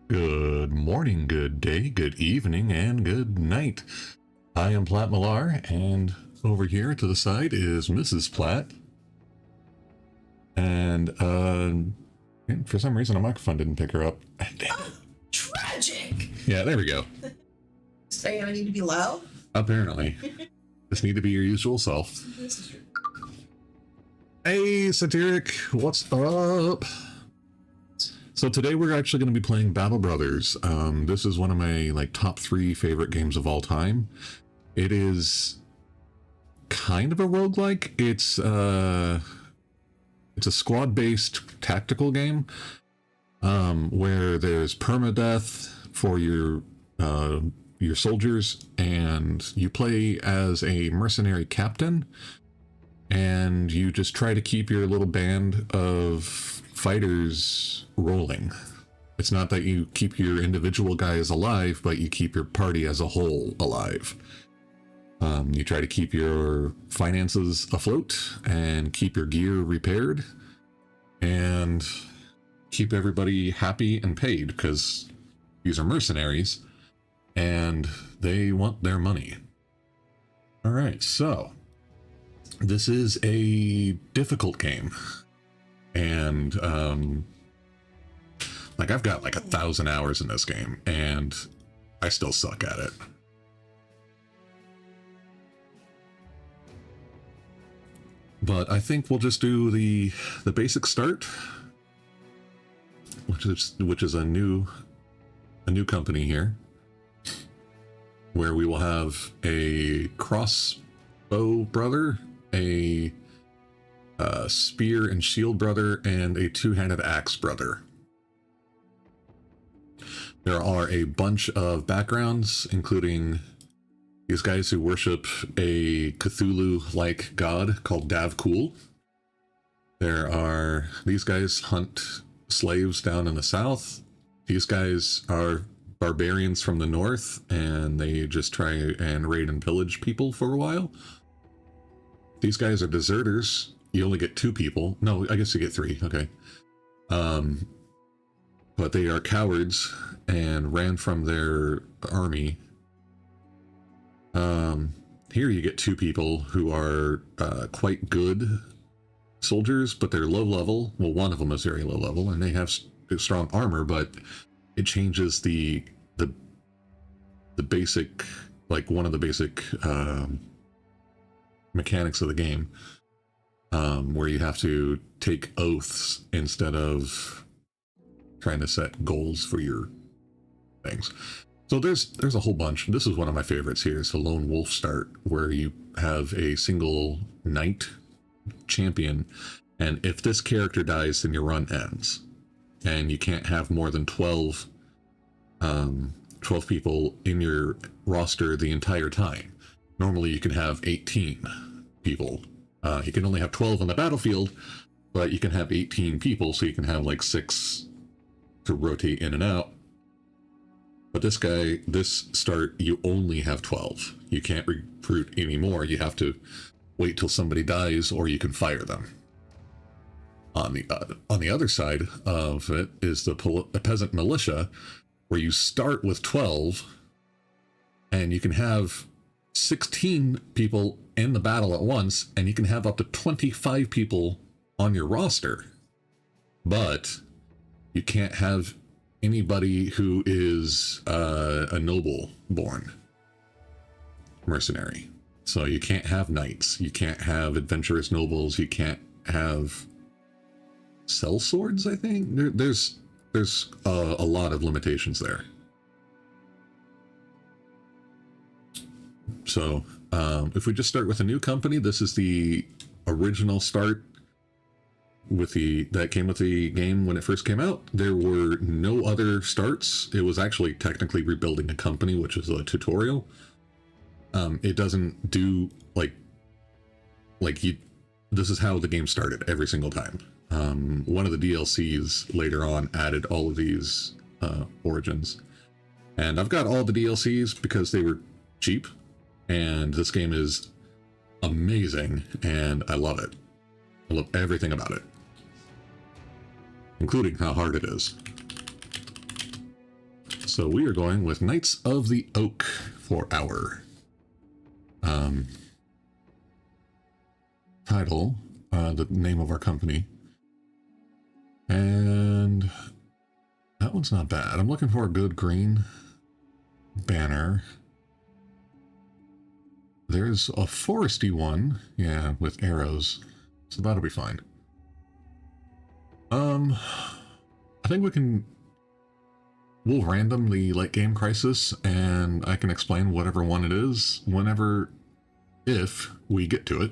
Good morning, good day, good evening, and good night. I am Platt Millar, and over here to the side is Mrs. Platt. And for some reason, a microphone didn't pick her up. Oh, tragic. Yeah, there we go. So I need to be loud? Apparently. Just need to be your usual self. This is true. Hey, Satiric, what's up? So today we're actually going to be playing Battle Brothers. This is one of my top 3 favorite games of all time. It is kind of a roguelike. It's a squad-based tactical game where there's permadeath for your soldiers, and you play as a mercenary captain, and you just try to keep your little band of fighters rolling. It's not that you keep your individual guys alive, but you keep your party as a whole alive. You try to keep your finances afloat and keep your gear repaired and keep everybody happy and paid, because these are mercenaries and they want their money. All right, so this is a difficult game. And I've got 1,000 hours in this game, and I still suck at it. But I think we'll just do the basic start, which is a new company here, where we will have a crossbow brother, a spear and shield brother, and a two-handed axe brother. There are a bunch of backgrounds, including these guys who worship a Cthulhu-like god called Davkul. These guys hunt slaves down in the south. These guys are barbarians from the north, and they just try and raid and pillage people for a while. These guys are deserters. You only get 2 people. No, I guess you get 3. Okay. But they are cowards and ran from their army. Here you get 2 people who are quite good soldiers, but they're low level. Well, one of them is very low level, and they have strong armor, but it changes the basic, one of the basic mechanics of the game. Where you have to take oaths instead of trying to set goals for your things. So there's a whole bunch. This is one of my favorites here. It's a lone wolf start, where you have a single knight champion, and if this character dies, then your run ends. And you can't have more than 12 people in your roster the entire time. Normally you can have 18 people. You can only have 12 on the battlefield, but you can have 18 people, so you can have 6 to rotate in and out. But this start, you only have 12. You can't recruit anymore. You have to wait till somebody dies, or you can fire them. On the other side of it is the peasant militia, where you start with 12, and you can have 16 people in the battle at once, and you can have up to 25 people on your roster, but you can't have anybody who is a noble born mercenary. So you can't have knights, you can't have adventurous nobles, you can't have sellswords. I think there's a lot of limitations there. So if we just start with a new company, this is the original start that came with the game when it first came out. There were no other starts. It was actually technically rebuilding a company, which is a tutorial. It doesn't do this is how the game started every single time. One of the DLCs later on added all of these origins, and I've got all the DLCs because they were cheap. And this game is amazing, and I love it. I love everything about it, including how hard it is. So we are going with Knights of the Oak for our title, the name of our company. And that one's not bad. I'm looking for a good green banner. There's a foresty one, yeah, with arrows. So that'll be fine. I think we'll random the late game crisis, and I can explain whatever one it is whenever, if we get to it.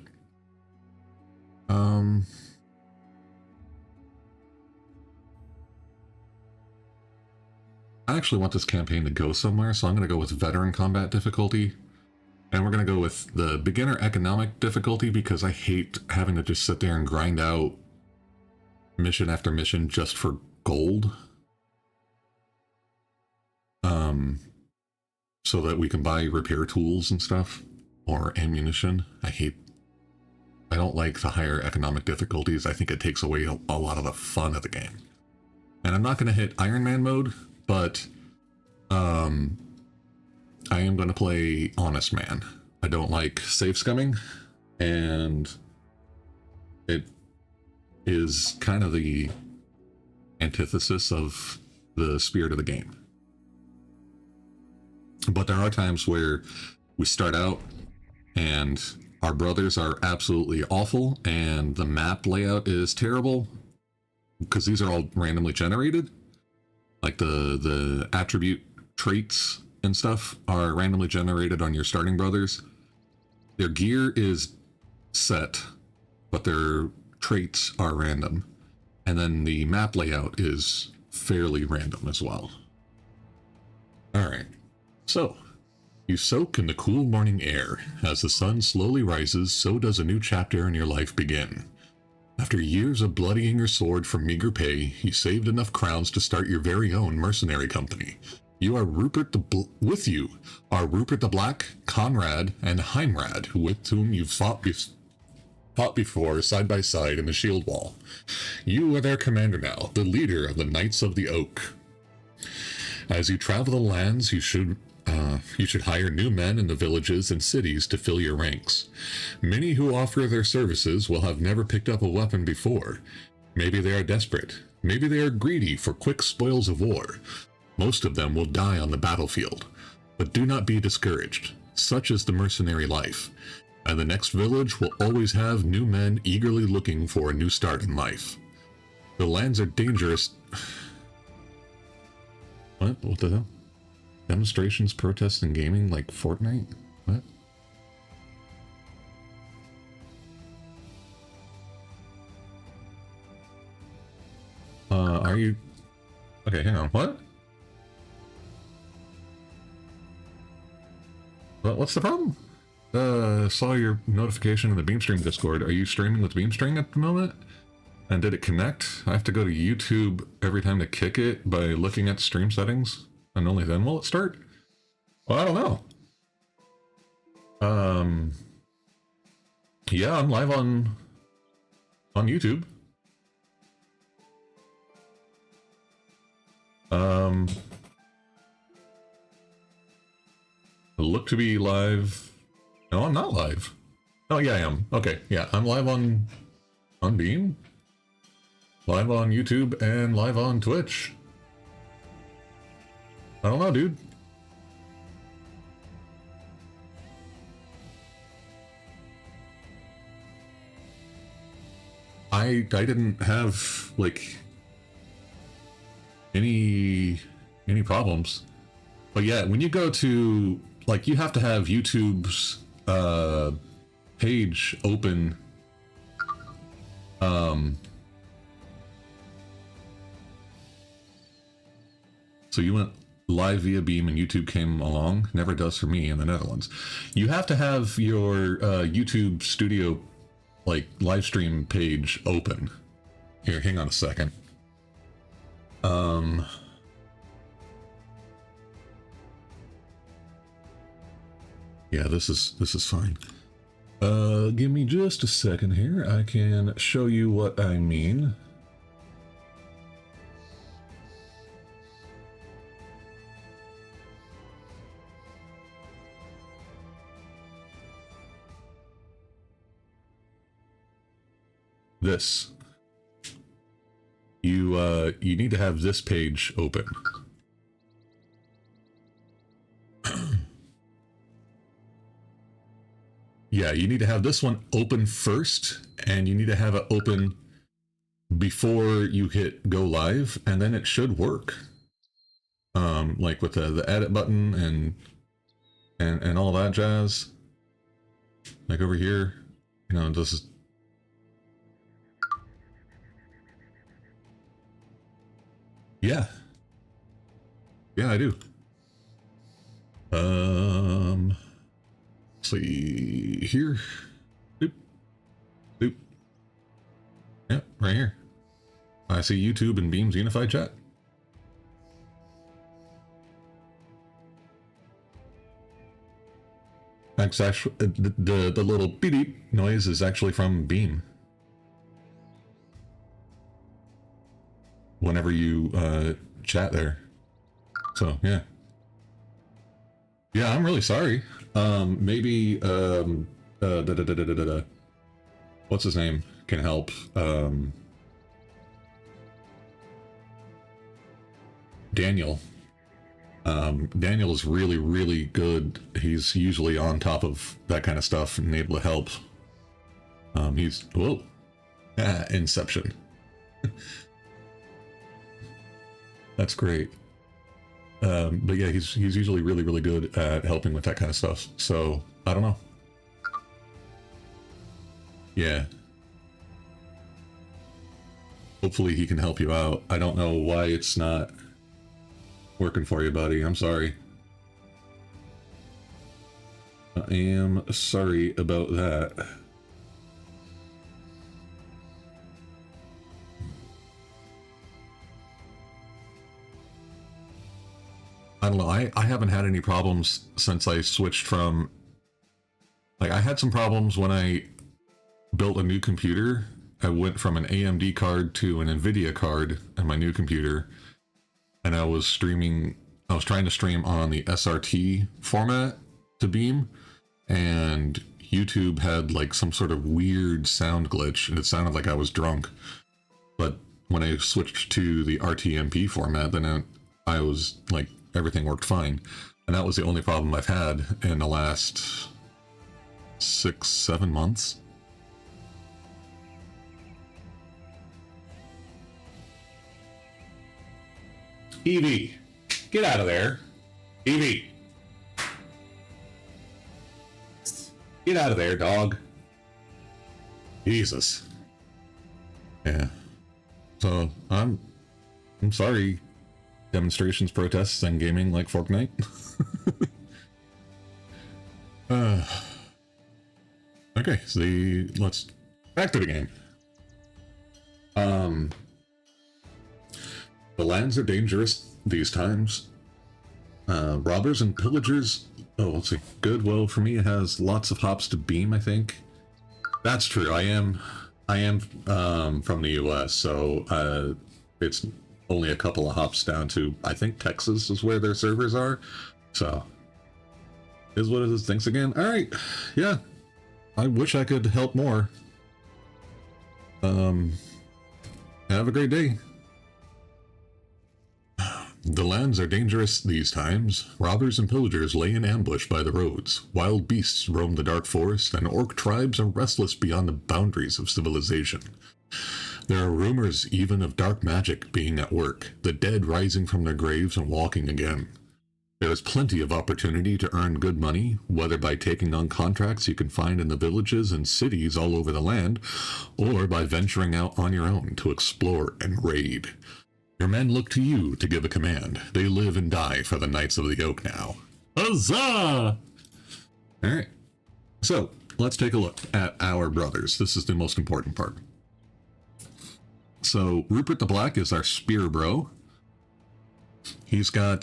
I actually want this campaign to go somewhere, so I'm going to go with veteran combat difficulty. And we're going to go with the beginner economic difficulty because I hate having to just sit there and grind out mission after mission just for gold. So that we can buy repair tools and stuff, or ammunition. I don't like the higher economic difficulties. I think it takes away a lot of the fun of the game. And I'm not going to hit Iron Man mode, but I am going to play Honest Man. I don't like save scumming, and it is kind of the antithesis of the spirit of the game. But there are times where we start out and our brothers are absolutely awful and the map layout is terrible because these are all randomly generated. Like the attribute traits and stuff are randomly generated on your starting brothers. Their gear is set, but their traits are random. And then the map layout is fairly random as well. All right. So, you soak in the cool morning air. As the sun slowly rises, so does a new chapter in your life begin. After years of bloodying your sword for meager pay, you saved enough crowns to start your very own mercenary company. You are with you are Rupert the Black, Conrad, and Heimrad, with whom you've fought before side by side in the shield wall. You are their commander now, the leader of the Knights of the Oak. As you travel the lands, you should hire new men in the villages and cities to fill your ranks. Many who offer their services will have never picked up a weapon before. Maybe they are desperate. Maybe they are greedy for quick spoils of war. Most of them will die on the battlefield. But do not be discouraged. Such is the mercenary life. And the next village will always have new men eagerly looking for a new start in life. The lands are dangerous. What the hell? Demonstrations, protests, and gaming like Fortnite? What? Are you... Okay, hang on. What? What's the problem? Saw your notification in the Beamstream Discord. Are you streaming with Beamstream at the moment? And did it connect? I have to go to YouTube every time to kick it by looking at stream settings, and only then will it start? Well, I don't know. Yeah, I'm live on YouTube. Look to be live. No, I'm not live. Oh yeah, I am. Okay, yeah, I'm live on Beam, live on YouTube, and live on Twitch. I don't know, dude. I didn't have like any problems. But yeah, when you go to, like, you have to have YouTube's page open. So you went live via Beam and YouTube came along. Never does for me in the Netherlands. You have to have your YouTube studio, like, live stream page open. Here, hang on a second. Yeah, this is fine. Give me just a second here. I can show you what I mean. this. You need to have this page open. Yeah, you need to have this one open first, and you need to have it open before you hit go live, and then it should work. Like with the edit button and all that jazz. Like over here, you know, this is. Yeah. Yeah, I do. Let's see here. Boop. Boop. Yep, right here. I see YouTube and Beam's unified chat. That's actually the little beep beep noise is actually from Beam. Whenever you chat there. So yeah. Yeah, I'm really sorry. Maybe what's his name can help. Daniel. Daniel is really, really good. He's usually on top of that kind of stuff and able to help. He's whoa, Inception. That's great. But yeah, he's usually really, really good at helping with that kind of stuff. So I don't know. Yeah. Hopefully he can help you out. I don't know why it's not working for you, buddy. I'm sorry. I am sorry about that. I don't know. I haven't had any problems since I switched from... Like, I had some problems when I built a new computer. I went from an AMD card to an NVIDIA card in my new computer. And I was trying to stream on the SRT format to Beam. And YouTube had, like, some sort of weird sound glitch. And it sounded like I was drunk. But when I switched to the RTMP format, then I was, like... everything worked fine, and that was the only problem I've had in the last 6-7 months. Evie, get out of there. Evie, get out of there, dog. Jesus. Yeah. So I'm sorry. Demonstrations, protests, and gaming like Fortnite. Okay, so let's back to the game. The lands are dangerous these times. Robbers and pillagers. Oh, let's see. Good. Well, for me, it has lots of hops to Beam. I think that's true. I am from the U.S., so it's only a couple of hops down to, I think, Texas is where their servers are. So, is what it is. Thanks again. All right. Yeah. I wish I could help more. Have a great day. The lands are dangerous these times. Robbers and pillagers lay in ambush by the roads. Wild beasts roam the dark forest, and orc tribes are restless beyond the boundaries of civilization. There are rumors even of dark magic being at work, the dead rising from their graves and walking again. There is plenty of opportunity to earn good money, whether by taking on contracts you can find in the villages and cities all over the land, or by venturing out on your own to explore and raid. Your men look to you to give a command. They live and die for the Knights of the Oak now. Huzzah! Alright, so let's take a look at our brothers. This is the most important part. So, Rupert the Black is our spear bro. He's got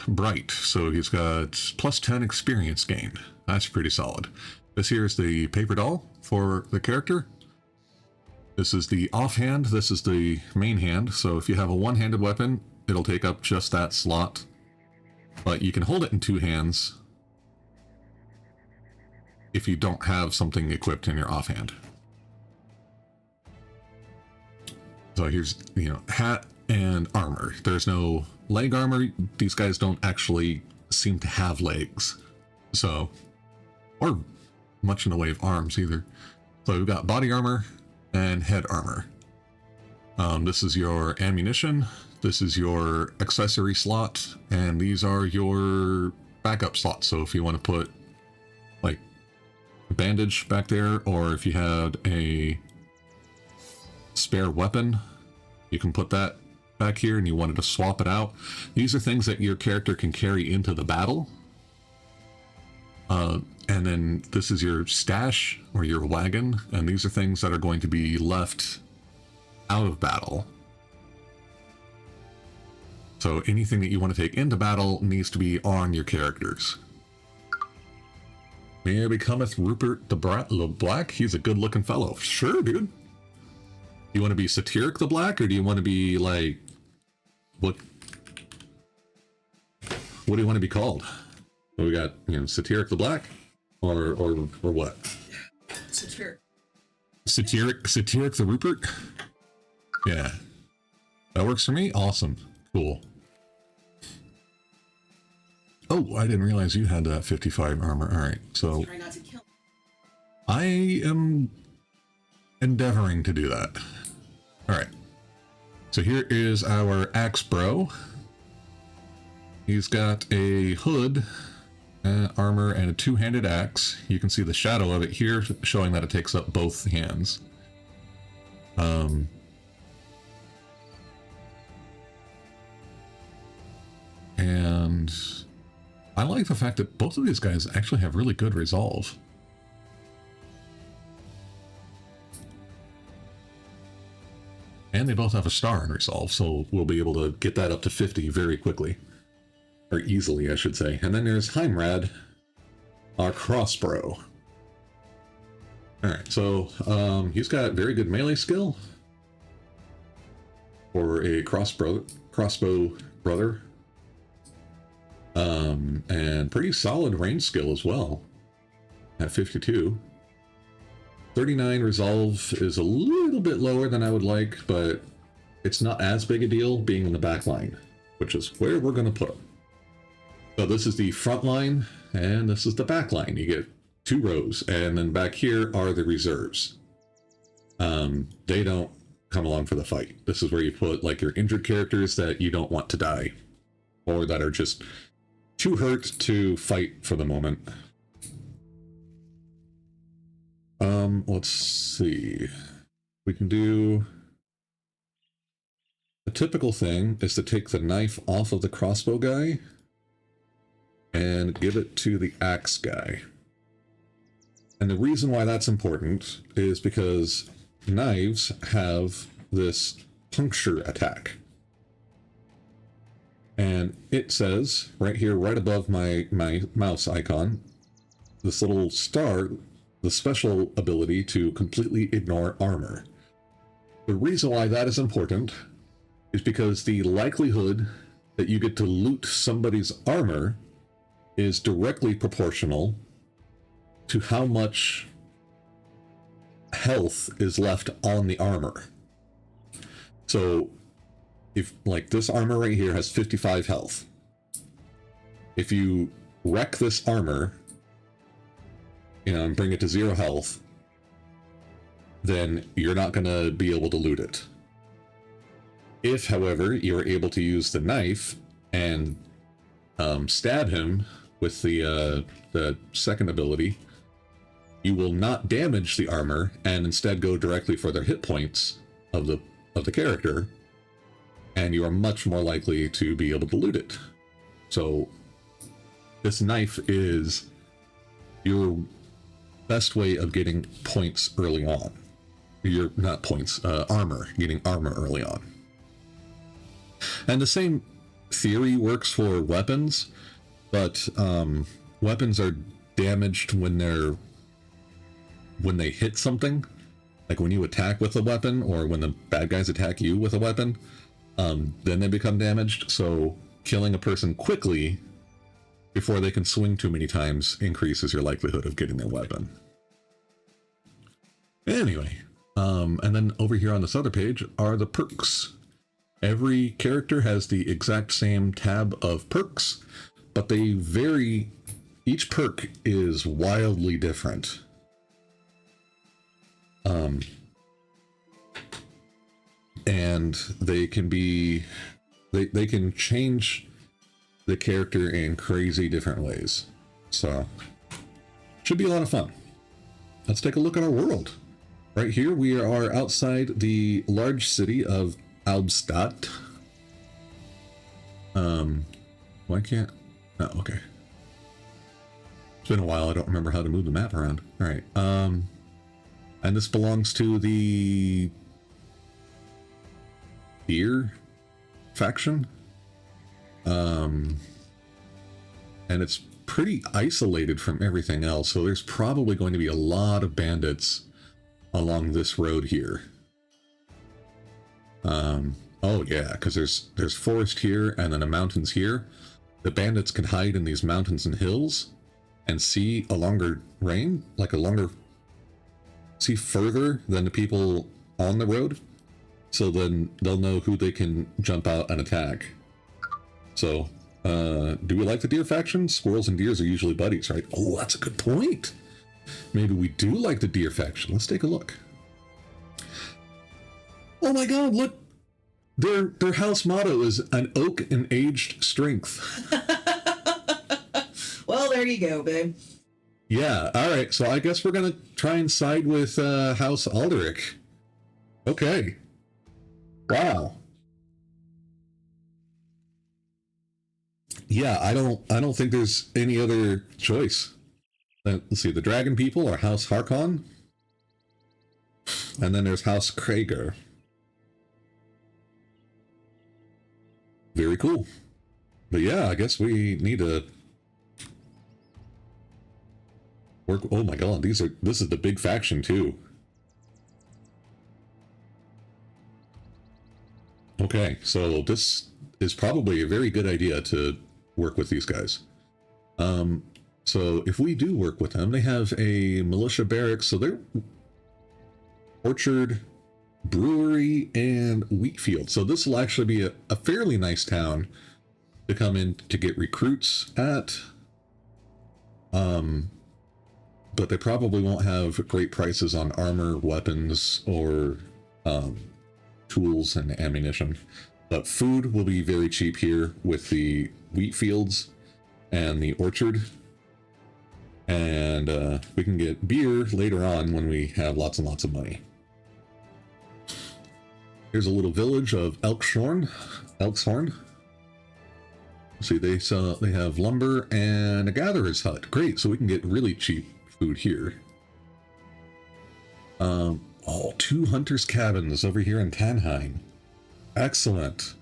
Bright, so he's got plus 10 experience gain. That's pretty solid. This here is the paper doll for the character. This is the offhand, this is the main hand, so if you have a one-handed weapon, it'll take up just that slot. But you can hold it in two hands if you don't have something equipped in your offhand. So here's, you know, hat and armor. There's no leg armor. These guys don't actually seem to have legs. So, or much in the way of arms either. So we've got body armor and head armor. This is your ammunition. This is your accessory slot. And these are your backup slots. So if you want to put like a bandage back there, or if you had a spare weapon, you can put that back here and you wanted to swap it out. These are things that your character can carry into the battle. And then this is your stash or your wagon, and these are things that are going to be left out of battle. So anything that you want to take into battle needs to be on your characters. May I becometh Rupert the Black? He's a good looking fellow. Sure, dude. You want to be Satiric the Black, or do you want to be like, what do you want to be called? We got, you know, Satiric the Black, or what? Satiric. Satiric the Rupert? Yeah. That works for me? Awesome. Cool. Oh, I didn't realize you had 55 armor. Alright, so Try not to kill. I am endeavoring to do that. Alright. So here is our axe bro. He's got a hood, armor, and a two-handed axe. You can see the shadow of it here, showing that it takes up both hands. And I like the fact that both of these guys actually have really good resolve. And they both have a star in resolve, so we'll be able to get that up to 50 very quickly. Or easily, I should say. And then there's Heimrad, our crossbow. Alright, so he's got very good melee skill for a crossbow brother. And pretty solid range skill as well at 52. 39 resolve is a little bit lower than I would like, but it's not as big a deal being in the back line, which is where we're going to put him. So this is the front line, and this is the back line. You get 2 rows, and then back here are the reserves. They don't come along for the fight. This is where you put like your injured characters that you don't want to die, or that are just too hurt to fight for the moment. Let's see. We can do... A typical thing is to take the knife off of the crossbow guy and give it to the axe guy. And the reason why that's important is because knives have this puncture attack. And it says right here, right above my mouse icon, this little star, the special ability to completely ignore armor. The reason why that is important is because the likelihood that you get to loot somebody's armor is directly proportional to how much health is left on the armor. So if, like, this armor right here has 55 health. If you wreck this armor, you know, and bring it to 0 health, then you're not going to be able to loot it. If, however, you're able to use the knife and stab him with the second ability, you will not damage the armor and instead go directly for their hit points of the character, and you are much more likely to be able to loot it. So this knife is your best way of getting points early on. You're not points, armor, getting armor early on. And the same theory works for weapons, but weapons are damaged when they hit something. Like when you attack with a weapon, or when the bad guys attack you with a weapon, then they become damaged. So killing a person quickly before they can swing too many times increases your likelihood of getting their weapon. Anyway, And then over here on this other page are the perks. Every character has the exact same tab of perks, but they vary. Each perk is wildly different. And they can be, they can change the character in crazy different ways. So, should be a lot of fun. Let's take a look at our world. Right here, we are outside the large city of Albstadt. Why can't... Oh, okay. It's been a while, I don't remember how to move the map around. Alright, and this belongs to the... Deer faction. And it's pretty isolated from everything else, so there's probably going to be a lot of bandits along this road here. Oh yeah, because there's forest here and then the mountains here. The bandits can hide in these mountains and hills and see a longer range, like a longer, see further than the people on the road. So then they'll know who they can jump out and attack. So, do we like the deer faction? Squirrels and deers are usually buddies, right? Oh, that's a good point. Maybe we do like the deer faction. Let's take a look. Oh my god, look! Their house motto is an oak and aged strength. Well, there you go, babe. Yeah, alright, so I guess we're gonna try and side with House Aldrich. Okay. Wow. Yeah, I don't think there's any other choice. Let's see, the dragon people are House Harkon. And then there's House Krager. Very cool. But yeah, I guess we need to work. Oh my god, this is the big faction too. Okay, so this is probably a very good idea to work with these guys. So if we do work with them, they have a militia barracks, so they're orchard, brewery, and wheat field. So this will actually be a fairly nice town to come in to get recruits at. But they probably won't have great prices on armor, weapons, or tools and ammunition. But food will be very cheap here with the wheat fields and the orchard. And we can get beer later on when we have lots and lots of money. Here's a little village of Elkshorn. See, they have lumber and a gatherer's hut. Great, so we can get really cheap food here. Oh, 2 hunters' cabins over here in Tannheim. Excellent.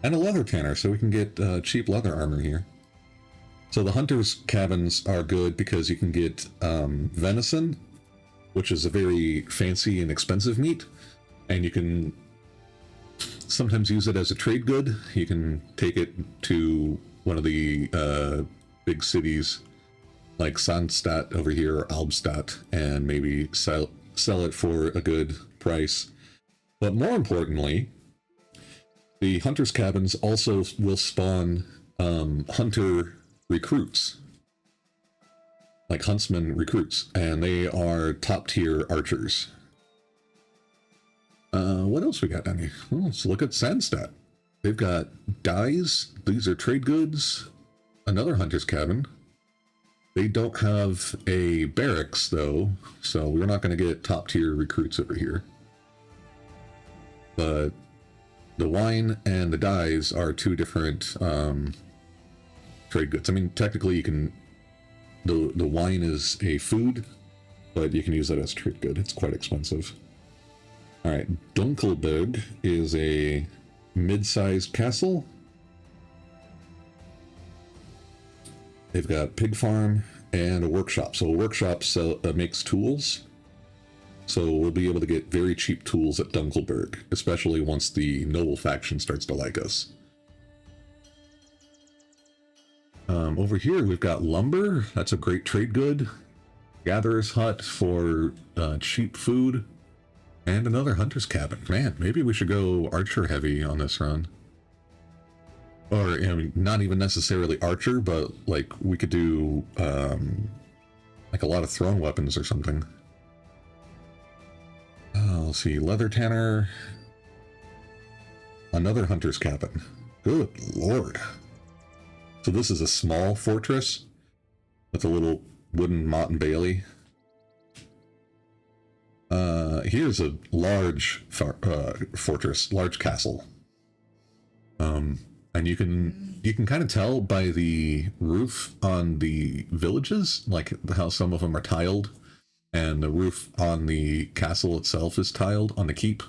And a leather tanner, so we can get cheap leather armor here. So the hunters' cabins are good because you can get venison, which is a very fancy and expensive meat, and you can sometimes use it as a trade good. You can take it to one of the big cities like Sandstadt over here, or Albstadt, and maybe sell it for a good price. But more importantly, the hunters' cabins also will spawn hunter recruits, like huntsman recruits, and they are top tier archers. What else we got down here? Well, let's look at Sandstadt. They've got dyes. These are trade goods. Another hunter's cabin. They don't have a barracks though, so we're not going to get top tier recruits over here. But the wine and the dyes are two different trade goods. I mean, technically you can, the wine is a food, but you can use that as trade good. It's quite expensive. All right, Dunkelberg is a mid-sized castle. They've got pig farm and a workshop. So a workshop makes tools. So we'll be able to get very cheap tools at Dunkelberg, especially once the noble faction starts to like us. Over here, we've got lumber. That's a great trade good. Gatherer's hut for cheap food. And another hunter's cabin. Man, maybe we should go archer heavy on this run. Or, I mean, not even necessarily archer, but, like, we could do, like, a lot of thrown weapons or something. Let's see, leather tanner. Another hunter's cabin. Good lord. So this is a small fortress with a little wooden motte and bailey. Here's a large fortress, large castle. And you can kind of tell by the roof on the villages, like how some of them are tiled, and the roof on the castle itself is tiled on the keep.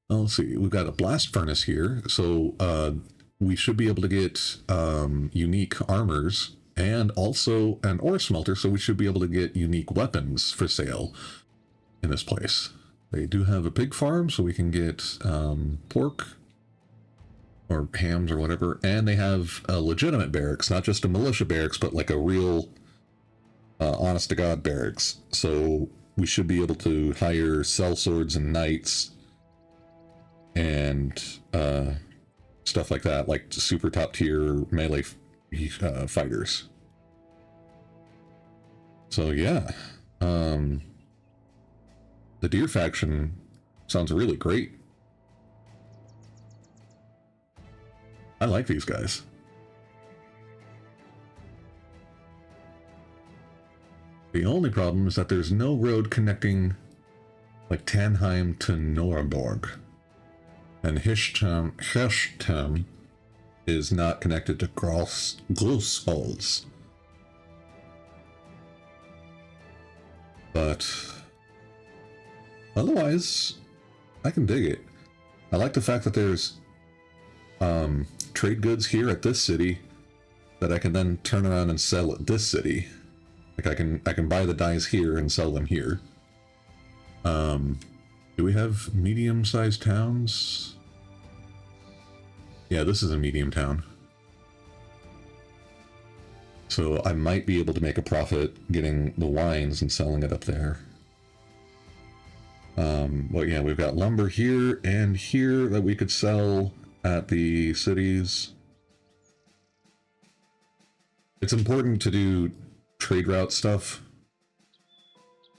Let's see, we've got a blast furnace here, so we should be able to get unique armors, and also an ore smelter, so we should be able to get unique weapons for sale in this place. They do have a pig farm, so we can get pork or hams or whatever, and they have a legitimate barracks, not just a militia barracks, but like a real honest to god barracks. So we should be able to hire sellswords and knights and stuff like that, like super top tier melee fighters. So yeah, the deer faction sounds really great. I like these guys. The only problem is that there's no road connecting like Tannheim to Nordborg. And Hirschtem is not connected to Großholz. But otherwise, I can dig it. I like the fact that there's trade goods here at this city that I can then turn around and sell at this city. Like I can buy the dyes here and sell them here. Do we have medium-sized towns? Yeah, this is a medium town. So I might be able to make a profit getting the wines and selling it up there. Well, yeah, we've got lumber here and here that we could sell at the cities. It's important to do trade route stuff.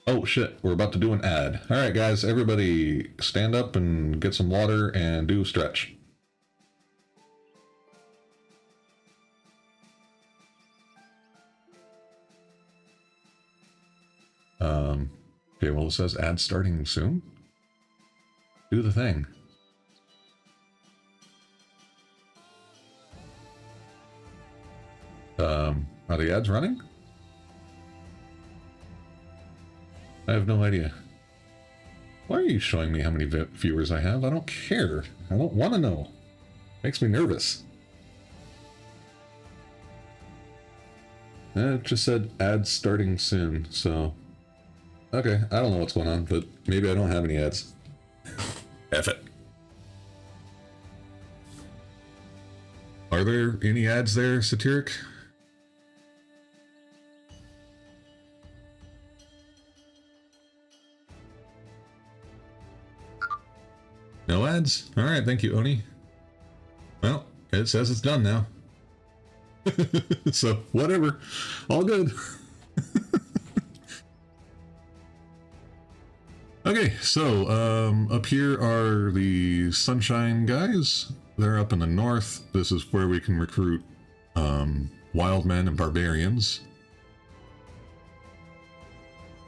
Oh shit, we're about to do an ad. Alright guys, everybody stand up and get some water and do a stretch. Okay, well it says ad starting soon. Do the thing. Are the ads running? I have no idea. Why are you showing me how many viewers I have? I don't care. I don't want to know. Makes me nervous. It just said ads starting soon, so... Okay, I don't know what's going on, but maybe I don't have any ads. F it. Are there any ads there, Satiric? No ads? Alright, thank you, Oni. Well, it says it's done now. So, whatever. All good. Okay, so, up here are the Sunshine guys. They're up in the north. This is where we can recruit wild men and barbarians.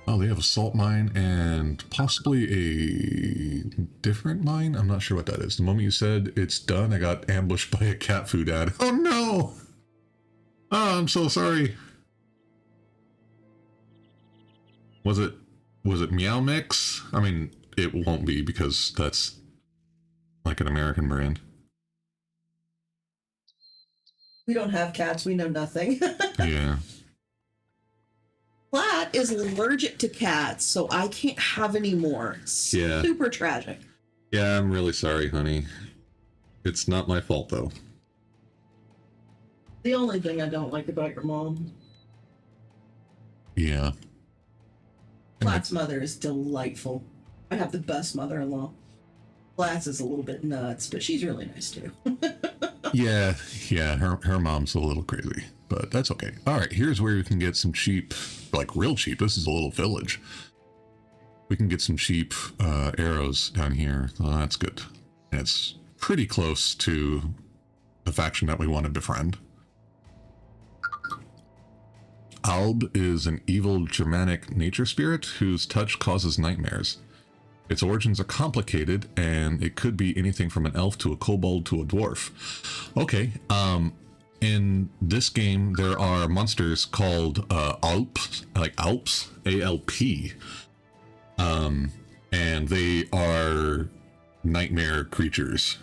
Oh, they have a salt mine and possibly a different mine? I'm not sure what that is. The moment you said it's done, I got ambushed by a cat food ad. Oh no! Oh, I'm so sorry. Was it Meow Mix? I mean, it won't be because that's like an American brand. We don't have cats. We know nothing. Yeah. Platt is allergic to cats, so I can't have any more. Yeah. Super tragic. Yeah, I'm really sorry, honey. It's not my fault, though. The only thing I don't like about your mom. Yeah. Platt's mother is delightful. I have the best mother-in-law. Glass is a little bit nuts, but she's really nice too. Yeah, her mom's a little crazy, but that's okay. All right, here's where you can get some cheap, like real cheap. This is a little village. We can get some cheap arrows down here. Oh, that's good. And it's pretty close to the faction that we want to befriend. Alb is an evil Germanic nature spirit whose touch causes nightmares. Its origins are complicated, and it could be anything from an elf to a kobold to a dwarf. Okay, in this game, there are monsters called Alps, like Alps, A-L-P. And they are nightmare creatures.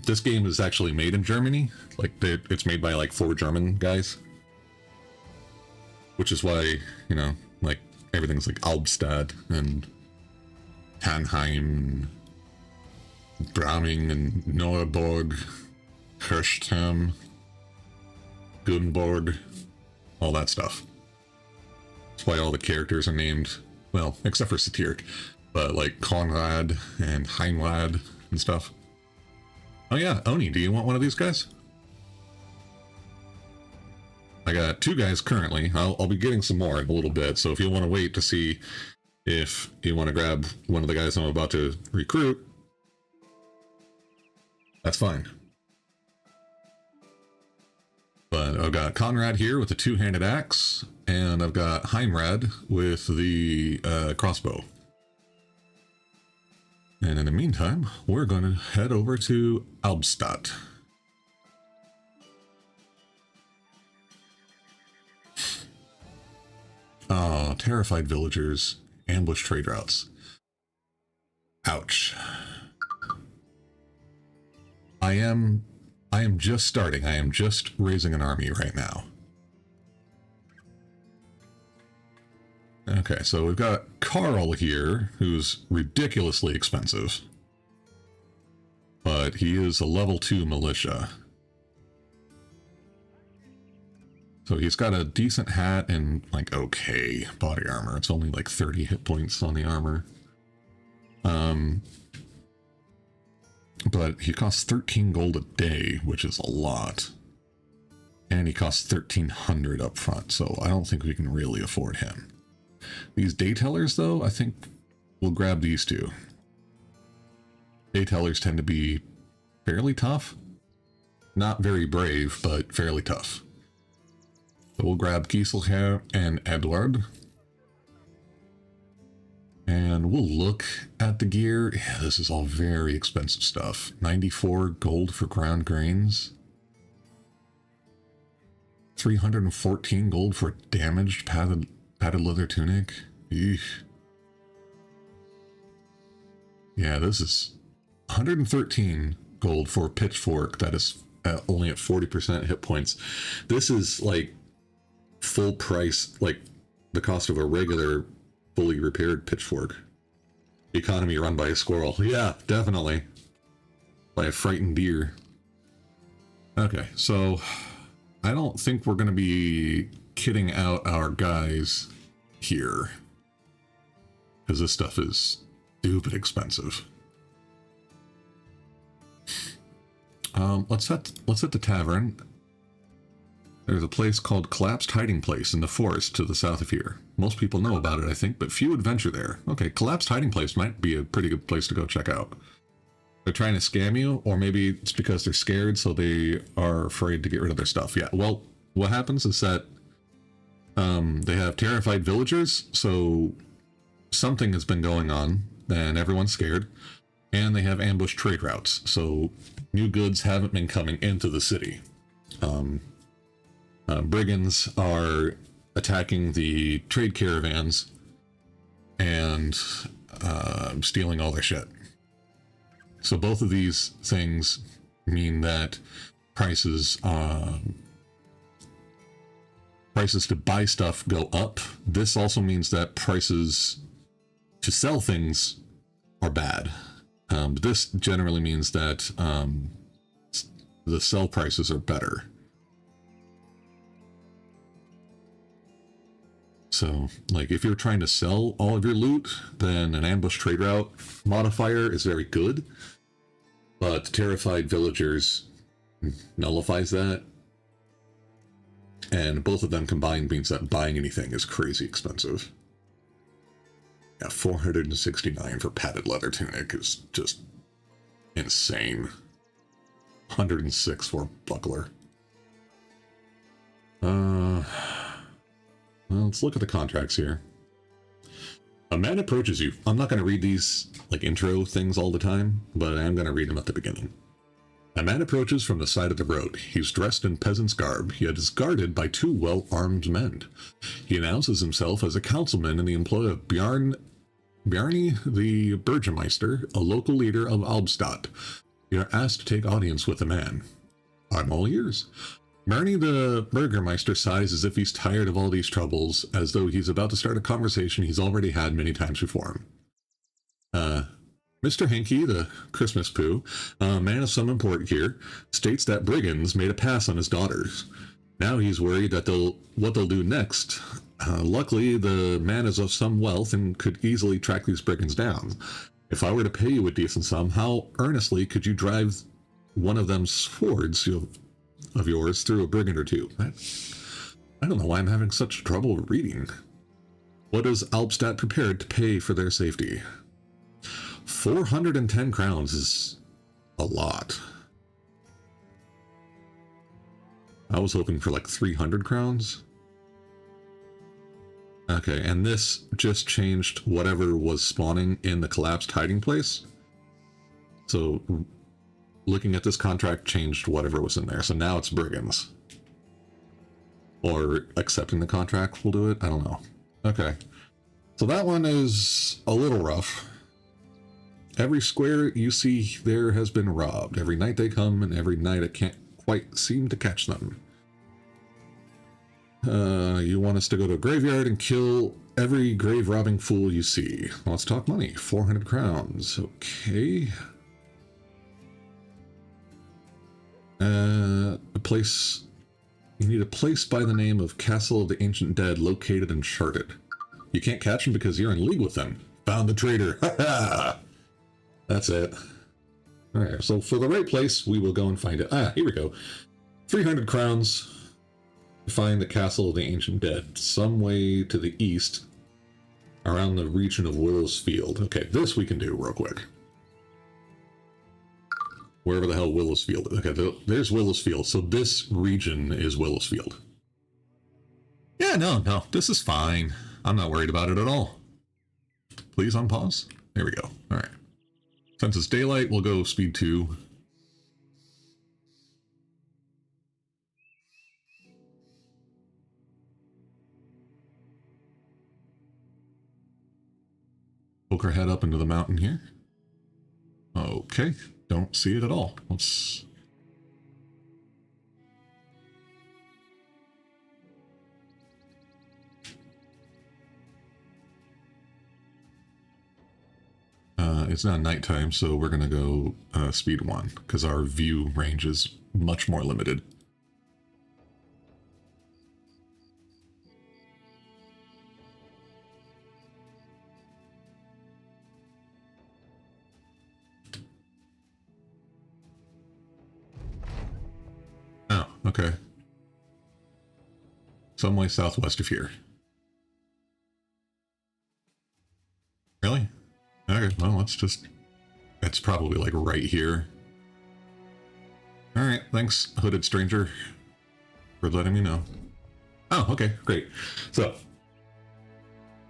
This game is actually made in Germany. Like, it's made by, like, 4 German guys. Which is why, you know, like, everything's like Albstadt and Tannheim, Braming and Neuburg, Kirchtam, Gunborg, all that stuff. That's why all the characters are named, well, except for Satiric, but like Konrad and Heinrad and stuff. Oh yeah, Oni, do you want one of these guys? I got 2 guys currently. I'll be getting some more in a little bit, so if you want to wait to see if you want to grab one of the guys I'm about to recruit, that's fine. But I've got Conrad here with the 2-handed axe, and I've got Heimrad with the crossbow. And in the meantime, we're going to head over to Albstadt. Oh, terrified villagers, ambush trade routes. Ouch. I am just starting. I am just raising an army right now. Okay, so we've got Carl here, who's ridiculously expensive. But he is a level 2 militia. So he's got a decent hat and, like, okay body armor. It's only like 30 hit points on the armor. But he costs 13 gold a day, which is a lot. And he costs 1,300 up front, so I don't think we can really afford him. These daytellers, though, I think we'll grab these 2. Daytellers tend to be fairly tough. Not very brave, but fairly tough. So we'll grab Gieselher and Edward. And we'll look at the gear. Yeah, this is all very expensive stuff. 94 gold for ground grains. 314 gold for damaged padded leather tunic. Eesh. Yeah, this is 113 gold for a pitchfork that is only at 40% hit points. This is like full price, like the cost of a regular fully repaired pitchfork. Economy run by a squirrel. Yeah, definitely. By a frightened deer. Okay, so I don't think we're going to be kitting out our guys here, because this stuff is stupid expensive. Let's hit the tavern. There's a place called Collapsed Hiding Place in the forest to the south of here. Most people know about it, I think, but few adventure there. Okay, Collapsed Hiding Place might be a pretty good place to go check out. They're trying to scam you, or maybe it's because they're scared, so they are afraid to get rid of their stuff. Yeah, well, what happens is that they have terrified villagers, so something has been going on, and everyone's scared. And they have ambush trade routes, so new goods haven't been coming into the city. Brigands are attacking the trade caravans and stealing all their shit. So both of these things mean that prices to buy stuff go up. This also means that prices to sell things are bad. But this generally means that the sell prices are better. So, like, if you're trying to sell all of your loot, then an ambush trade route modifier is very good. But terrified villagers nullifies that. And both of them combined means that buying anything is crazy expensive. Yeah, 469 for padded leather tunic is just insane. 106 for buckler. Well, let's look at the contracts here. A man approaches you. I'm not going to read these like intro things all the time, but I am going to read them at the beginning. A man approaches from the side of the road. He's dressed in peasant's garb, yet is guarded by two well-armed men. He announces himself as a councilman in the employ of Bjarni the Burgermeister, a local leader of Albstadt. You are asked to take audience with the man. I'm all ears. Bjarni the Burgermeister sighs as if he's tired of all these troubles, as though he's about to start a conversation he's already had many times before. Mr. Henke, the Christmas poo, a man of some import here, states that brigands made a pass on his daughters. Now he's worried that what they'll do next. Luckily, the man is of some wealth and could easily track these brigands down. If I were to pay you a decent sum, how earnestly could you drive one of them swords of yours through a brigand or two? I don't know why I'm having such trouble reading. What is Albstadt prepared to pay for their safety? 410 crowns is a lot. I was hoping for like 300 crowns. Okay, and this just changed whatever was spawning in the collapsed hiding place. So looking at this contract changed whatever was in there. So now it's brigands. Or accepting the contract will do it. I don't know. Okay. So that one is a little rough. Every square you see there has been robbed. Every night they come, and every night I can't quite seem to catch them. You want us to go to a graveyard and kill every grave-robbing fool you see. Let's talk money. 400 crowns. Okay. A place... You need a place by the name of Castle of the Ancient Dead located in Charted. You can't catch them because you're in league with them. Found the traitor. Ha ha! That's it. Alright, so for the right place, we will go and find it. Ah, here we go. 300 crowns to find the Castle of the Ancient Dead. Some way to the east, around the region of Willow's Field. Okay, this we can do real quick. Wherever the hell Willow's Field is. Okay, there's Willow's Field. So this region is Willow's Field. Yeah, no, this is fine. I'm not worried about it at all. Please unpause. There we go. Alright. Since it's daylight, we'll go speed 2. Poke our head up into the mountain here. Okay, don't see it at all. Let's... it's not nighttime, so we're going to go speed 1, because our view range is much more limited. Oh, okay. Some way southwest of here. Really? Okay, well, let's just... It's probably, like, right here. Alright, thanks, hooded stranger, for letting me know. Oh, okay, great. So,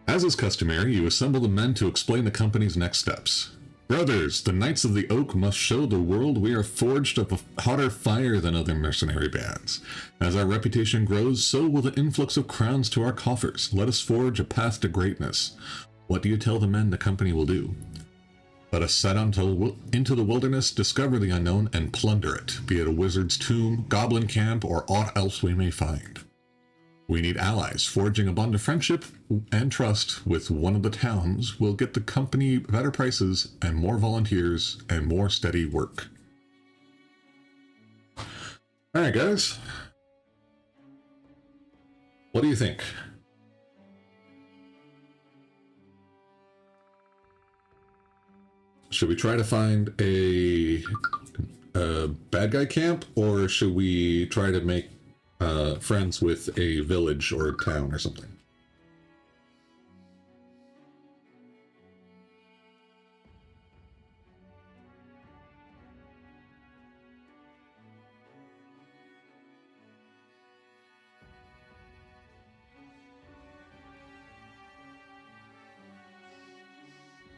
as is customary, you assemble the men to explain the company's next steps. Brothers, the Knights of the Oak must show the world we are forged of a hotter fire than other mercenary bands. As our reputation grows, so will the influx of crowns to our coffers. Let us forge a path to greatness. What do you tell the men the company will do? Let us set out into the wilderness, discover the unknown, and plunder it, be it a wizard's tomb, goblin camp, or aught else we may find. We need allies. Forging a bond of friendship and trust with one of the towns will get the company better prices and more volunteers and more steady work. Alright, guys. What do you think? Should we try to find a bad guy camp, or should we try to make friends with a village or a town or something?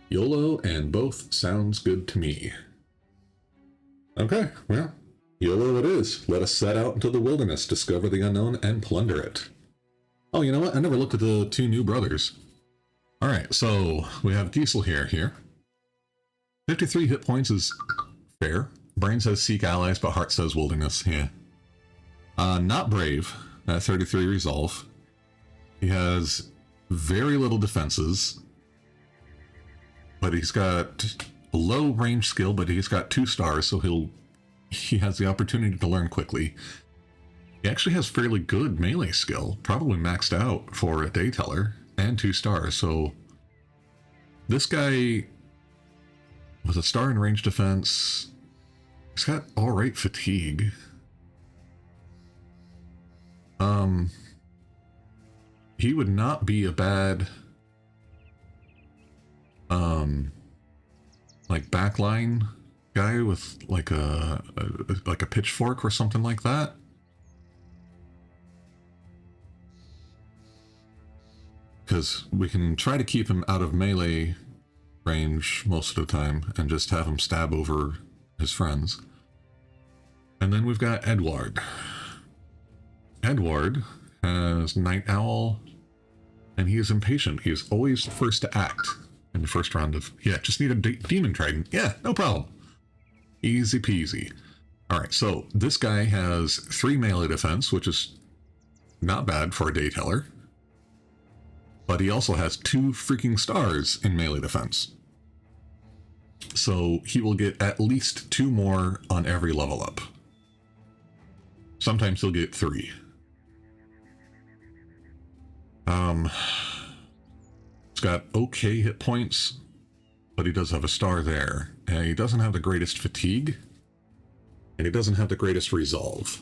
YOLO and both sounds good to me. Okay, well, YOLO it is. Let us set out into the wilderness, discover the unknown, and plunder it. Oh, you know what? I never looked at the two new brothers. Alright, so we have Giesel here. 53 hit points is fair. Brain says seek allies, but heart says wilderness. Yeah. Not brave. 33 resolve. He has very little defenses. But he's got a low range skill, but he's got 2 stars, so he has the opportunity to learn quickly. He actually has fairly good melee skill, probably maxed out for a Dayteller, and 2 stars, so this guy with a star in range defense, he's got alright fatigue. He would not be a bad like backline guy with like a pitchfork or something like that. Because we can try to keep him out of melee range most of the time and just have him stab over his friends. And then we've got Edward. Edward has Night Owl, and he is impatient. He is always first to act. In the first round of, yeah, just need a demon trident. Yeah, no problem. Easy peasy. Alright, so this guy has 3 melee defense, which is not bad for a Dayteller. But he also has 2 freaking stars in melee defense. So he will get at least 2 more on every level up. Sometimes he'll get 3. Got okay hit points, but he does have a star there, and he doesn't have the greatest fatigue, and he doesn't have the greatest resolve.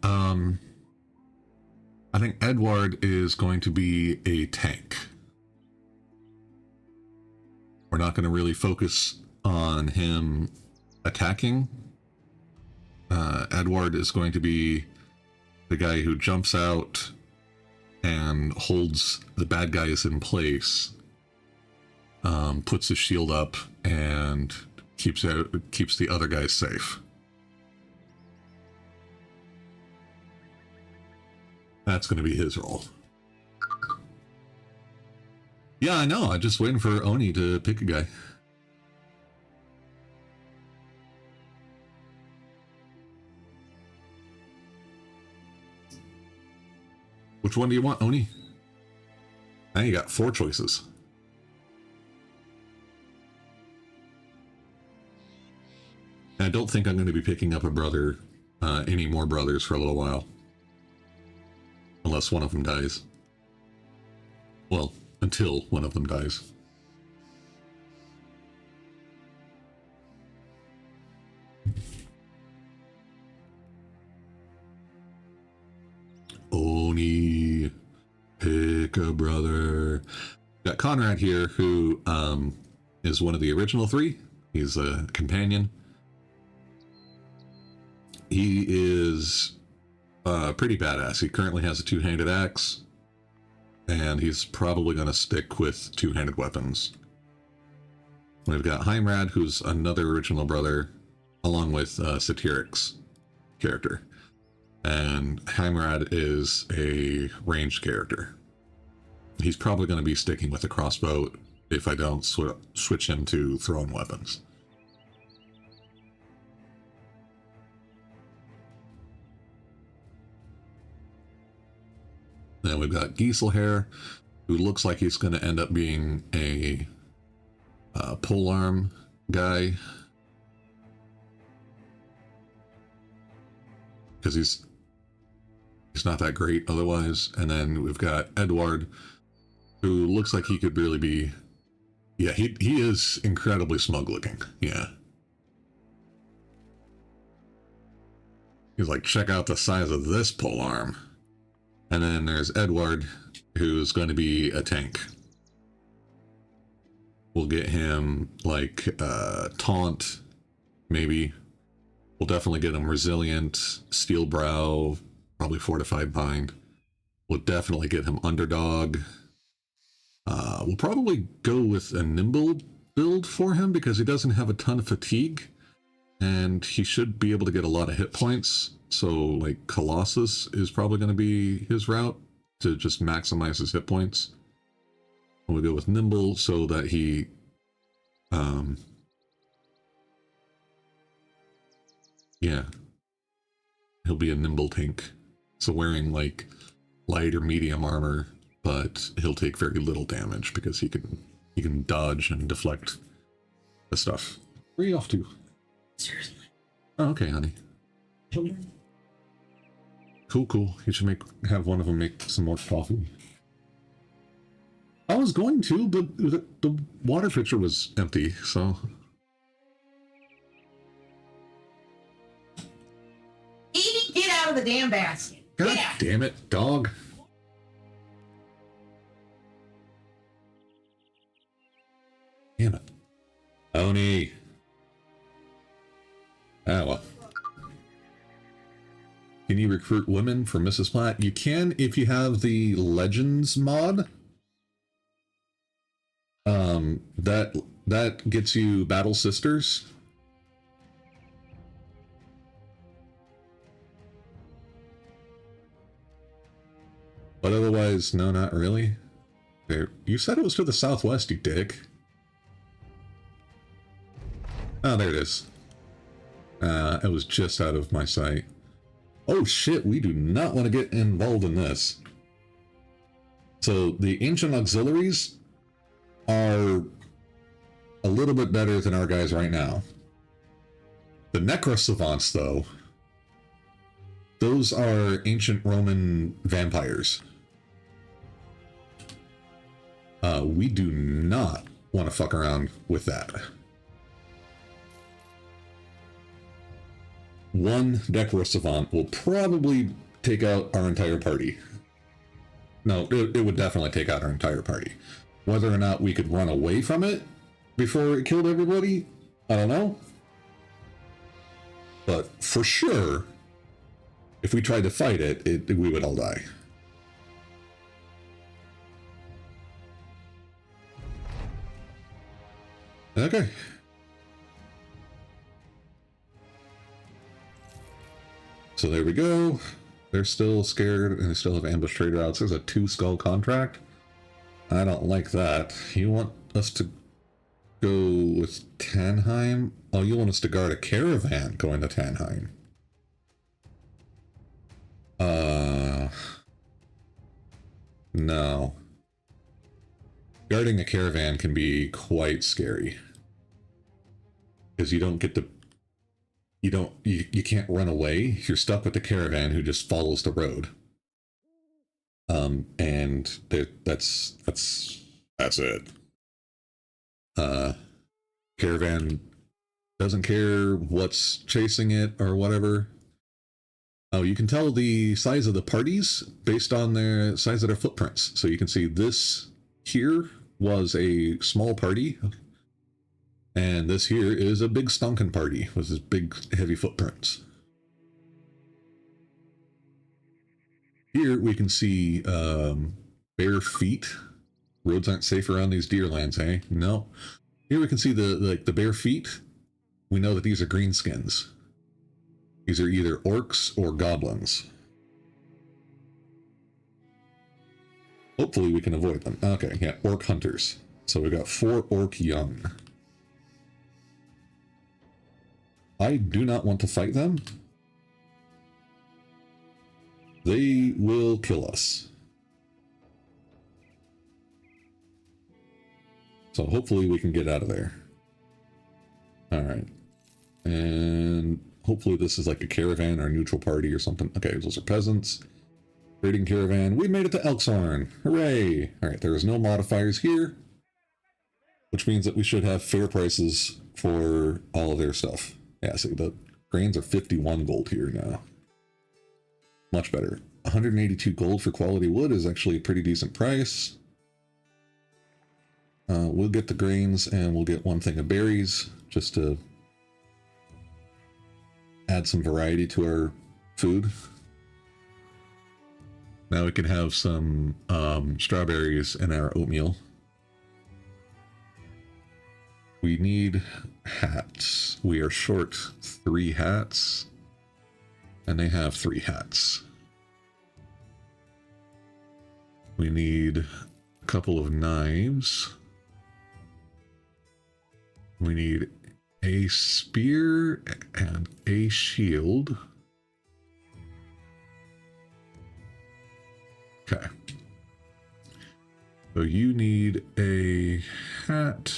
I think Edward is going to be a tank. We're not going to really focus on him attacking. Edward is going to be the guy who jumps out and holds the bad guys in place, puts his shield up, and keeps the other guys safe. That's going to be his role. Yeah, I know. I'm just waiting for Oni to pick a guy. Which one do you want, Oni? Now you got 4 choices. And I don't think I'm going to be picking up a brother, any more brothers for a little while. Unless one of them dies. Well, until one of them dies. Oni, pick a brother. Got Conrad here, who is one of the original 3. He's a companion. He is pretty badass. He currently has a 2-handed axe, and he's probably going to stick with 2-handed weapons. We've got Heimrad, who's another original brother, along with Satyric's character. And Heimrad is a ranged character. He's probably going to be sticking with the crossbow if I don't switch him to thrown weapons. Then we've got Giesel, who looks like he's going to end up being a polearm guy. Because he's not that great otherwise. And then we've got Edward, who looks like he could really be Yeah, he is incredibly smug looking. Yeah. He's like, check out the size of this polearm. And then there's Edward, who's going to be a tank. We'll get him, like, taunt, maybe. We'll definitely get him resilient, steel brow, probably fortified bind. We'll definitely get him underdog. We'll probably go with a nimble build for him because he doesn't have a ton of fatigue. And he should be able to get a lot of hit points. So, like, Colossus is probably going to be his route to just maximize his hit points. And we'll go with nimble so that he... yeah. He'll be a nimble tank. So wearing, like, light or medium armor, but he'll take very little damage because he can dodge and deflect the stuff. Where are you off to? Seriously. Oh, okay, honey. Children? Cool. You should have one of them make some more coffee. I was going to, but the water pitcher was empty, so... Edie, get out of the damn basket. God damn it, dog. Damn it. Oni. Ah, well. Can you recruit women for Mrs. Platt? You can if you have the Legends mod. That gets you Battle Sisters. But otherwise, no, not really. There, you said it was to the southwest, you dick. Oh, there it is. It was just out of my sight. Oh shit, we do not want to get involved in this. So the ancient auxiliaries are a little bit better than our guys right now. The necrosavants, though, those are ancient Roman vampires. We do not want to fuck around with that. One necrosavant will probably take out our entire party. No, it would definitely take out our entire party. Whether or not we could run away from it before it killed everybody, I don't know. But for sure, if we tried to fight it, we would all die. Okay. So there we go. They're still scared and they still have ambush trade routes. There's a 2-skull contract. I don't like that. You want us to go with Tannheim? Oh, you want us to guard a caravan going to Tannheim? No. Guarding a caravan can be quite scary. Because you don't get to... You can't run away. You're stuck with the caravan who just follows the road. And that's it. Caravan doesn't care what's chasing it or whatever. Oh, you can tell the size of the parties based on their size of their footprints. So you can see this here was a small party. And this here is a big stonking party with his big heavy footprints. Here we can see bare feet. Roads aren't safe around these deerlands, eh? No. Here we can see the bare feet. We know that these are greenskins. These are either orcs or goblins. Hopefully we can avoid them. Okay, yeah, orc hunters. So we've got 4 orc young. I do not want to fight them. They will kill us. So hopefully we can get out of there. Alright. And hopefully this is like a caravan or a neutral party or something. Okay, those are peasants. Trading caravan. We made it to Elkshorn. Hooray! Alright, there's no modifiers here. which means that we should have fair prices for all of their stuff. Yeah, so the grains are 51 gold here now. Much better. 182 gold for quality wood is actually a pretty decent price. We'll get the grains and we'll get one thing of berries just to add some variety to our food. Now we can have some strawberries in our oatmeal. We need hats. We are short 3 hats, and they have 3 hats. We need a couple of knives. We need a spear and a shield. Okay. So you need a hat.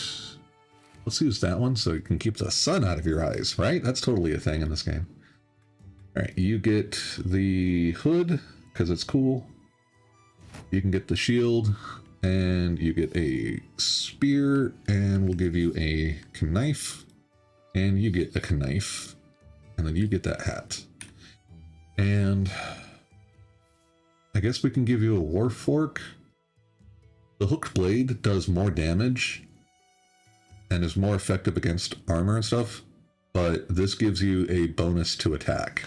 Let's use that one so you can keep the sun out of your eyes, right? That's totally a thing in this game. All right, you get the hood because it's cool. You can get the shield, and you get a spear, and we'll give you a knife, and you get a knife, and then you get that hat. And I guess we can give you a war fork. The hooked blade does more damage and is more effective against armor and stuff, but this gives you a bonus to attack.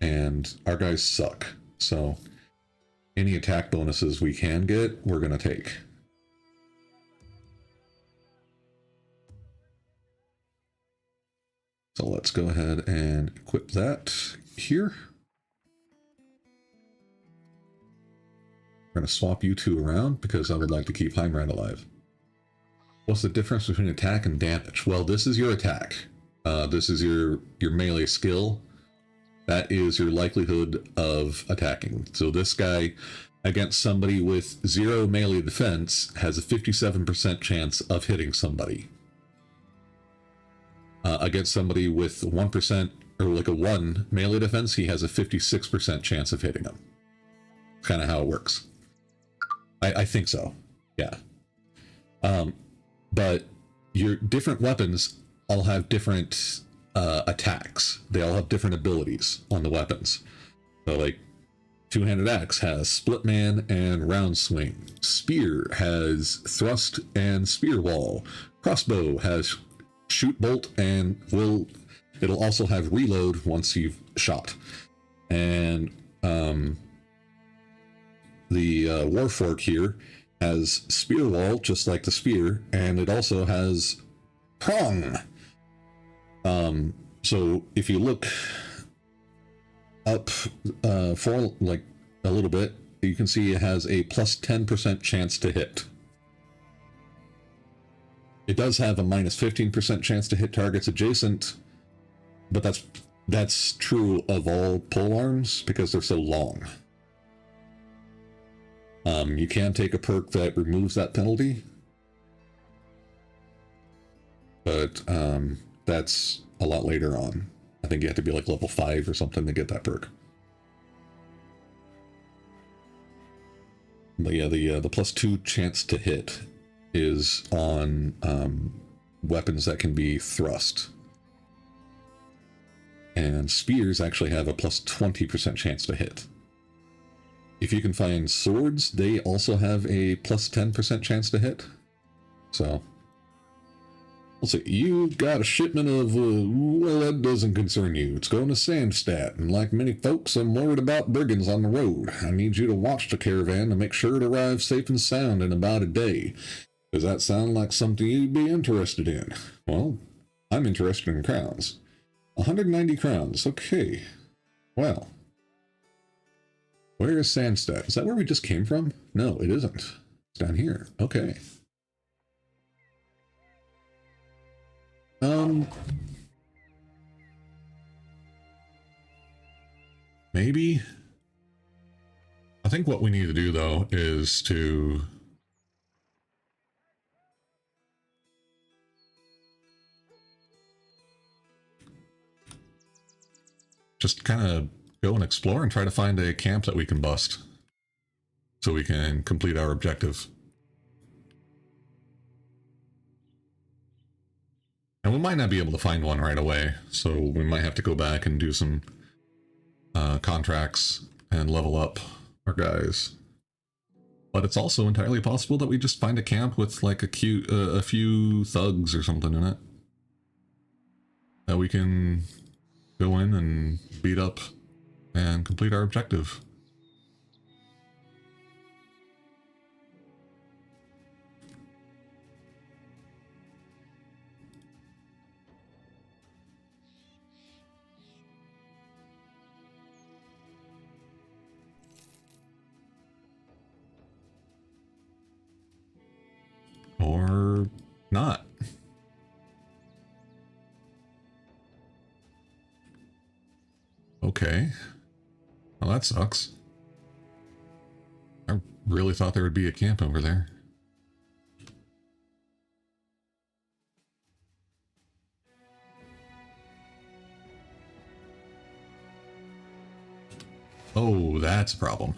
And our guys suck, so any attack bonuses we can get, we're going to take. So let's go ahead and equip that here. We're going to swap you two around because I would like to keep Heimrad alive. What's the difference between attack and damage? Well, this is your attack. This is your melee skill. That is your likelihood of attacking. So this guy, against somebody with 0 melee defense, has a 57% chance of hitting somebody. Against somebody with 1%, or like a 1 melee defense, he has a 56% chance of hitting them. That's kind of how it works. I think so, yeah. But your different weapons all have different attacks. They all have different abilities on the weapons. So like two-handed axe has split man and round swing. Spear has thrust and spear wall. Crossbow has shoot bolt and it'll also have reload once you've shot. And the warfork here has spear wall, just like the spear, and it also has prong. So if you look up for like a little bit, you can see it has a plus 10% chance to hit. It does have a minus 15% chance to hit targets adjacent, but that's true of all polearms because they're so long. You can take a perk that removes that penalty, but that's a lot later on. I think you have to be like level 5 or something to get that perk. But yeah, the plus 2 chance to hit is on weapons that can be thrust. And spears actually have a plus 20% chance to hit. If you can find swords, they also have a plus 10% chance to hit. So, let's see, you got a shipment of, well, that doesn't concern you. It's going to Sandstadt, and like many folks, I'm worried about brigands on the road. I need you to watch the caravan to make sure it arrives safe and sound in about a day. Does that sound like something you'd be interested in? Well, I'm interested in crowns. 190 crowns, okay. Well, where is Sandstadt? Is that where we just came from? No, it isn't. It's down here. Okay. Maybe. I think what we need to do, though, is to just kind of go and explore and try to find a camp that we can bust so we can complete our objective. might not be able to find one right away, so we might have to go back and do some contracts and level up our guys. But it's also entirely possible that we just find a camp with like a few thugs or something in it that we can go in and beat up and complete our objective. Or not. Okay. Well, that sucks. I really thought there would be a camp over there. Oh, that's a problem.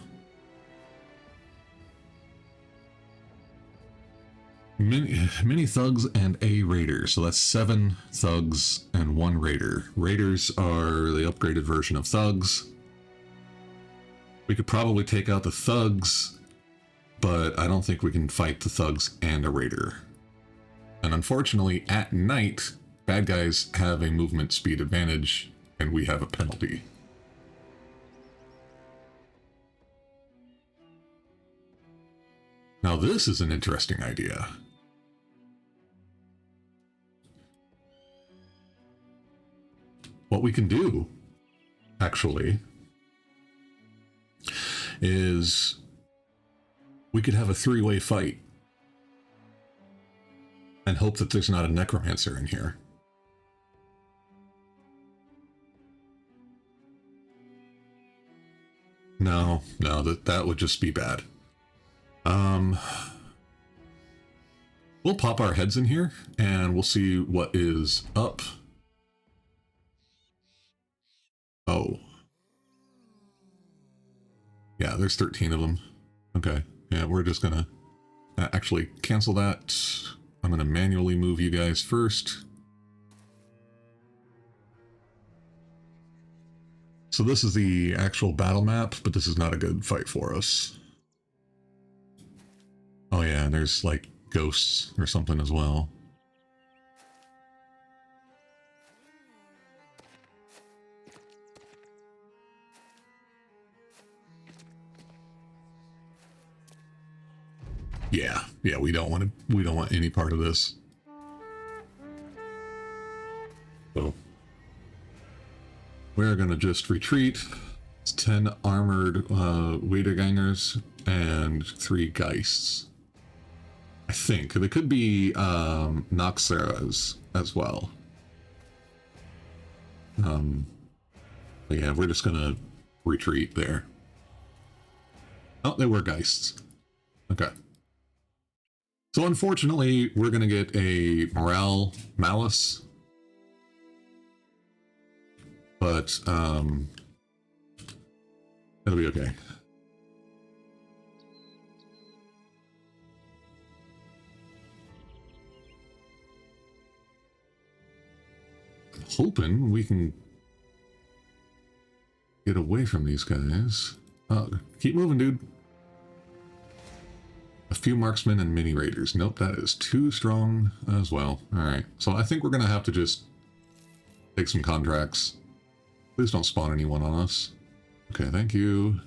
Many thugs and a raider, so that's 7 thugs and 1 raider. Raiders are the upgraded version of thugs. We could probably take out the thugs, but I don't think we can fight the thugs and a raider. And unfortunately, at night, bad guys have a movement speed advantage, and we have a penalty. Now this is an interesting idea. What we can do, actually, is we could have a 3-way fight and hope that there's not a necromancer in here. No, that would just be bad. We'll pop our heads in here and we'll see what is up. Oh. Yeah, there's 13 of them. Okay. Yeah, we're just gonna actually cancel that. I'm gonna manually move you guys first. So this is the actual battle map, but this is not a good fight for us. Oh yeah, and there's like ghosts or something as well. Yeah, we don't want any part of this. So we're gonna just retreat. It's 10 armored Wiedergangers and 3 Geists. I think there could be Noxeras as well. But yeah, we're just gonna retreat there. Oh, they were Geists. Okay. So unfortunately, we're going to get a morale malus. But, it'll be okay. Hoping we can get away from these guys. Keep moving, dude. A few marksmen and mini raiders. Nope, that is too strong as well. Alright, so I think we're going to have to just take some contracts. Please don't spawn anyone on us. Okay, thank you.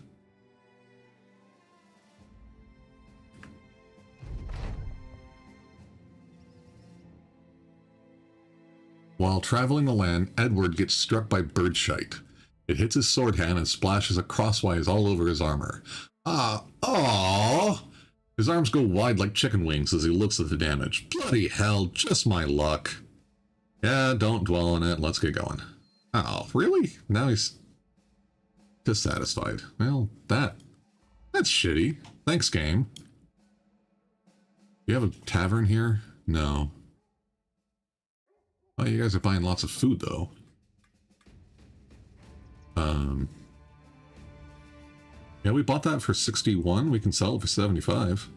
While traveling the land, Edward gets struck by birdshite. It hits his sword hand and splashes a crosswise all over his armor. Aww! His arms go wide like chicken wings as he looks at the damage. Bloody hell, just my luck. Yeah, don't dwell on it. Let's get going. Oh, really? Now he's dissatisfied. Well, that's shitty. Thanks, game. Do you have a tavern here? No. Oh, you guys are buying lots of food, though. Yeah, we bought that for 61. We can sell it for 75.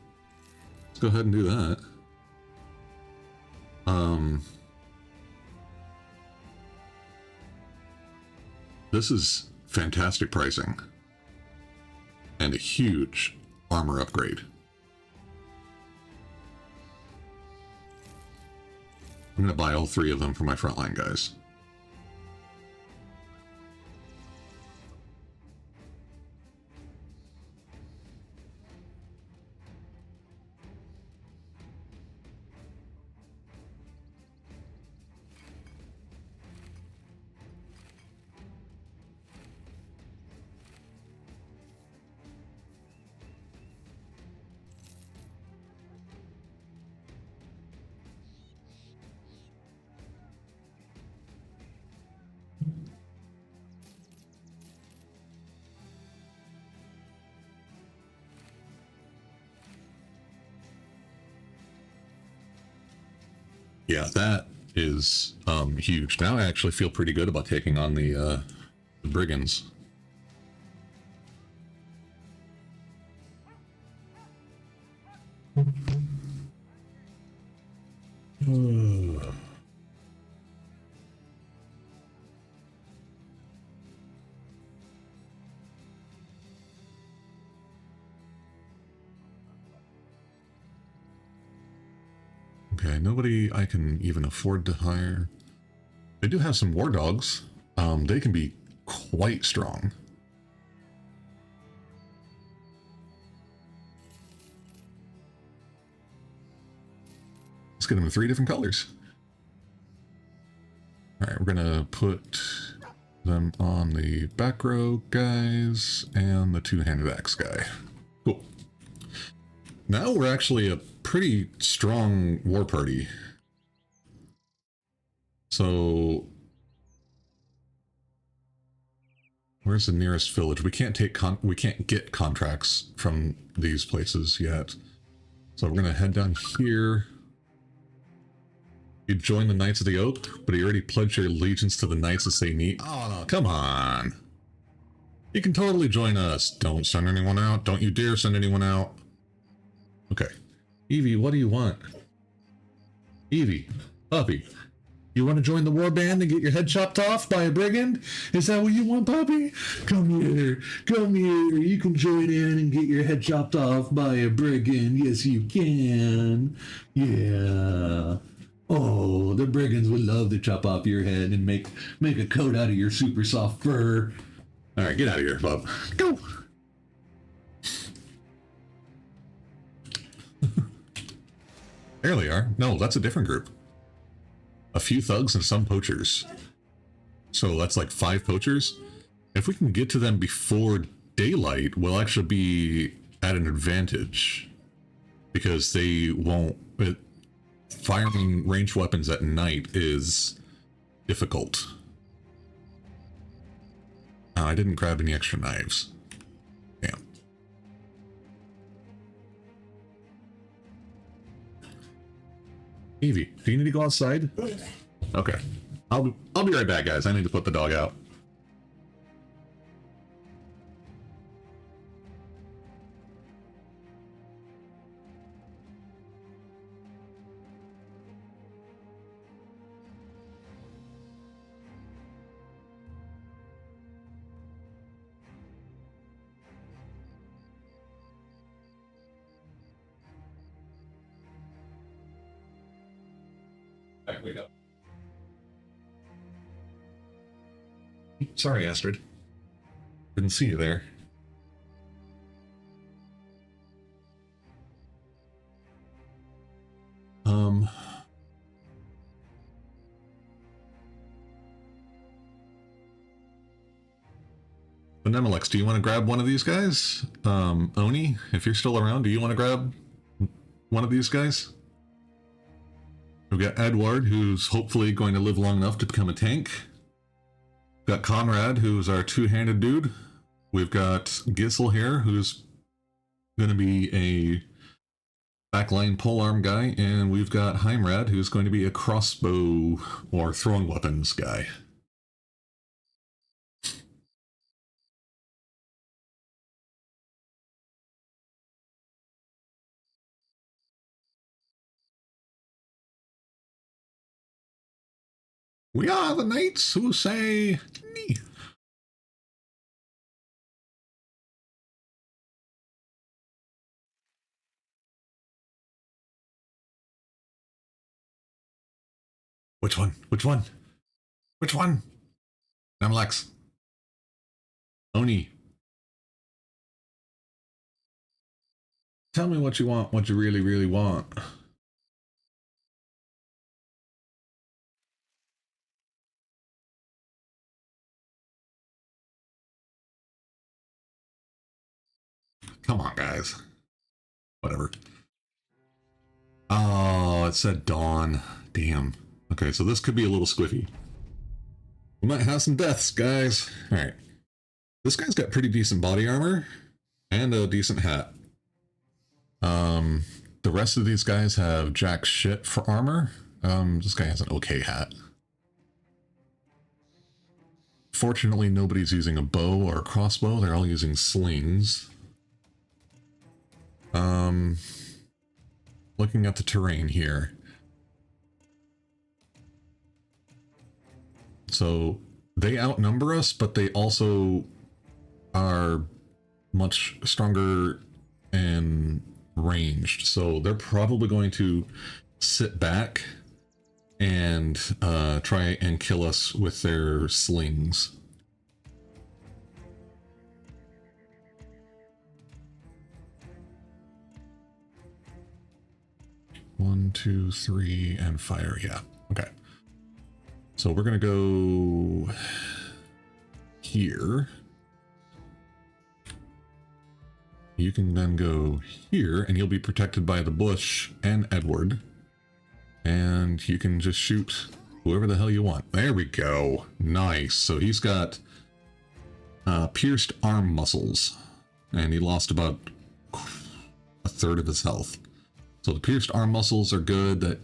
Let's go ahead and do that. This is fantastic pricing. And a huge armor upgrade. I'm going to buy all 3 of them for my frontline guys. Yeah, that is huge. Now I actually feel pretty good about taking on the brigands. Okay, nobody I can even afford to hire. They do have some war dogs. They can be quite strong. Let's get them in 3 different colors. Alright, we're gonna put them on the back row guys and the 2-handed axe guy. Cool. Now we're actually a pretty strong war party. So where's the nearest village? We can't get contracts from these places yet. So we're gonna head down here. You join the Knights of the Oak, but you already pledged your allegiance to the Knights of St. Neat. Oh no, come on. You can totally join us. Don't send anyone out. Don't you dare send anyone out. Okay. Evie, what do you want? Evie, puppy, you want to join the war band and get your head chopped off by a brigand? Is that what you want, puppy? Come here. Come here. You can join in and get your head chopped off by a brigand. Yes, you can. Yeah. Oh, the brigands would love to chop off your head and make a coat out of your super soft fur. All right, get out of here, bub. Go. There they are. No, that's a different group. A few thugs and some poachers. So that's like 5 poachers. If we can get to them before daylight, we'll actually be at an advantage. Because they won't... firing ranged weapons at night is difficult. Oh, I didn't grab any extra knives. Damn. Evie, do you need to go outside? Okay. I'll be right back, guys. I need to put the dog out. Back we go. Sorry, Astrid. Didn't see you there. Benemelex, do you want to grab one of these guys? Oni, if you're still around, do you want to grab one of these guys? We've got Edward, who's hopefully going to live long enough to become a tank. We've got Conrad, who's our 2-handed dude. We've got Gissel here, who's going to be a backline polearm guy. And we've got Heimrad, who's going to be a crossbow or throwing weapons guy. We are the knights who say, "Nee." Which one? Which one? Which one? Namlex. Oni. Tell me what you want, what you really, really want. Come on, guys. Whatever. Oh, it said dawn. Damn. Okay, so this could be a little squiffy. We might have some deaths, guys. Alright. This guy's got pretty decent body armor and a decent hat. The rest of these guys have jack shit for armor. This guy has an okay hat. Fortunately, nobody's using a bow or a crossbow. They're all using slings. Looking at the terrain here. So they outnumber us, but they also are much stronger and ranged. So they're probably going to sit back and try and kill us with their slings. One, two, three, and fire. Yeah. Okay. So we're gonna go here. You can then go here, and you'll be protected by the bush and Edward. And you can just shoot whoever the hell you want. There we go. Nice. So he's got pierced arm muscles, and he lost about a third of his health. So the pierced arm muscles are good. That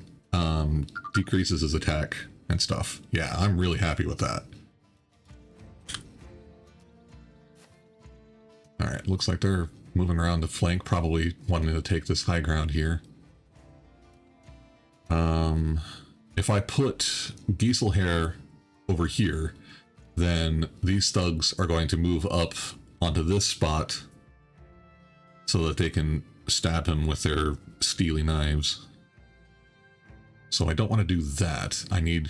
decreases his attack and stuff. Yeah, I'm really happy with that. Alright, looks like they're moving around the flank, probably wanting to take this high ground here. If I put Giselhair over here, then these thugs are going to move up onto this spot so that they can stab him with their steely knives. So I don't want to do that. I need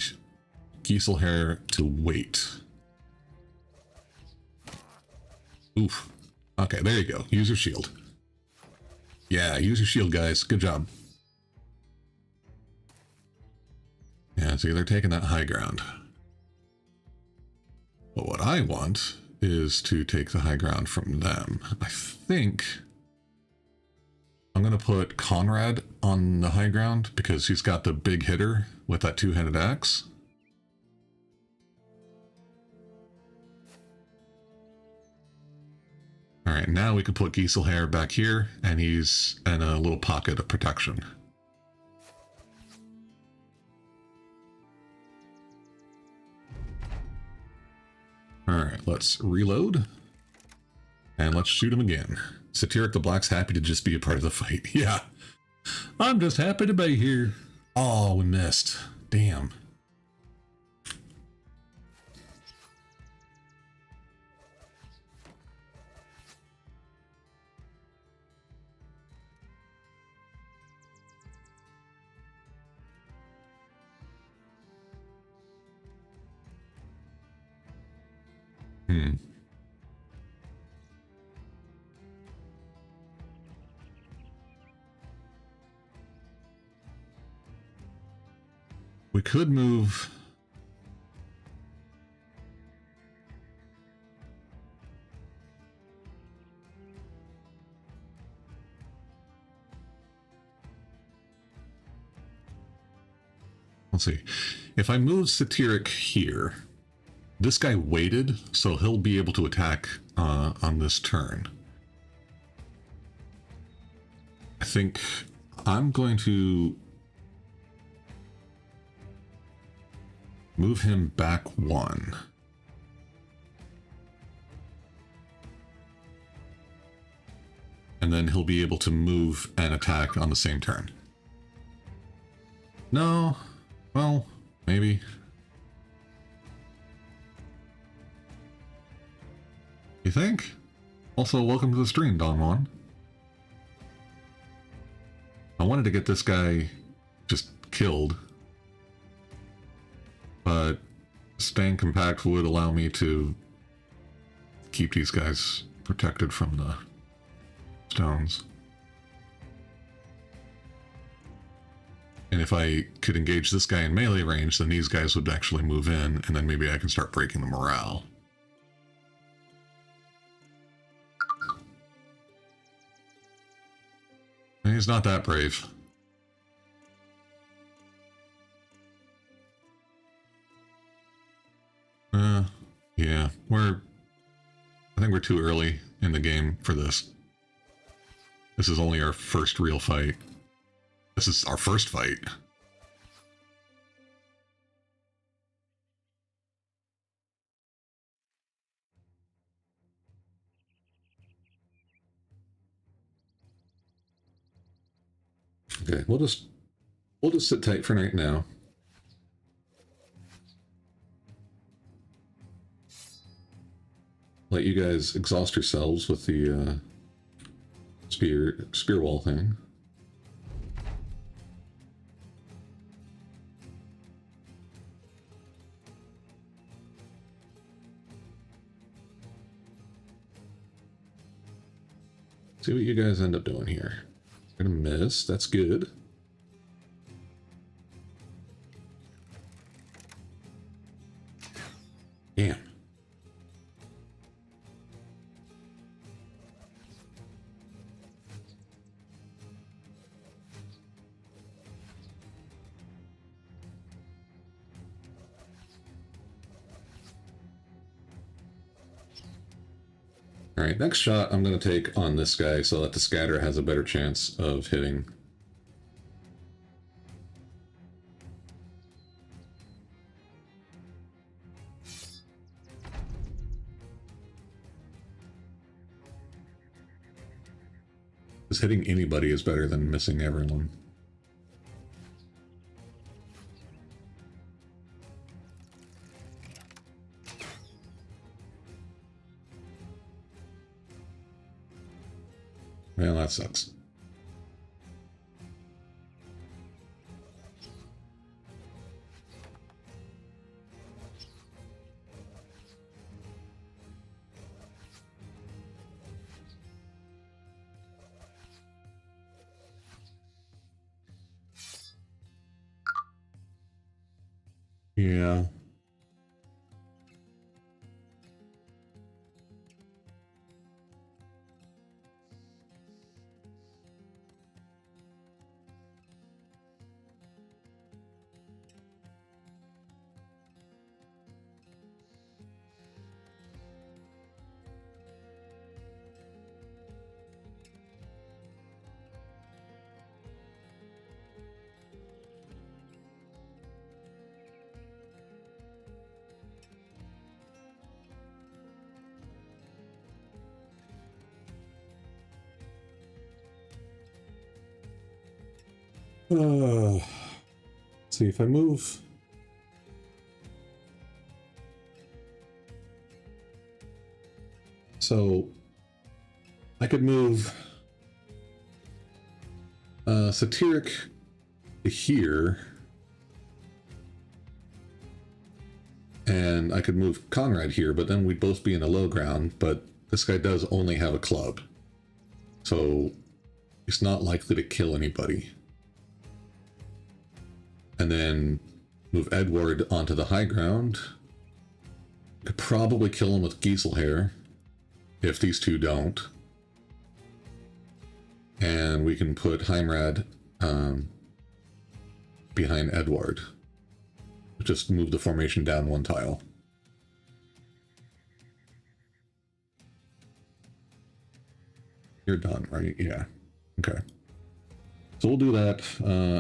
Giselhair to wait. Oof. Okay, there you go. Use your shield. Yeah, use your shield, guys. Good job. Yeah, see, they're taking that high ground. But what I want is to take the high ground from them. I think I'm going to put Conrad on the high ground because he's got the big hitter with that two-handed axe. Alright, now we can put Giselhair back here, and he's in a little pocket of protection. Alright, let's reload. And let's shoot him again. Satiric the Black's happy to just be a part of the fight. Yeah. I'm just happy to be here. Oh, we missed. Damn. We could move. Let's see. If I move Satiric here, this guy waited, so he'll be able to attack on this turn. I think I'm going to move him back one. And then he'll be able to move and attack on the same turn. No, well, maybe. You think? Also, welcome to the stream, Don Juan. I wanted to get this guy just killed. but staying compact would allow me to keep these guys protected from the stones. And if I could engage this guy in melee range, then these guys would actually move in, and then maybe I can start breaking the morale. And he's not that brave. Yeah, I think we're too early in the game for this. This is only our first real fight. This is our first fight. Okay, we'll just sit tight for right now. Let you guys exhaust yourselves with the spear wall thing. See what you guys end up doing here. Gonna miss. That's good. Damn. Alright, next shot I'm going to take on this guy so that the scatter has a better chance of hitting. Because hitting anybody is better than missing everyone. Well, that sucks. Yeah. Let's see if I move. So I could move Satiric to here, and I could move Conrad here, but then we'd both be in a low ground, but this guy does only have a club, so he's not likely to kill anybody. And then move Edward onto the high ground. Could probably kill him with Gieselhair, if these two don't. And we can put Heimrad behind Edward. Just move the formation down one tile. You're done, right? Yeah. Okay. So we'll do that,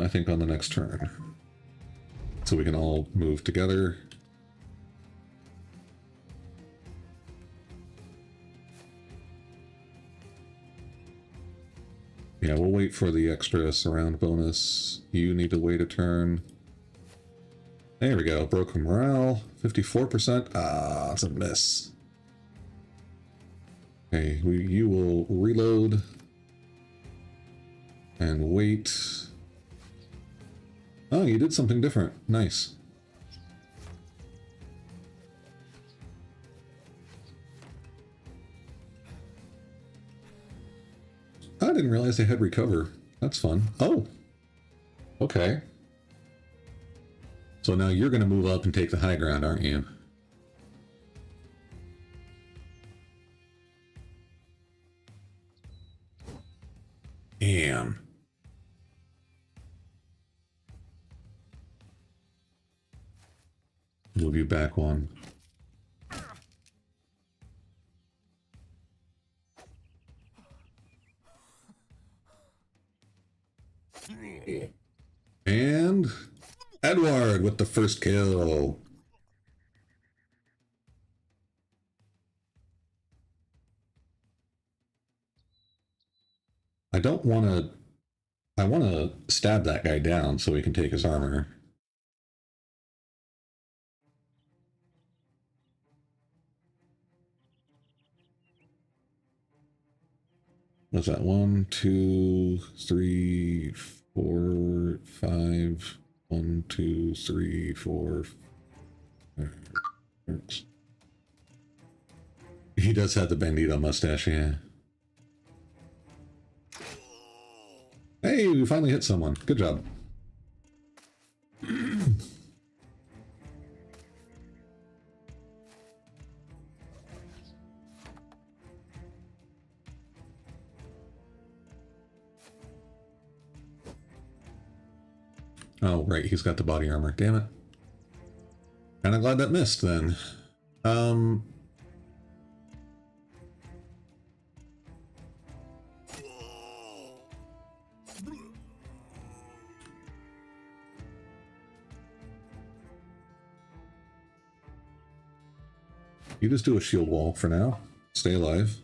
I think, on the next turn. So we can all move together. Yeah, we'll wait for the extra surround bonus. You need to wait a turn. There we go. Broken morale. 54%. Ah, it's a miss. Okay, you will reload. And wait. Oh, you did something different. Nice. I didn't realize they had recover. That's fun. Oh! Okay. So now you're going to move up and take the high ground, aren't you? Damn. Move you back one. And Edward with the first kill. I don't want to... I want to stab that guy down so we can take his armor. What's that? 1, 2, 3, 4, 5. 1, 2, 3, 4. 5, 6. He does have the bandito mustache, yeah. Hey, we finally hit someone. Good job. Oh, right, he's got the body armor. Damn it. Kinda glad that missed, then. You just do a shield wall for now. Stay alive.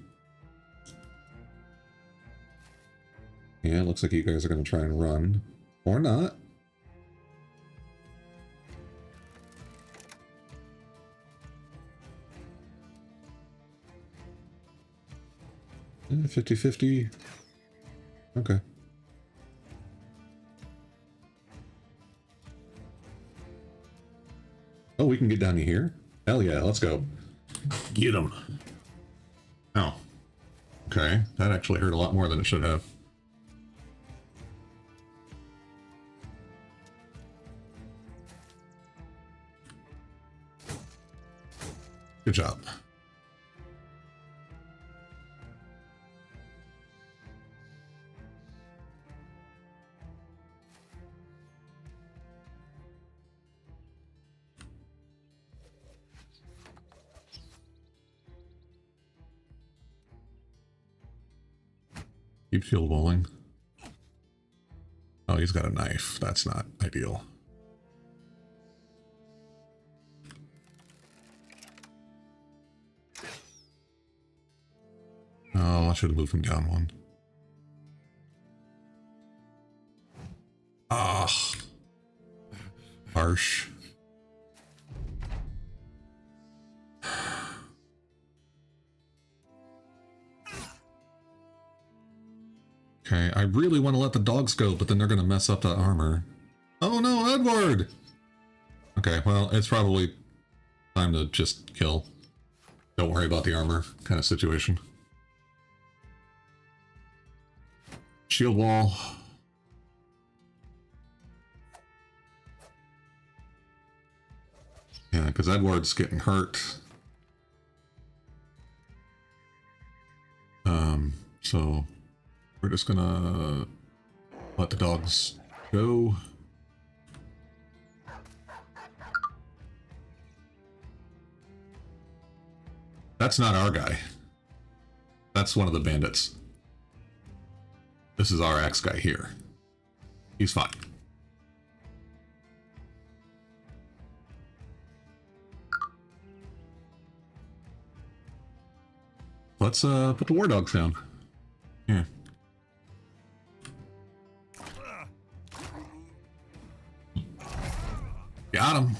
Yeah, it looks like you guys are going to try and run. Or not. 50-50. Okay. Oh, we can get down to here? Hell yeah, let's go. Get him. Oh. Okay, that actually hurt a lot more than it should have. Good job. Keep shield walling. Oh, he's got a knife. That's not ideal. Oh, I should have moved him down one. Ah, harsh. Okay, I really want to let the dogs go, but then they're going to mess up that armor. Oh no, Edward! Okay, well, it's probably time to just kill. Don't worry about the armor kind of situation. Shield wall. Yeah, because Edward's getting hurt. So we're just gonna let the dogs go. That's not our guy. That's one of the bandits. This is our axe guy here. He's fine. Let's put the war dogs down. Here. Got him.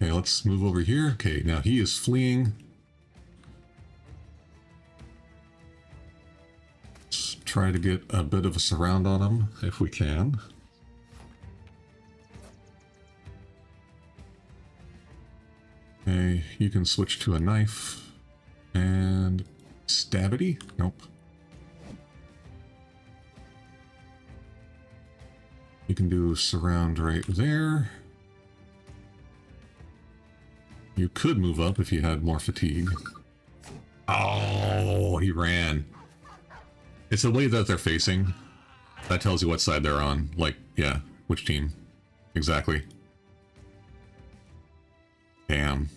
Okay, let's move over here. Okay, now he is fleeing. Let's try to get a bit of a surround on him if we can. you can switch to a knife. And stabity? Nope. You can do surround right there. You could move up if you had more fatigue. Oh, he ran. It's the way that they're facing. That tells you what side they're on. Like, yeah, which team. Exactly. Damn.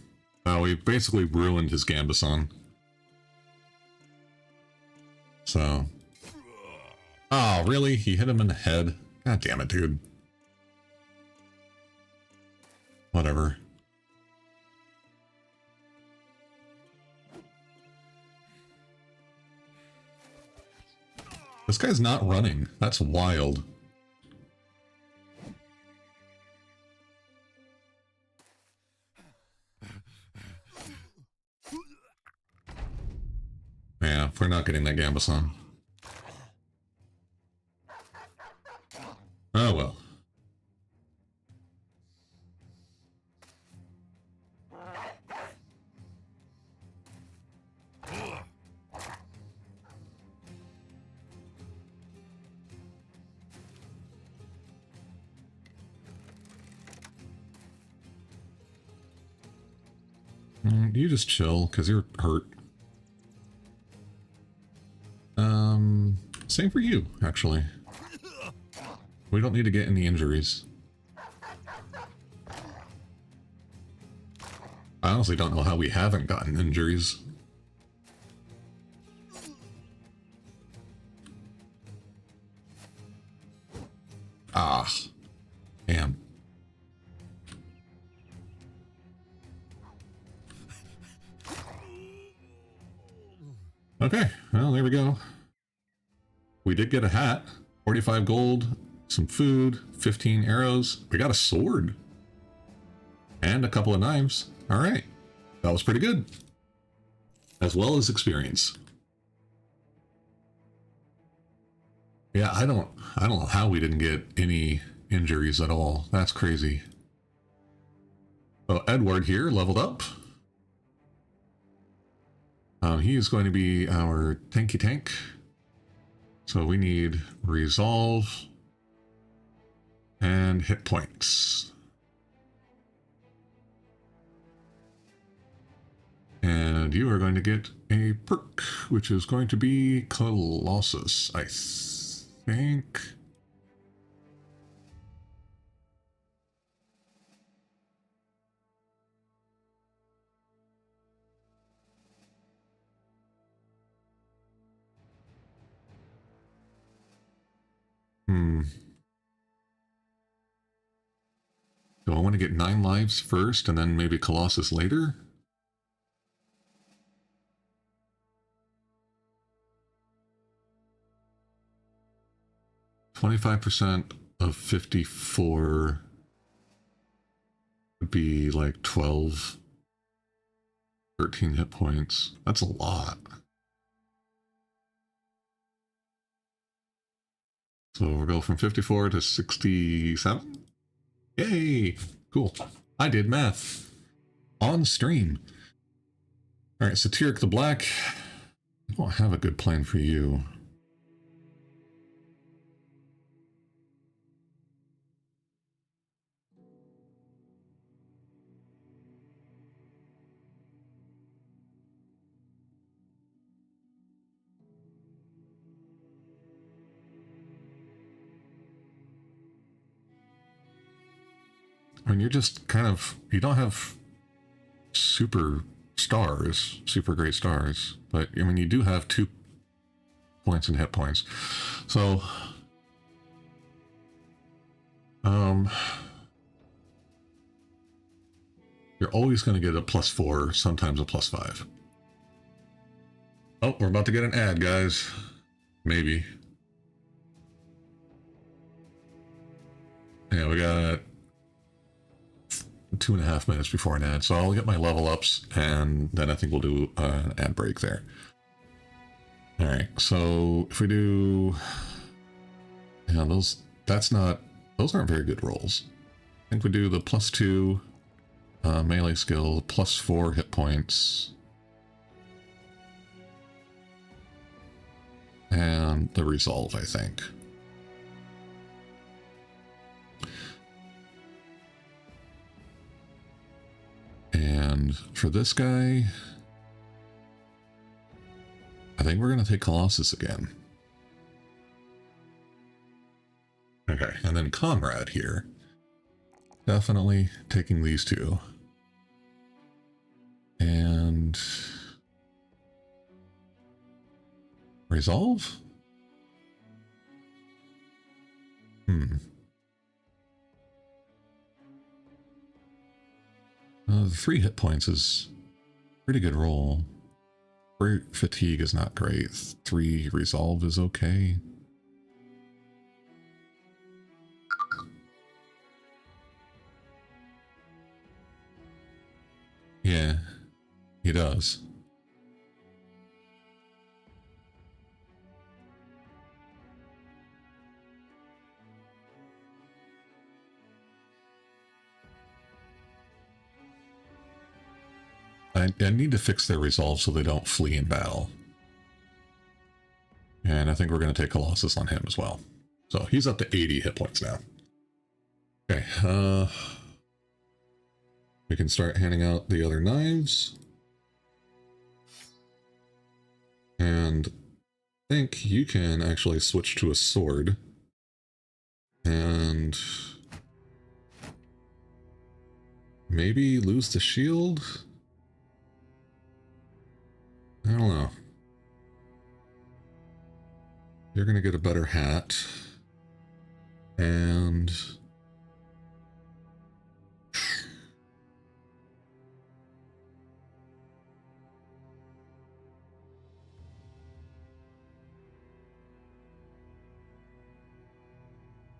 Oh, we basically ruined his Gambison. So. Oh, really? He hit him in the head? God damn it, dude. Whatever. This guy's not running. That's wild. Yeah, we're not getting that Gambison. Oh well. You just chill, because you're hurt. Same for you, actually. We don't need to get any injuries. I honestly don't know how we haven't gotten injuries. Ah. Damn. Okay, well, there we go. We did get a hat, 45 gold, some food, 15 arrows. We got a sword. And a couple of knives. All right. That was pretty good. As well as experience. Yeah, I don't know how we didn't get any injuries at all. That's crazy. So Edward here leveled up. He is going to be our tanky tank. So we need resolve and hit points. And you are going to get a perk, which is going to be Colossus, I think. Do I want to get 9 lives first and then maybe Colossus later? %, of 54 would be like 12, 13 hit points. That's a lot. So we'll go from 54 to 67. Yay! Cool. I did math. On stream. Alright, Satiric the Black. I don't have a good plan for you. I mean, you're just kind of, you don't have super stars, super great stars, but I mean, you do have 2 points and hit points. So, you're always going to get a +4, sometimes a +5. Oh, we're about to get an ad, guys. Maybe. Yeah, we got 2.5 minutes before an ad, so I'll get my level ups, and then I think we'll do an ad break there. All right, so if we do, yeah, those aren't very good rolls. I think we do the +2 Melee skill, +4 hit points. And the resolve, I think. And for this guy, I think we're going to take Colossus again. Okay, and then Conrad here. Definitely taking these two. And resolve? The 3 hit points is pretty good roll. 3 fatigue is not great. 3 resolve is okay. Yeah, he does. I need to fix their resolve so they don't flee in battle. And I think we're going to take Colossus on him as well. So he's up to 80 hit points now. Okay, we can start handing out the other knives. And I think you can actually switch to a sword. And maybe lose the shield? I don't know. You're going to get a better hat. And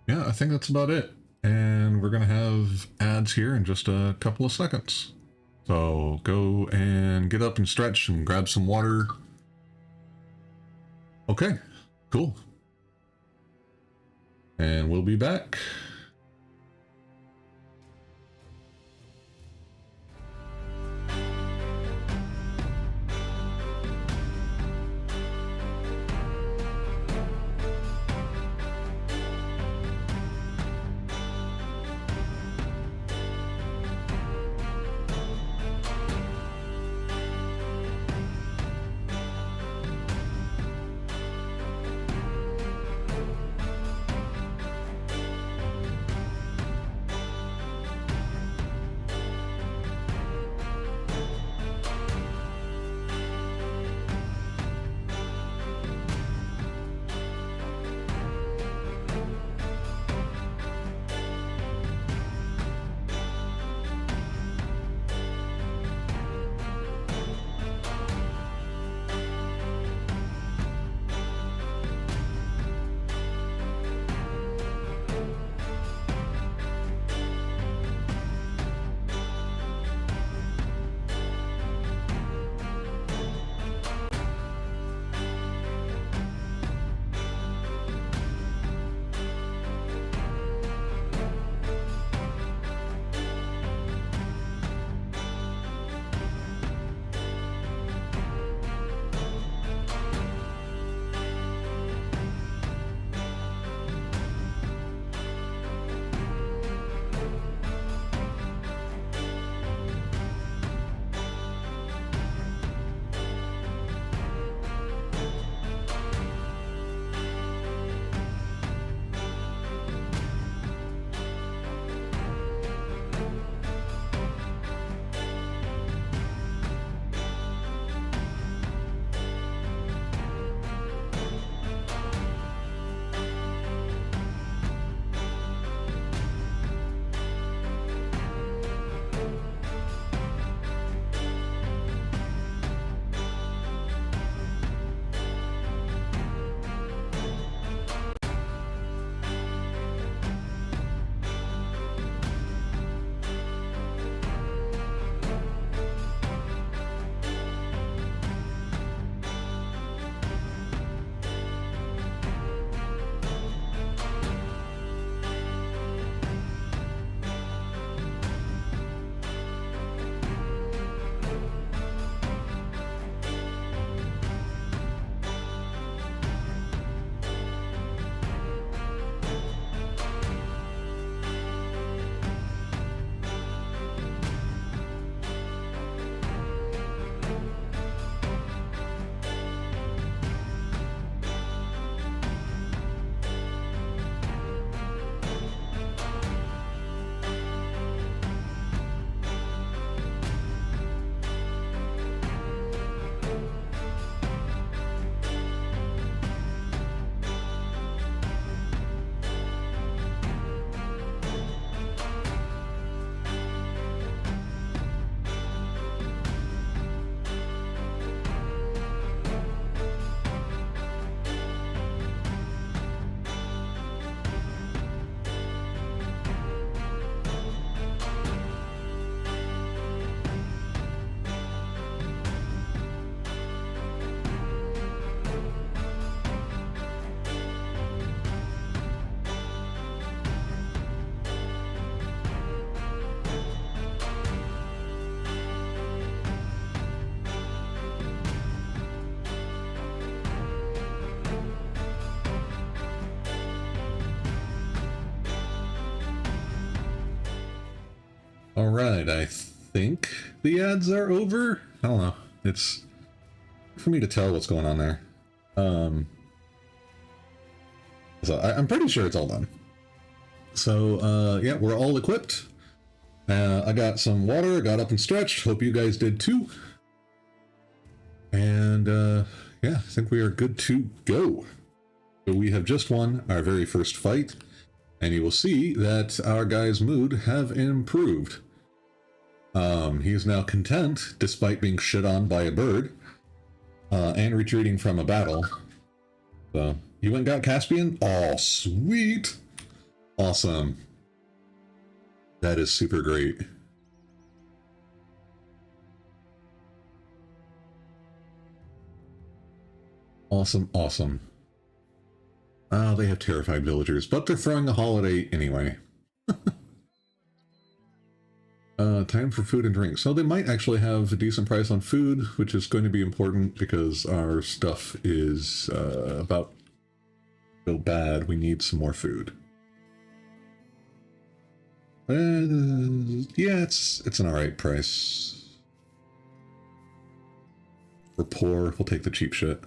yeah, I think that's about it. And we're going to have ads here in just a couple of seconds. So go and get up and stretch and grab some water. Okay, cool. And we'll be back. All right, I think the ads are over. I don't know. It's for me to tell what's going on there. So I'm pretty sure it's all done. So yeah, we're all equipped. I got some water, got up and stretched. Hope you guys did too. And yeah, I think we are good to go. So we have just won our very first fight, and you will see that our guy's mood have improved. He is now content, despite being shit on by a bird, and retreating from a battle. So, you went and got Caspian? Oh, sweet! Awesome. That is super great. Awesome, awesome. Oh, they have terrified villagers, but they're throwing a holiday anyway. Time for food and drink. So they might actually have a decent price on food, which is going to be important because our stuff is about to go bad. We need some more food. Yeah, it's an alright price. We're poor, we'll take the cheap shit.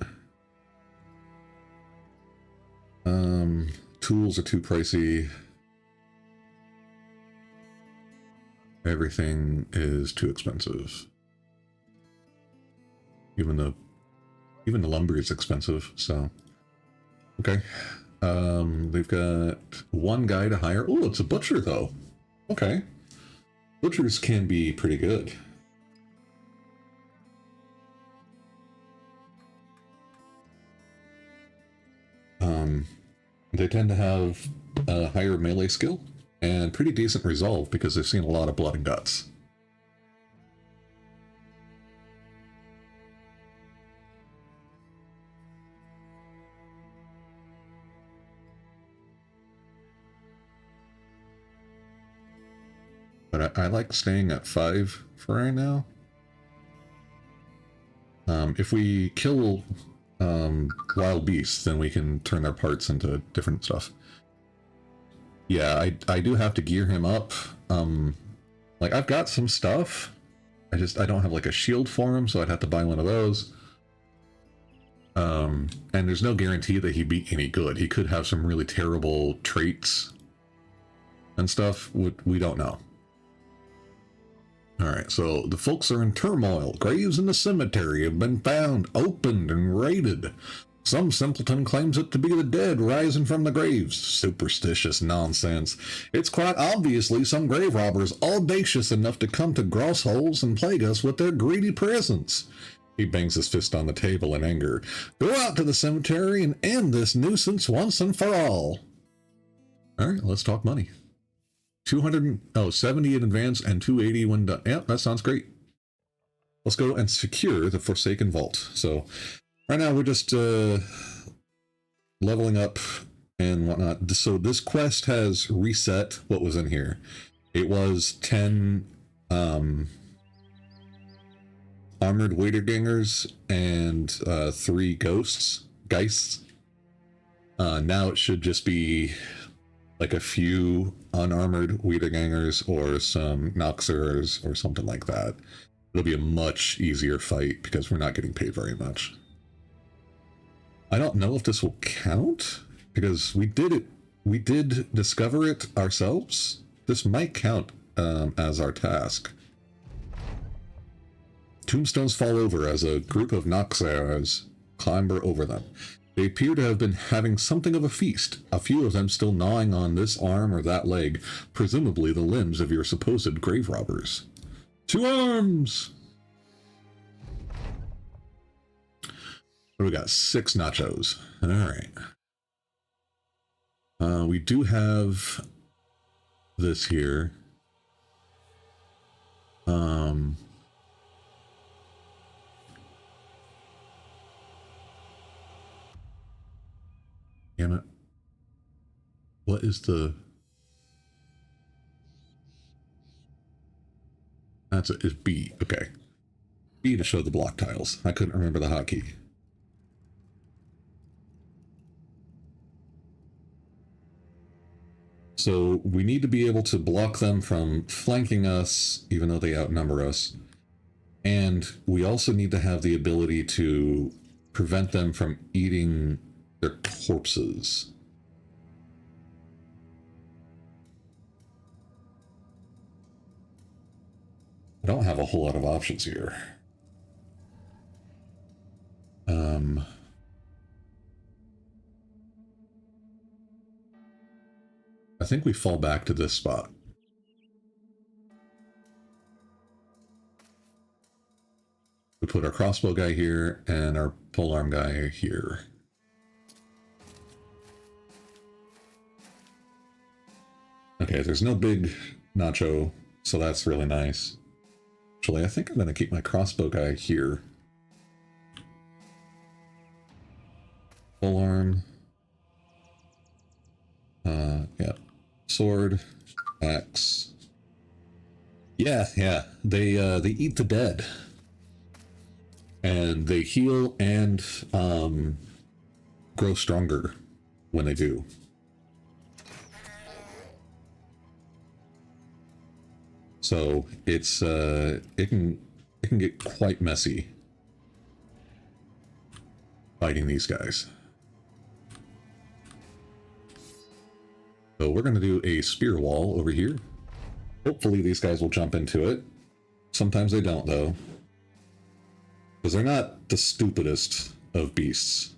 Tools are too pricey. Everything is too expensive. Even the lumber is expensive, so okay. They've got one guy to hire. Oh, it's a butcher though. Okay. Butchers can be pretty good. They tend to have a higher melee skill and pretty decent resolve because they've seen a lot of blood and guts. But I like staying at 5 for right now. If we kill wild beasts, then we can turn their parts into different stuff. Yeah, I do have to gear him up. Like, I've got some stuff. I don't have like a shield for him, so I'd have to buy one of those. And there's no guarantee that he'd be any good. He could have some really terrible traits and stuff. We don't know. Alright, so the folks are in turmoil. Graves in the cemetery have been found, opened, and raided. Some simpleton claims it to be the dead rising from the graves. Superstitious nonsense. It's quite obviously some grave robbers audacious enough to come to gross holes and plague us with their greedy presence. He bangs his fist on the table in anger. Go out to the cemetery and end this nuisance once and for all. Alright, let's talk money. 70 in advance and 280 when done. Yeah, that sounds great. Let's go and secure the Forsaken Vault. So right now we're just leveling up and whatnot. So this quest has reset what was in here. It was 10 armored Waitergangers and 3 geists. Now it should just be like a few unarmored Wiedergangers or some Noxers or something like that. It'll be a much easier fight because we're not getting paid very much. I don't know if this will count because we did discover it ourselves. This might count as our task. Tombstones fall over as a group of Noxers clamber over them. They appear to have been having something of a feast, a few of them still gnawing on this arm or that leg, presumably the limbs of your supposed grave robbers. To arms! We got 6 nachos. Alright. We do have this here. Damn it. What is the... That's it. It's B. Okay. B to show the block tiles. I couldn't remember the hotkey. So we need to be able to block them from flanking us, even though they outnumber us. And we also need to have the ability to prevent them from eating their corpses. I don't have a whole lot of options here. I think we fall back to this spot. We put our crossbow guy here and our polearm guy here. Okay, there's no big nacho, so that's really nice. Actually, I think I'm going to keep my crossbow guy here. Polearm. Yeah. Sword. Axe. Yeah. They eat the dead. And they heal and grow stronger when they do. So it's it can get quite messy fighting these guys. So we're going to do a spear wall over here. Hopefully these guys will jump into it. Sometimes they don't, though. Because they're not the stupidest of beasts.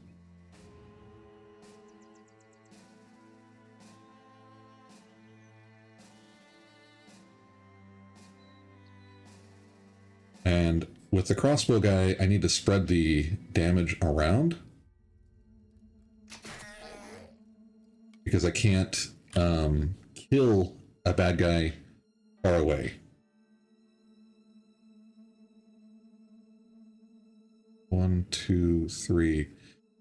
And with the crossbow guy, I need to spread the damage around. Because I can't kill a bad guy far away. One, two, three.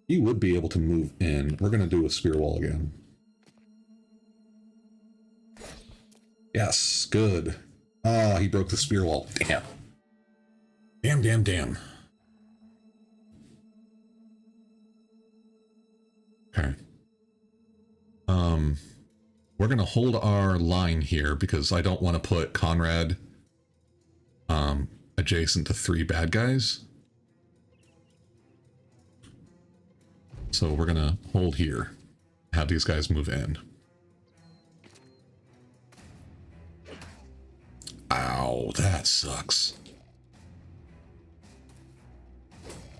He would be able to move in. We're going to do a spear wall again. Yes, good. Ah, he broke the spear wall. Damn. Damn. Okay. We're going to hold our line here because I don't want to put Conrad adjacent to 3 bad guys. So we're going to hold here, have these guys move in. Ow, that sucks.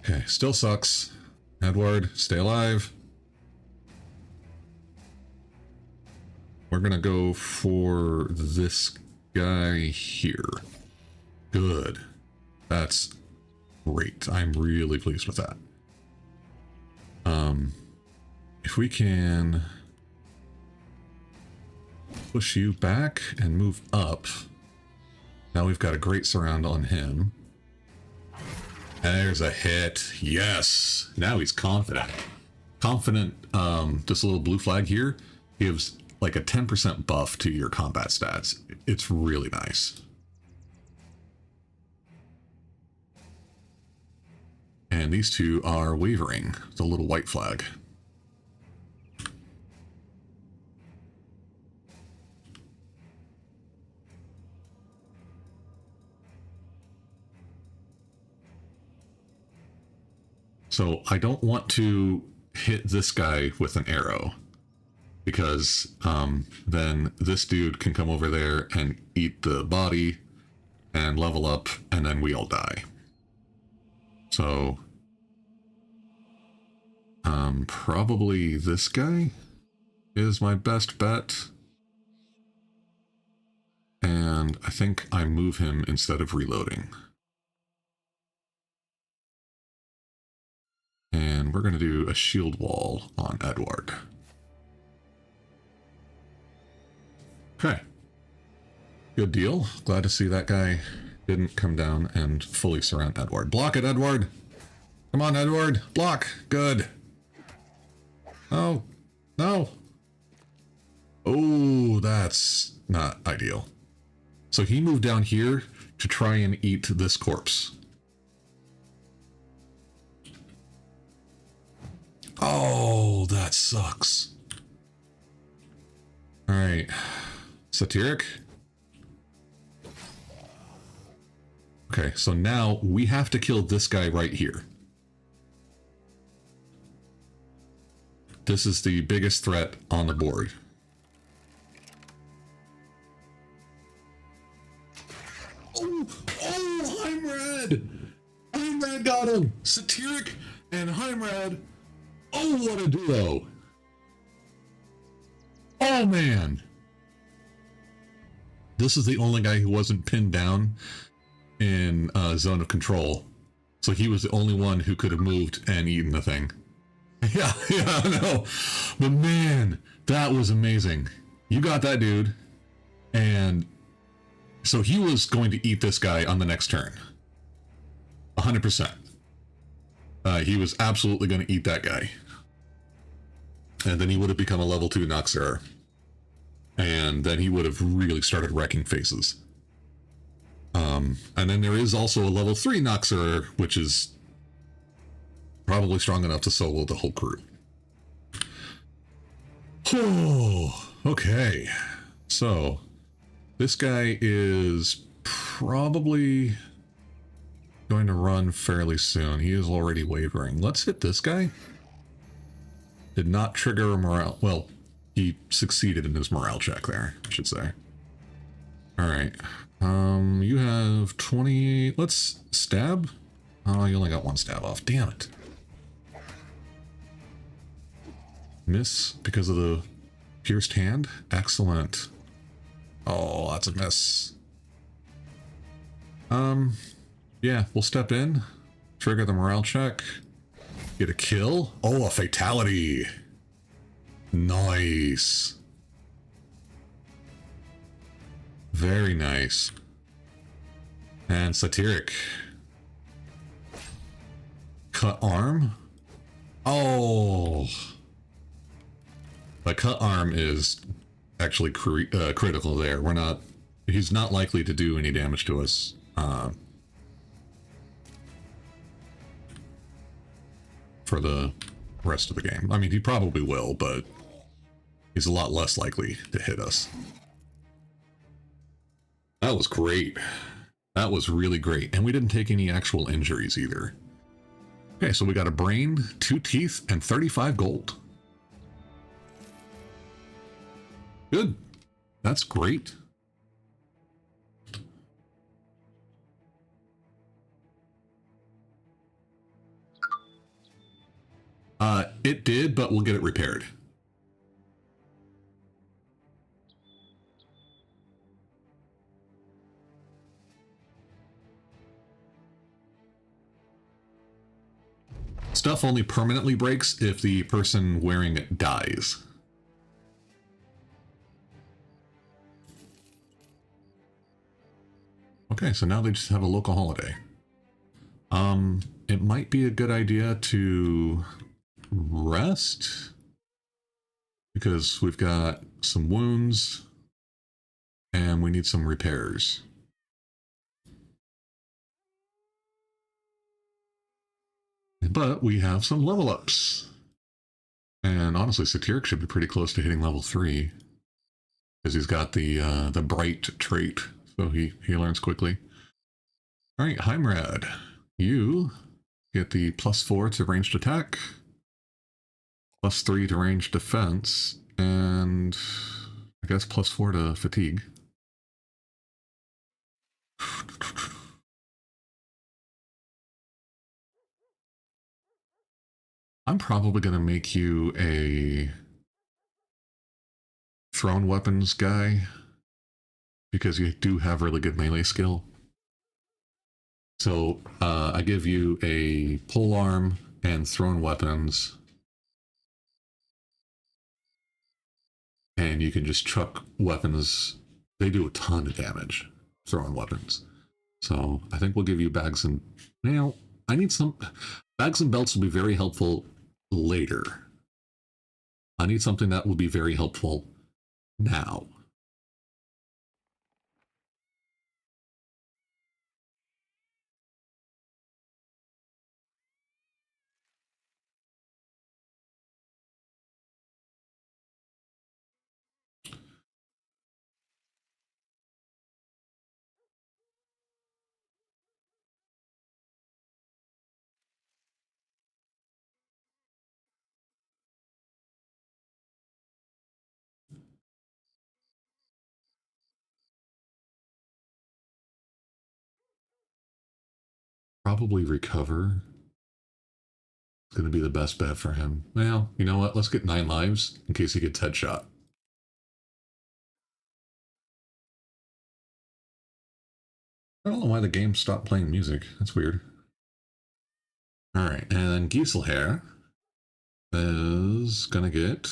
Okay, still sucks. Edward, stay alive. We're gonna go for this guy here. Good. That's great. I'm really pleased with that. If we can push you back and move up. Now we've got a great surround on him. There's a hit. Yes. Now he's confident. This little blue flag here gives like a 10% buff to your combat stats. It's really nice. And these two are wavering, the little white flag. So I don't want to hit this guy with an arrow because then this dude can come over there and eat the body and level up, and then we all die. So probably this guy is my best bet. And I think I move him instead of reloading. And we're going to do a shield wall on Edward. Okay. Good deal. Glad to see that guy didn't come down and fully surround Edward. Block it, Edward! Come on, Edward! Block! Good! Oh, no! Oh, that's not ideal. So he moved down here to try and eat this corpse. Oh, that sucks. All right, Satiric. Okay, so now we have to kill this guy right here. This is the biggest threat on the board. Oh, Heimrad! Heimrad got him! Satiric and Heimrad. Oh, what a duo! Oh, man! This is the only guy who wasn't pinned down in zone of control. So he was the only one who could have moved and eaten the thing. Yeah, I know. But man, that was amazing. You got that dude. And so he was going to eat this guy on the next turn. 100%. He was absolutely going to eat that guy. And then he would have become a level 2 Noxer. And then he would have really started wrecking faces. And then there is also a level 3 Noxer, which is probably strong enough to solo the whole crew. Oh, okay. So, this guy is probably going to run fairly soon. He is already wavering. Let's hit this guy. Did not trigger a morale. Well, he succeeded in his morale check there, I should say. All right. You have 20. Let's stab. Oh, you only got one stab off. Damn it. Miss because of the pierced hand. Excellent. Oh, that's a miss. Yeah, we'll step in, trigger the morale check, get a kill. Oh, a fatality. Nice. Very nice. And Satiric. Cut arm. Oh. The cut arm is actually critical there. He's not likely to do any damage to us. For the rest of the game. I mean, he probably will, but he's a lot less likely to hit us. That was great. That was really great. And we didn't take any actual injuries either. Okay, so we got a brain, 2 teeth, and 35 gold. Good. That's great. It did, but we'll get it repaired. Stuff only permanently breaks if the person wearing it dies. Okay, so now they just have a local holiday. It might be a good idea to rest because we've got some wounds and we need some repairs. But we have some level ups. And honestly, Satiric should be pretty close to hitting level 3 because he's got the bright trait, so he learns quickly. All right, Heimrad, you get the +4 to ranged attack, +3 to ranged defense, and I guess +4 to fatigue. I'm probably going to make you a thrown weapons guy because you do have really good melee skill. So I give you a pole arm and thrown weapons, and you can just chuck weapons. They do a ton of damage, thrown weapons. So I think we'll give you bags and... Now, I need some... Bags and belts will be very helpful later. I need something that will be very helpful now. probably recover. It's going to be the best bet for him. Well, you know what? Let's get 9 lives in case he gets headshot. I don't know why the game stopped playing music. That's weird. Alright, and Giselher is gonna get...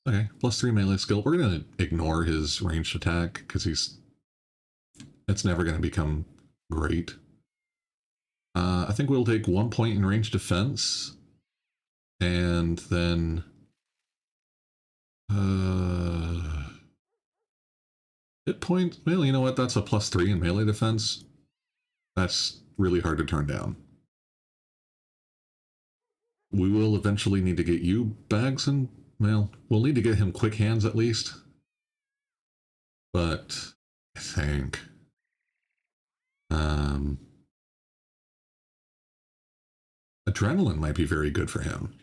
Okay, +3 melee skill. We're gonna ignore his ranged attack, because it's never gonna become great. I think we'll take 1 point in range defense, and then... hit point... Well, you know what? That's a +3 in melee defense. That's really hard to turn down. We will eventually need to get you bags and... Well, we'll need to get him quick hands at least. But I think... adrenaline might be very good for him.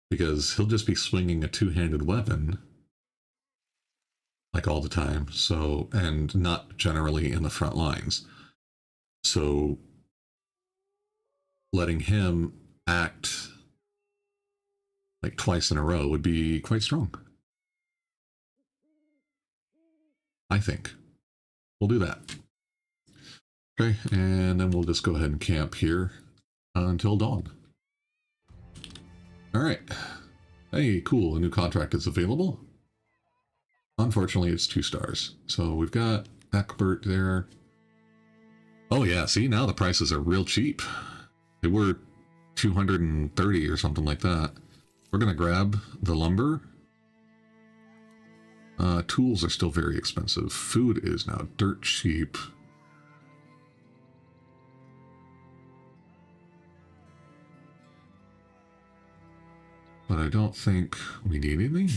Because he'll just be swinging a two-handed weapon like all the time, so, and not generally in the front lines. So letting him act like twice in a row would be quite strong. I think. We'll do that. Okay, and then we'll just go ahead and camp here until dawn. All right. Hey, cool, a new contract is available. Unfortunately, it's 2 stars. So we've got Eckbert there. Oh yeah, see, now the prices are real cheap. They were 230 or something like that. We're gonna grab the lumber. Tools are still very expensive. Food is now dirt cheap. But I don't think we need anything.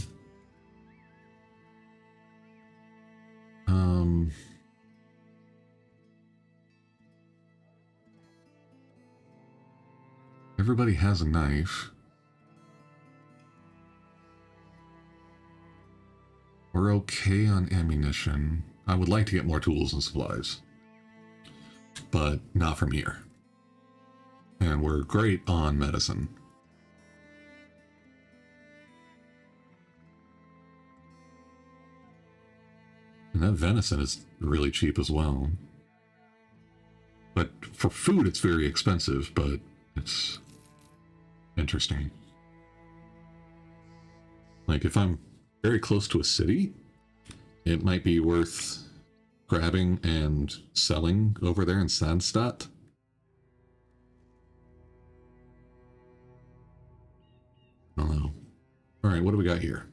Everybody has a knife. We're okay on ammunition. I would like to get more tools and supplies, but not from here. And we're great on medicine. And that venison is really cheap as well. But for food, it's very expensive, but it's interesting. Like, if I'm very close to a city, it might be worth grabbing and selling over there in Sandstadt. I don't know. Alright, what do we got here?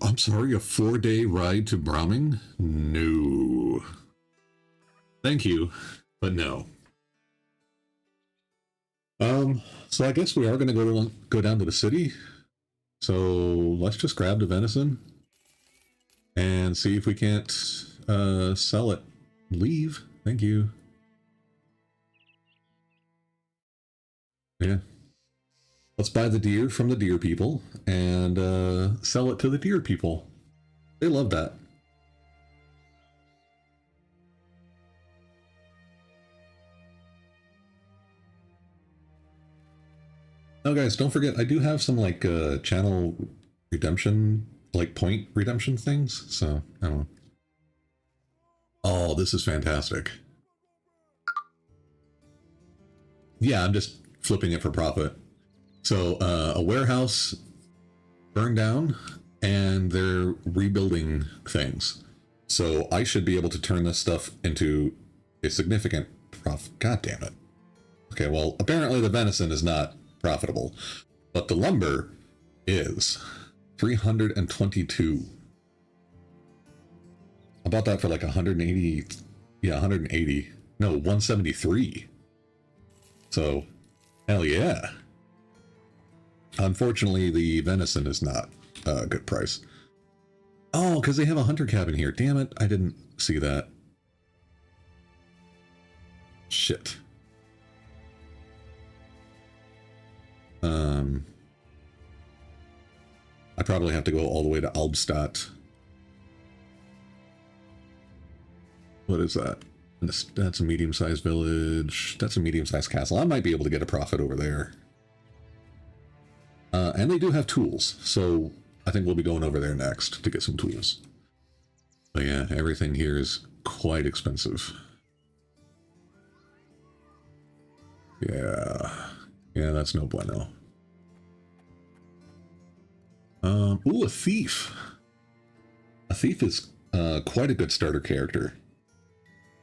I'm sorry, a 4-day ride to Brahming? No. Thank you, but no. So I guess we are going to go down to the city. So let's just grab the venison and see if we can't sell it. Leave. Thank you. Yeah. Let's buy the deer from the deer people and sell it to the deer people. They love that. Oh, guys, don't forget, I do have some, like, channel redemption, like, point redemption things, so, I don't know. Oh, this is fantastic. Yeah, I'm just flipping it for profit. So, a warehouse burned down, and they're rebuilding things. So, I should be able to turn this stuff into a significant profit. God damn it. Okay, well, apparently the venison is not profitable, but the lumber is 322. I bought that for like 180. Yeah, 180. No, 173. So, hell yeah. Unfortunately, the venison is not a good price. Oh, because they have a hunter cabin here. Damn it, I didn't see that. Shit. I probably have to go all the way to Albstadt. What is that? That's a medium-sized village. That's a medium-sized castle. I might be able to get a profit over there. And they do have tools, so I think we'll be going over there next to get some tools. But yeah, everything here is quite expensive. Yeah. Yeah, that's no bueno. Ooh, a thief. A thief is quite a good starter character.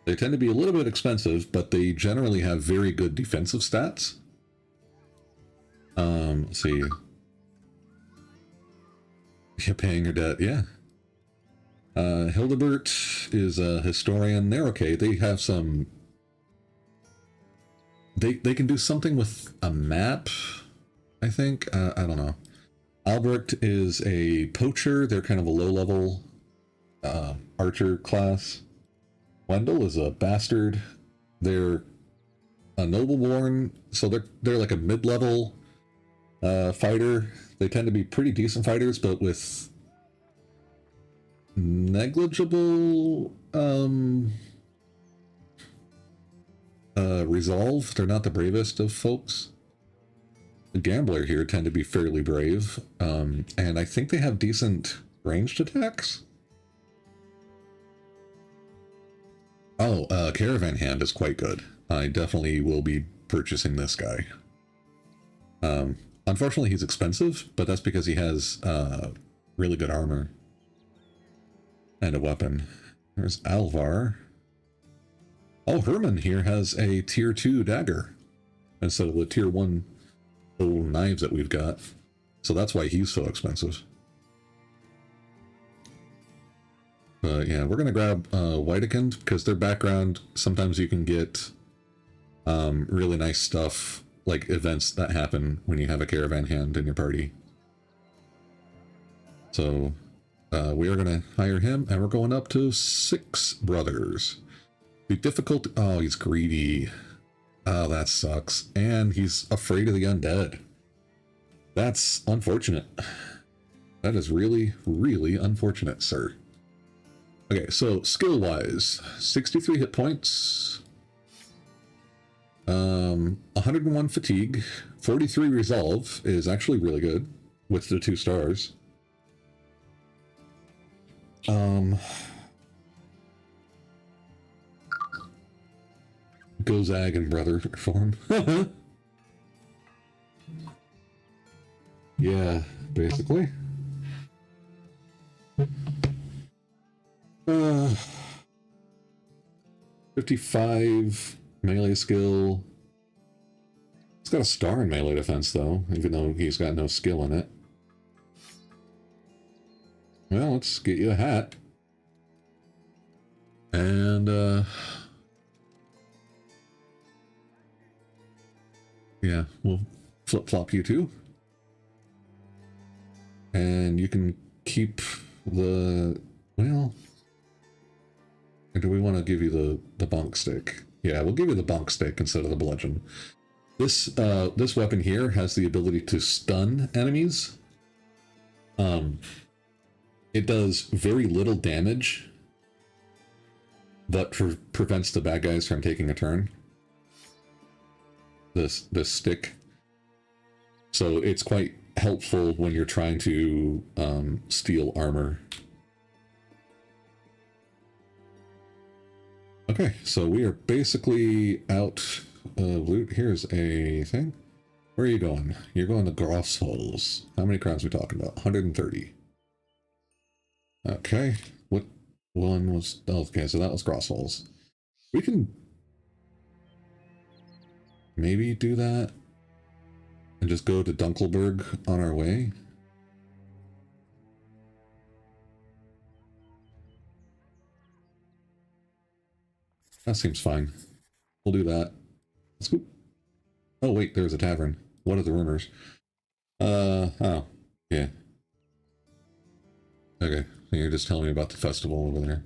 They tend to be a little bit expensive, but they generally have very good defensive stats. Let's see. You're paying your debt, yeah. Hildebert is a historian. They're okay. They have some... They can do something with a map, I think. I don't know. Albrecht is a poacher. They're kind of a low-level archer class. Wendell is a bastard. They're a nobleborn, so they're like a mid-level fighter. They tend to be pretty decent fighters, but with negligible resolve. They're not the bravest of folks. The gambler here tend to be fairly brave, and I think they have decent ranged attacks. Oh, Caravan Hand is quite good. I definitely will be purchasing this guy. Unfortunately, he's expensive, but that's because he has really good armor and a weapon. There's Alvar. Oh, Herman here has a tier 2 dagger instead of the tier 1 little knives that we've got. So that's why he's so expensive. But yeah, we're going to grab Whitekind because their background, sometimes you can get really nice stuff, like events that happen when you have a caravan hand in your party. So we are going to hire him, and we're going up to 6 brothers. The difficult... Oh, he's greedy. Oh, that sucks. And he's afraid of the undead. That's unfortunate. That is really, really unfortunate, sir. Okay, so skill-wise, 63 hit points, 101 fatigue, 43 resolve is actually really good with the 2 stars. Gozag and brother form. Yeah, basically. 55 melee skill. He's got a star in melee defense, though, even though he's got no skill in it. Well, let's get you a hat. And, yeah, we'll flip-flop you too. And you can keep the... Well... Or do we want to give you the bunk stick? Yeah, we'll give you the bunk stick instead of the bludgeon. This weapon here has the ability to stun enemies. It does very little damage, but prevents the bad guys from taking a turn. This stick. So it's quite helpful when you're trying to steal armor. Okay, so we are basically out of loot. Here's a thing. Where are you going? You're going to Grossholes. How many crowns are we talking about? 130. Okay, what one was... Oh, okay, so that was Grossholes. We can maybe do that and just go to Dunkelberg on our way. That seems fine. We'll do that. Let's go. Oh, wait, there's a tavern. What are the rumors? Oh, yeah. Okay, so you're just telling me about the festival over there.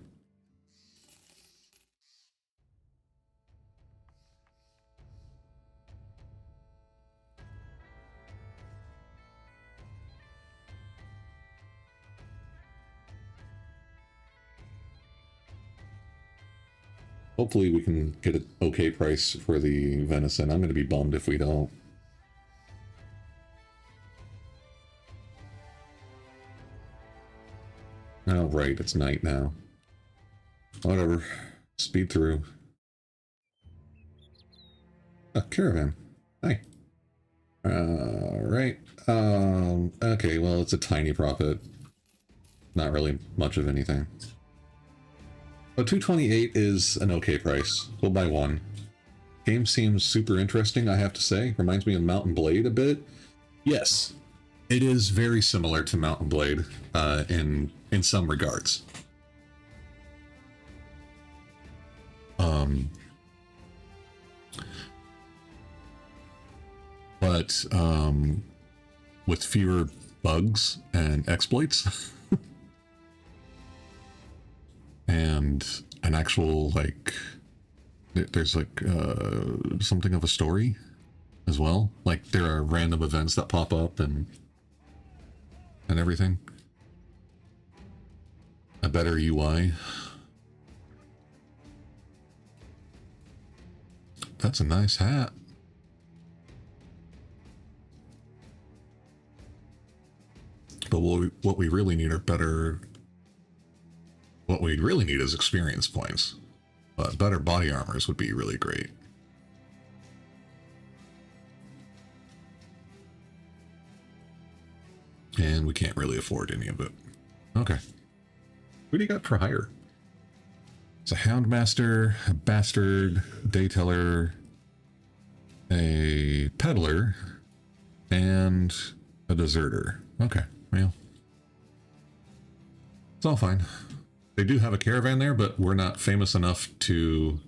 Hopefully we can get an okay price for the venison. I'm going to be bummed if we don't. Oh, right, it's night now. Whatever. Speed through. A caravan. Hi. Right. Okay, well, it's a tiny profit. Not really much of anything. But 228 is an okay price. We'll buy one. Game seems super interesting, I have to say. Reminds me of Mountain Blade a bit. Yes, it is very similar to Mountain Blade in some regards. But with fewer bugs and exploits. And an actual, like, there's like something of a story as well. Like there are random events that pop up and everything. A better UI. That's a nice hat. But what we really need are better... What we really need is experience points. But better body armors would be really great. And we can't really afford any of it. Okay. What do you got for hire? It's a Houndmaster, a Bastard, Dayteller, a Peddler, and a Deserter. Okay, well. It's all fine. They do have a caravan there, but we're not famous enough to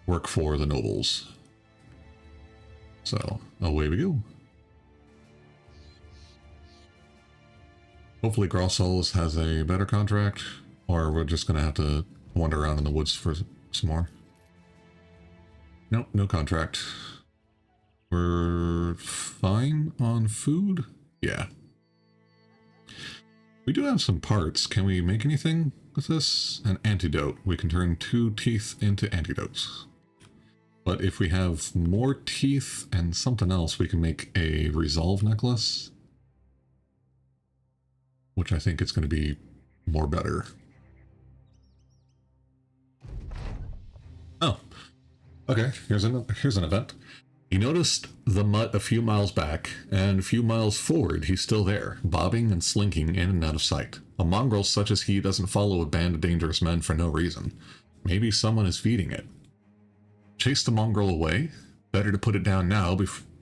work for the nobles. So, away we go. Hopefully Grossols has a better contract, or we're just going to have to wander around in the woods for some more. Nope, no contract. We're fine on food? Yeah. We do have some parts. Can we make anything with this? An antidote. We can turn 2 teeth into antidotes. But if we have more teeth and something else, we can make a resolve necklace. Which I think is going to be more better. Oh. Okay, here's an event. He noticed the mutt a few miles back, and a few miles forward he's still there, bobbing and slinking in and out of sight. A mongrel such as he doesn't follow a band of dangerous men for no reason. Maybe someone is feeding it. Chase the mongrel away? Better to put it down now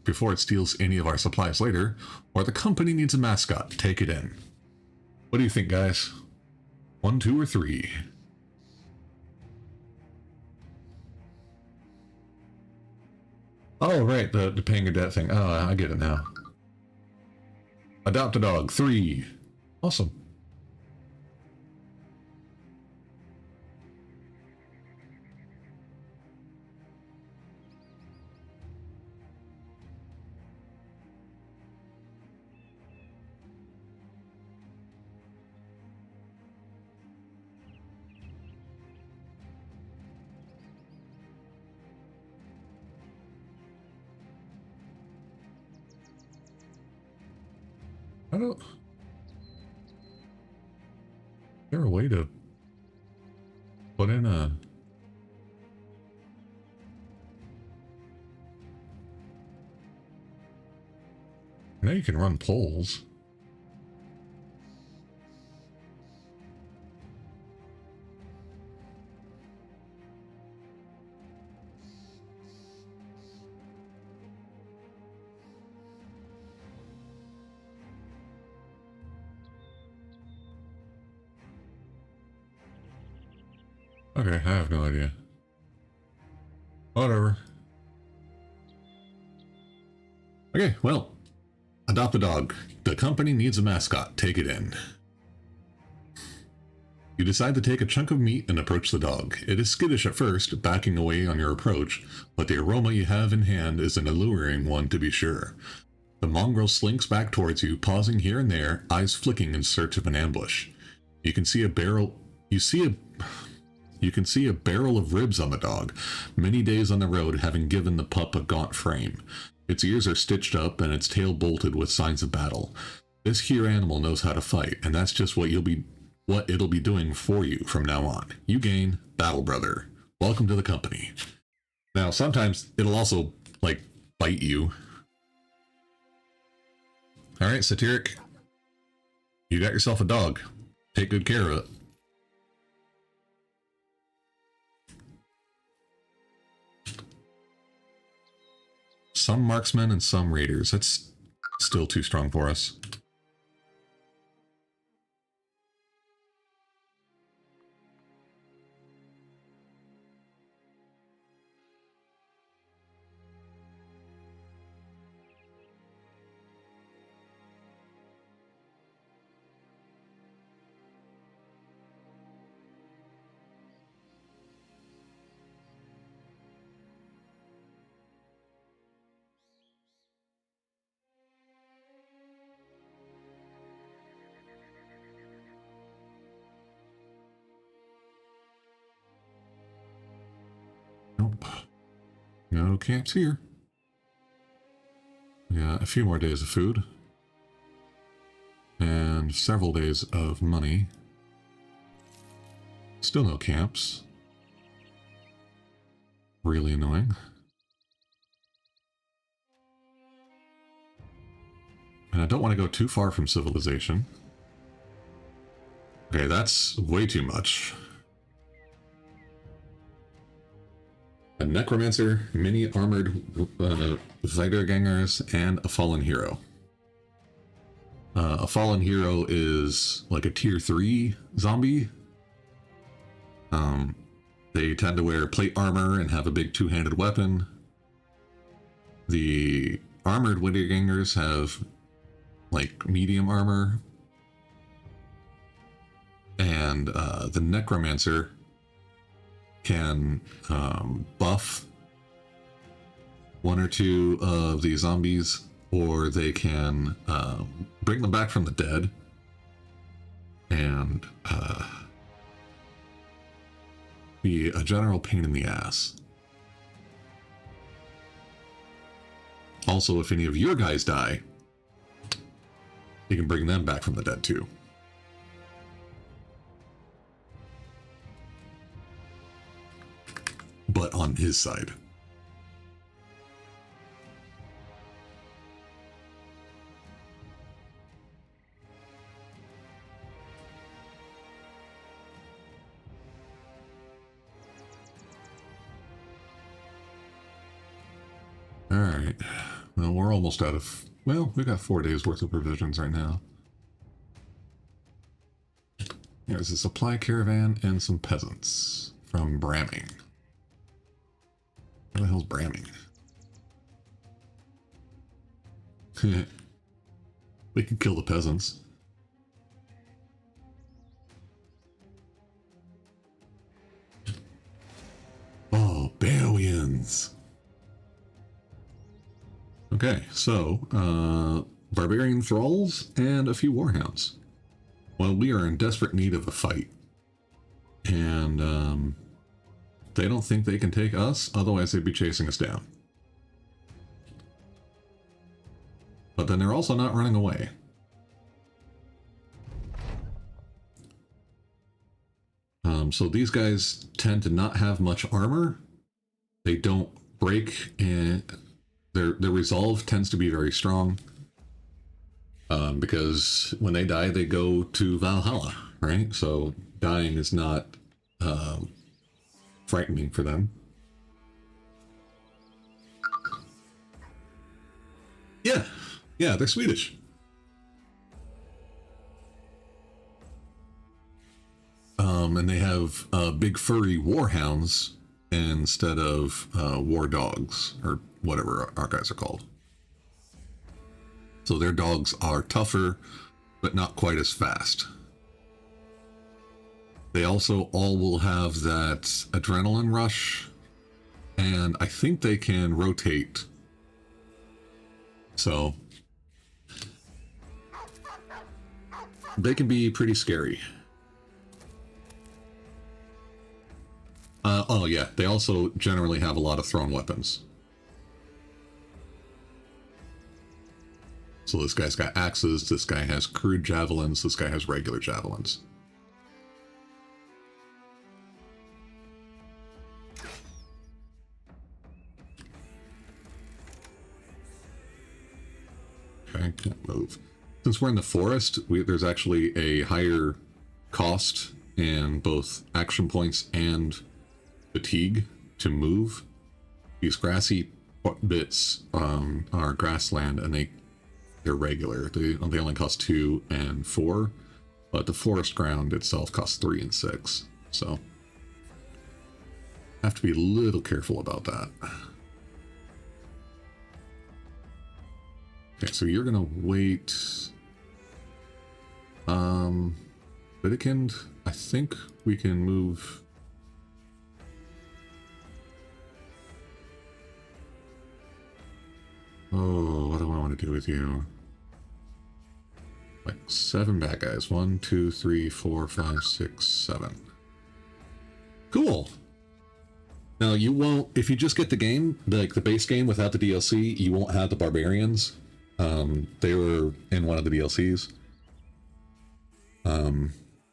before it steals any of our supplies later, or the company needs a mascot. Take it in. What do you think, guys? 1, 2, or 3? Oh, right, the paying a debt thing. Oh, I get it now. Adopt a dog. 3. Awesome. I don't... Is there a way to put in a... I know you can run polls. Okay, I have no idea. Whatever. Okay, well, adopt a dog. The company needs a mascot. Take it in. You decide to take a chunk of meat and approach the dog. It is skittish at first, backing away on your approach, but the aroma you have in hand is an alluring one to be sure. The mongrel slinks back towards you, pausing here and there, eyes flicking in search of an ambush. You can see a barrel... You see a... You can see a barrel of ribs on the dog, many days on the road having given the pup a gaunt frame. Its ears are stitched up and its tail bolted with signs of battle. This here animal knows how to fight, and that's just what it'll be doing for you from now on. You gain Battle Brother. Welcome to the company. Now, sometimes it'll also, like, bite you. Alright, Satiric. You got yourself a dog. Take good care of it. Some marksmen and some raiders. That's still too strong for us. Nope. No camps here. Yeah, a few more days of food. And several days of money. Still no camps. Really annoying. And I don't want to go too far from civilization. Okay, that's way too much. A necromancer, many armored Wiedergängers, and a fallen hero. A fallen hero is like a tier 3 zombie. They tend to wear plate armor and have a big two-handed weapon. The armored Wiedergängers have like medium armor. And the necromancer can buff one or two of the zombies, or they can bring them back from the dead and be a general pain in the ass. Also, if any of your guys die, you can bring them back from the dead too. But on his side. Alright. Well, we're almost out of... Well, we got 4 days worth of provisions right now. There's a supply caravan and some peasants from Bramming. Where the hell's Bramming? We can kill the peasants. Oh, Barians! Okay, so, barbarian thralls and a few warhounds. Well, we are in desperate need of a fight. And, they don't think they can take us, otherwise they'd be chasing us down. But then they're also not running away. So these guys tend to not have much armor. They don't break, and their resolve tends to be very strong. Because when they die, they go to Valhalla, right? So dying is not frightening for them. Yeah, they're Swedish. And they have big furry warhounds instead of war dogs, or whatever our guys are called. So their dogs are tougher, but not quite as fast. They also all will have that adrenaline rush, and I think they can rotate. So they can be pretty scary. Oh yeah, they also generally have a lot of thrown weapons. So this guy's got axes, this guy has crude javelins, this guy has regular javelins. Okay, can't move. Since we're in the forest, there's actually a higher cost in both action points and fatigue to move. These grassy bits are grassland, and they're regular. They only cost 2 and 4, but the forest ground itself costs 3 and 6. So have to be a little careful about that. Okay, so you're gonna wait. Widekind, I think we can move. Oh, what do I want to do with you? Like 7 bad guys. 1, 2, 3, 4, 5, 6, 7. Cool. Now you won't, if you just get the game, like the base game without the DLC, you won't have the barbarians. They were in one of the DLCs.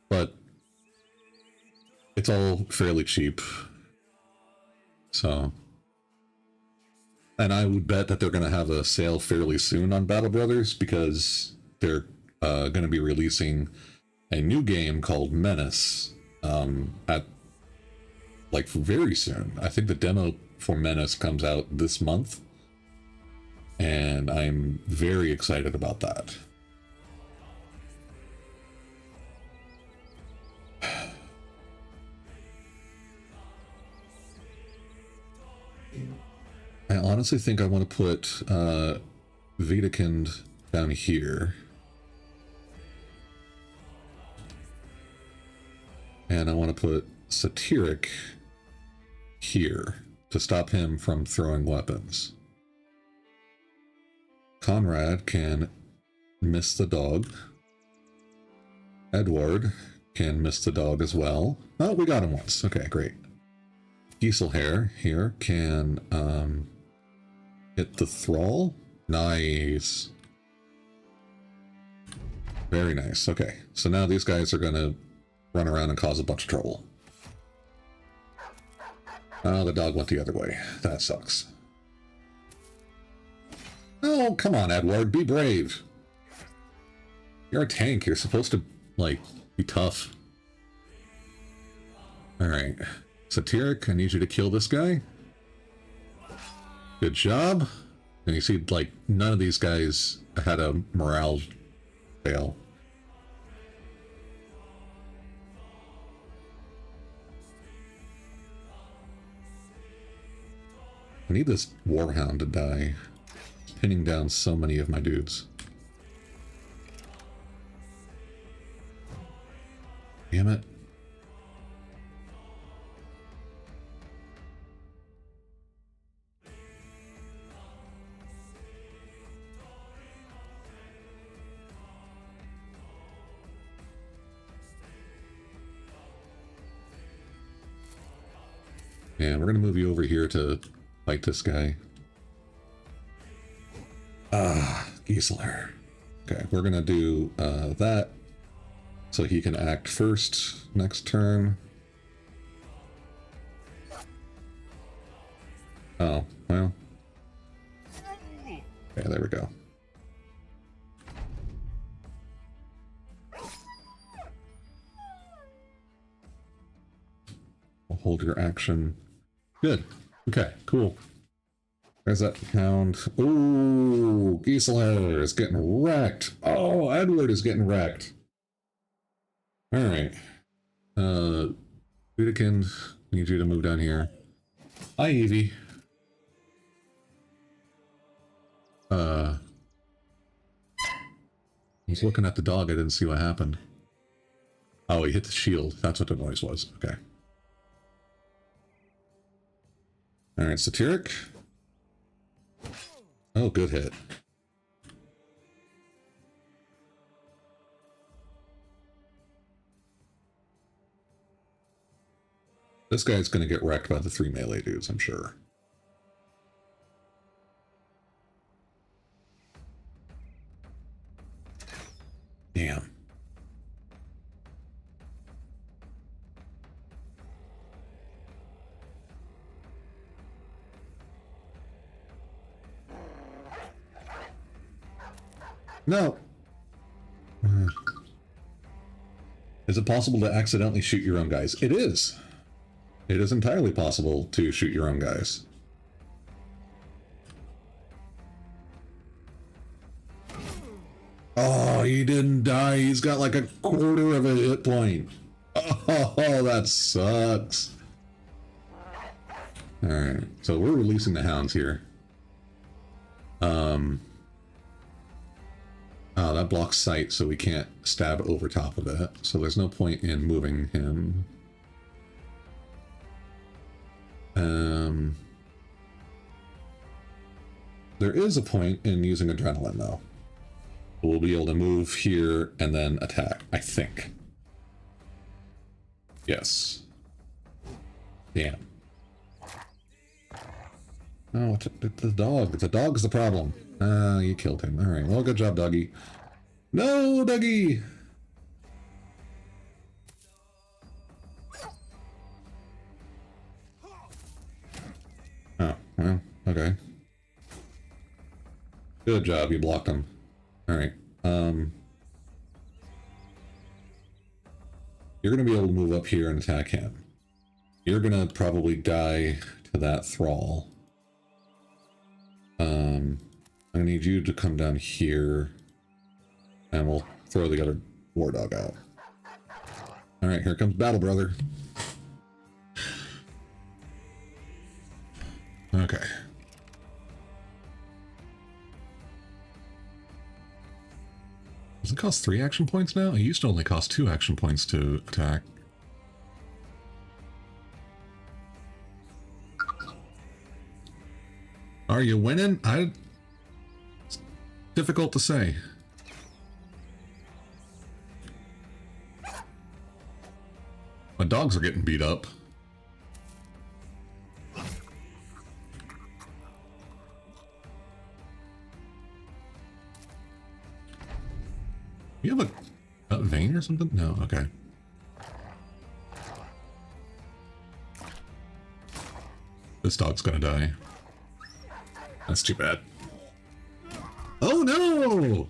But it's all fairly cheap. So, and I would bet that they're going to have a sale fairly soon on Battle Brothers, because they're going to be releasing a new game called Menace at like very soon. I think the demo for Menace comes out this month, and I'm very excited about that. I honestly think I want to put Widekind down here. And I want to put Satiric here to stop him from throwing weapons. Conrad can miss the dog. Edward can miss the dog as well. Oh, we got him once. Okay, great. Giselhair here can hit the thrall. Nice. Very nice. Okay, so now these guys are going to run around and cause a bunch of trouble. Oh, the dog went the other way. That sucks. Oh, come on, Edward. Be brave. You're a tank. You're supposed to, like, be tough. Alright. Satiric, I need you to kill this guy. Good job. And you see, like, none of these guys had a morale fail. I need this Warhound to die. It's pinning down so many of my dudes. Damn it. Yeah, we're gonna move you over here to fight this guy. Gisela. Okay, we're gonna do that so he can act first next turn. Oh, well. Okay, there we go. I'll hold your action. Good. Okay, cool. There's that hound. Ooh, Gisela is getting wrecked. Oh, Edward is getting wrecked. Alright. Widekind, need you to move down here. Hi, Evie. I was looking at the dog, I didn't see what happened. Oh, he hit the shield. That's what the noise was. Okay. Alright, Satiric. Oh, good hit. This guy's going to get wrecked by the 3 melee dudes, I'm sure. Damn. No. Is it possible to accidentally shoot your own guys? It is. It is entirely possible to shoot your own guys. Oh, he didn't die. He's got like a quarter of a hit point. Oh, that sucks. Alright, so we're releasing the hounds here. Oh, that blocks sight, so we can't stab over top of it. So there's no point in moving him. There is a point in using adrenaline, though. We'll be able to move here and then attack, I think. Yes. Damn. Oh, it's the dog. The dog's the problem. Ah, you killed him. Alright, well, good job, doggy. No, doggy! Oh, well, okay. Good job, you blocked him. Alright, you're gonna be able to move up here and attack him. You're gonna probably die to that thrall. I need you to come down here, and we'll throw the other war dog out. Alright, here comes battle, brother. Okay. Does it cost 3 action points now? It used to only cost 2 action points to attack. Are you winning? It's difficult to say. My dogs are getting beat up. You have a vein or something? No, okay. This dog's gonna die. That's too bad. Oh no!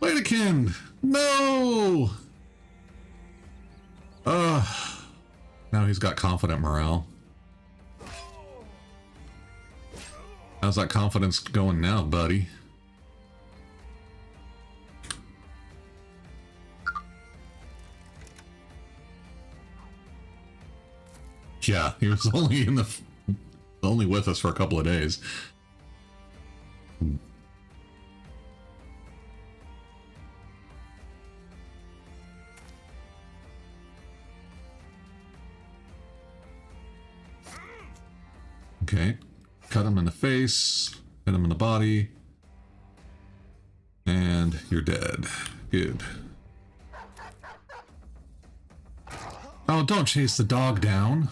Wait-a-kin! No! Now he's got confident morale. How's that confidence going now, buddy? Yeah, he was only with us for a couple of days. Okay, cut him in the face, hit him in the body, and you're dead. Good. Oh, don't chase the dog down.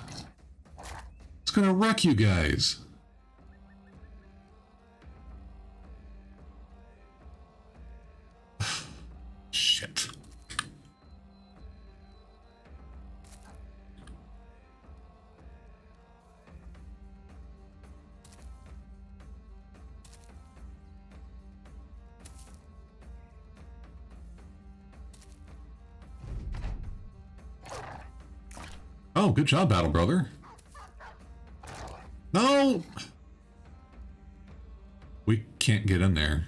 It's gonna wreck you guys. Shit. Oh, good job, Battle Brother. No! We can't get in there.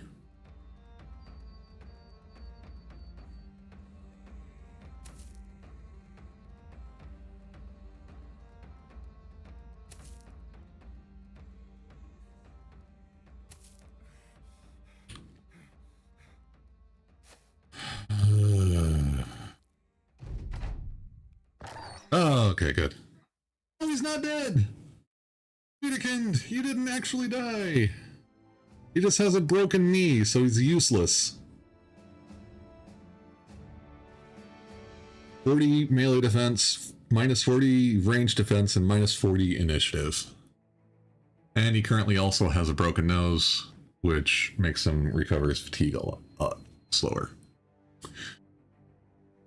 Oh, okay, good. Oh, he's not dead! Peterkind, you didn't actually die! He just has a broken knee, so he's useless. 40 melee defense, minus 40 range defense and minus 40 initiative. And he currently also has a broken nose, which makes him recover his fatigue a lot slower.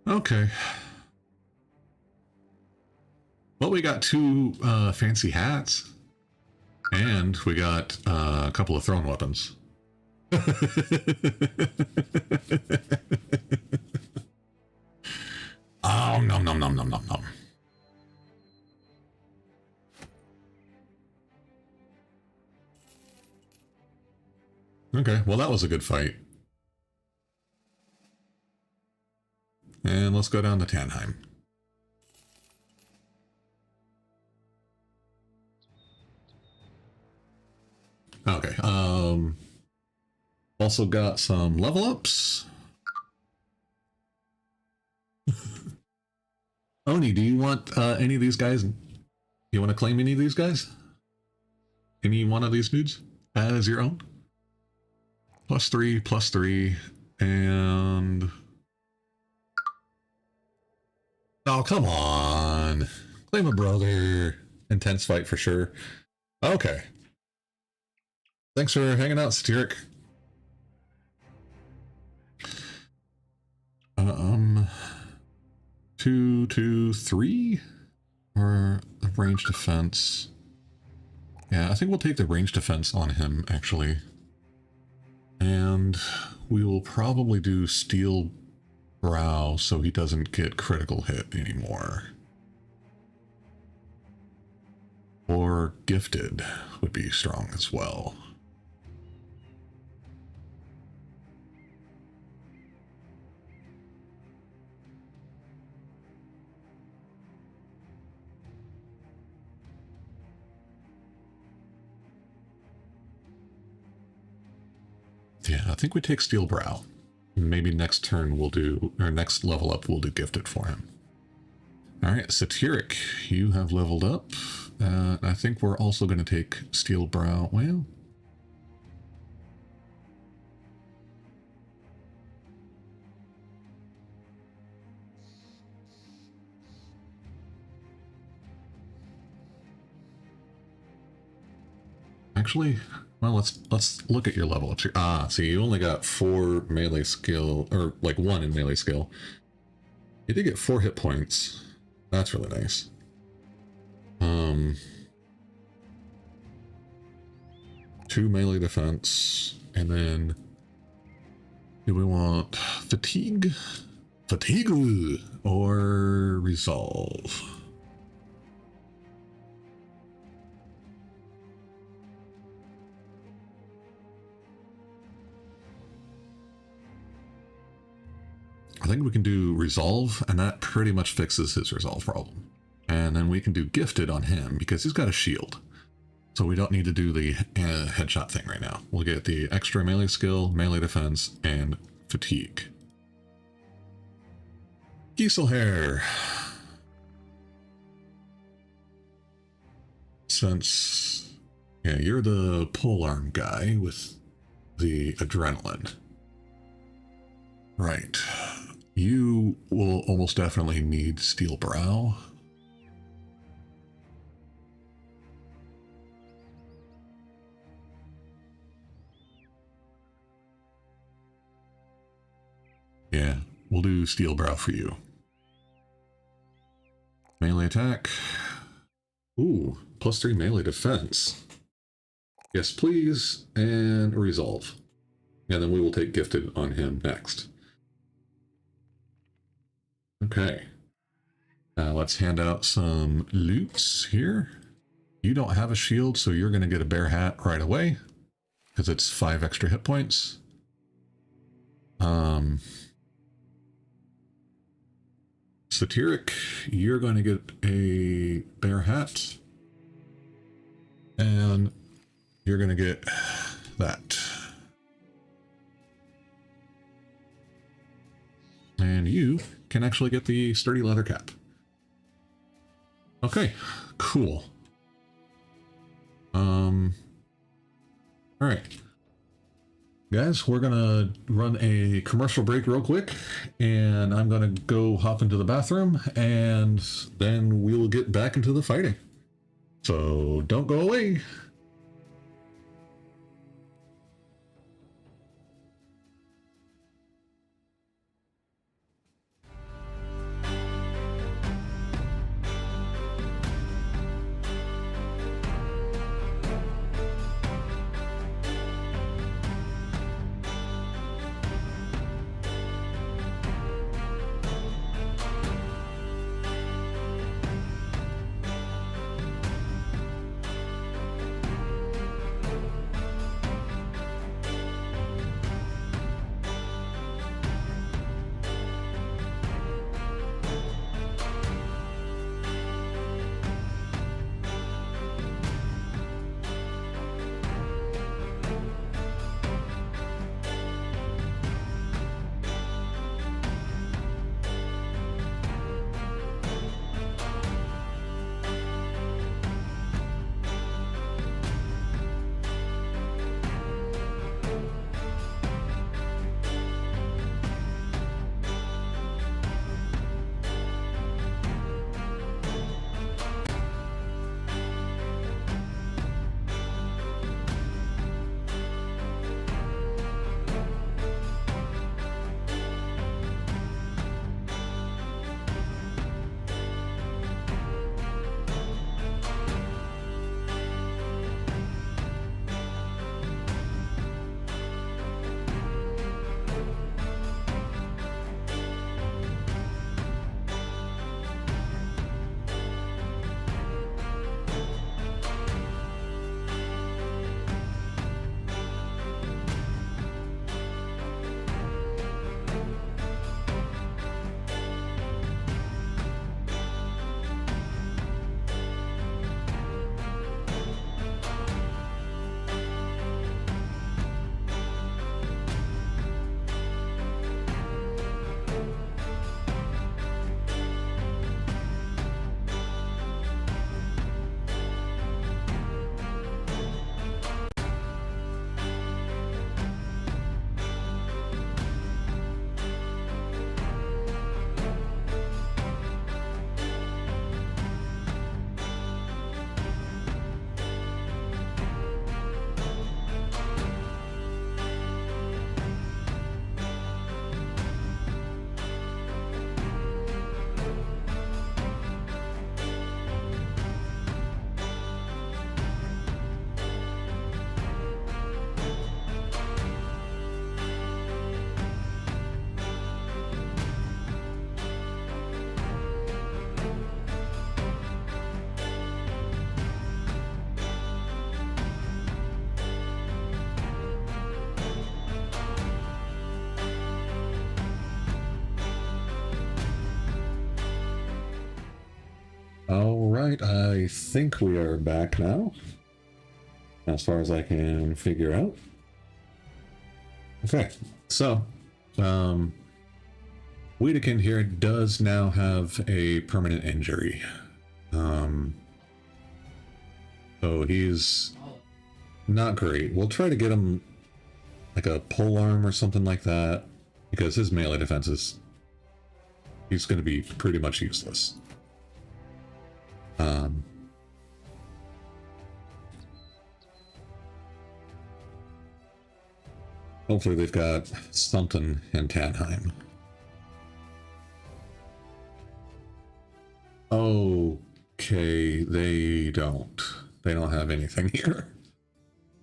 Okay. Well, we got two fancy hats, and we got a couple of thrown weapons. Oh, nom nom nom nom nom nom. Okay, well that was a good fight. And let's go down to Tannheim. Okay, also got some level ups. Oni, do you want any of these guys? You want to claim any of these guys? Any one of these dudes as your own? +3, and... Oh, come on. Claim a brother. Intense fight for sure. Okay. Thanks for hanging out, Satiric. 2, 2, 3? Or a range defense? Yeah, I think we'll take the range defense on him, actually. And we will probably do Steel Brow so he doesn't get critical hit anymore. Or Gifted would be strong as well. Yeah, I think we take Steel Brow. Maybe next turn we'll do, or next level up we'll do Gifted for him. Alright, Satiric, you have leveled up. I think we're also going to take Steel Brow. Well, actually, well, let's look at your level ups here. Ah, see, you only got 4 melee skill, or like 1 in melee skill. You did get 4 hit points. That's really nice. 2 melee defense, and then do we want fatigue? Fatigue or resolve? I think we can do resolve, and that pretty much fixes his resolve problem. And then we can do Gifted on him because he's got a shield. So we don't need to do the headshot thing right now. We'll get the extra melee skill, melee defense, and fatigue. Giselhair. Since, yeah, you're the polearm guy with the adrenaline. Right. You will almost definitely need Steel Brow. Yeah, we'll do Steel Brow for you. Melee attack. Ooh, +3 melee defense. Yes, please, and resolve. And then we will take Gifted on him next. Okay. Let's hand out some loots here. You don't have a shield, so you're going to get a bear hat right away, because it's 5 extra hit points. Satiric, you're going to get a bear hat. And you're going to get that. And you can actually get the sturdy leather cap. Okay, cool. All right. Guys, we're gonna run a commercial break real quick, and I'm gonna go hop into the bathroom, and then we'll get back into the fighting. So don't go away. All right, I think we are back now, as far as I can figure out. Okay, so Wiedekind here does now have a permanent injury. So he's not great. We'll try to get him like a pole arm or something like that, because his melee defense is, he's going to be pretty much useless. Hopefully they've got something in Tannheim. Okay, they don't. They don't have anything here.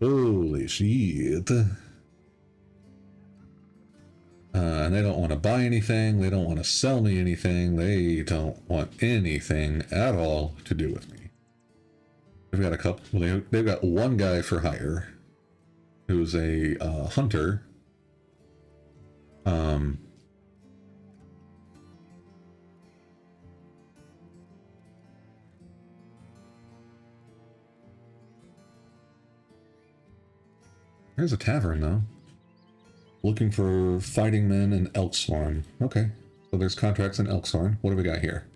Holy shit. And they don't want to buy anything. They don't want to sell me anything. They don't want anything at all to do with me. They've got a couple. They've got one guy for hire, who's a hunter. There's a tavern though. Looking for fighting men in Elkswarn. Okay, so there's contracts in Elkswarn. What do we got here?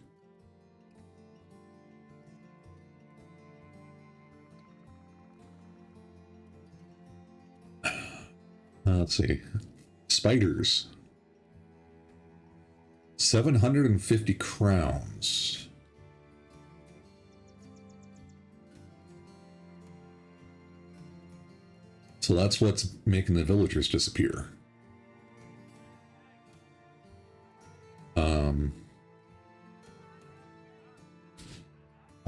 let's see. Spiders. 750 crowns. So that's what's making the villagers disappear.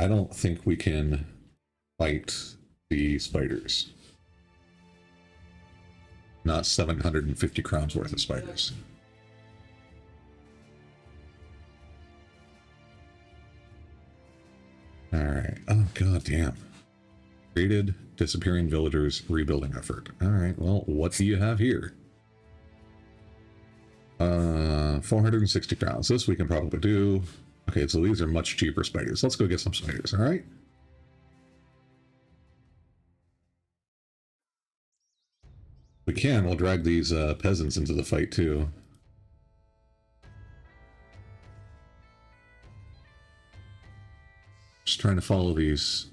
I don't think we can fight the spiders. Not 750 crowns worth of spiders. Alright. Oh, god damn. Created disappearing villagers rebuilding effort. Alright, well, what do you have here? 460 crowns. This we can probably do. Okay, so these are much cheaper spiders. Let's go get some spiders, alright? We can, we'll drag these peasants into the fight too. Just trying to follow these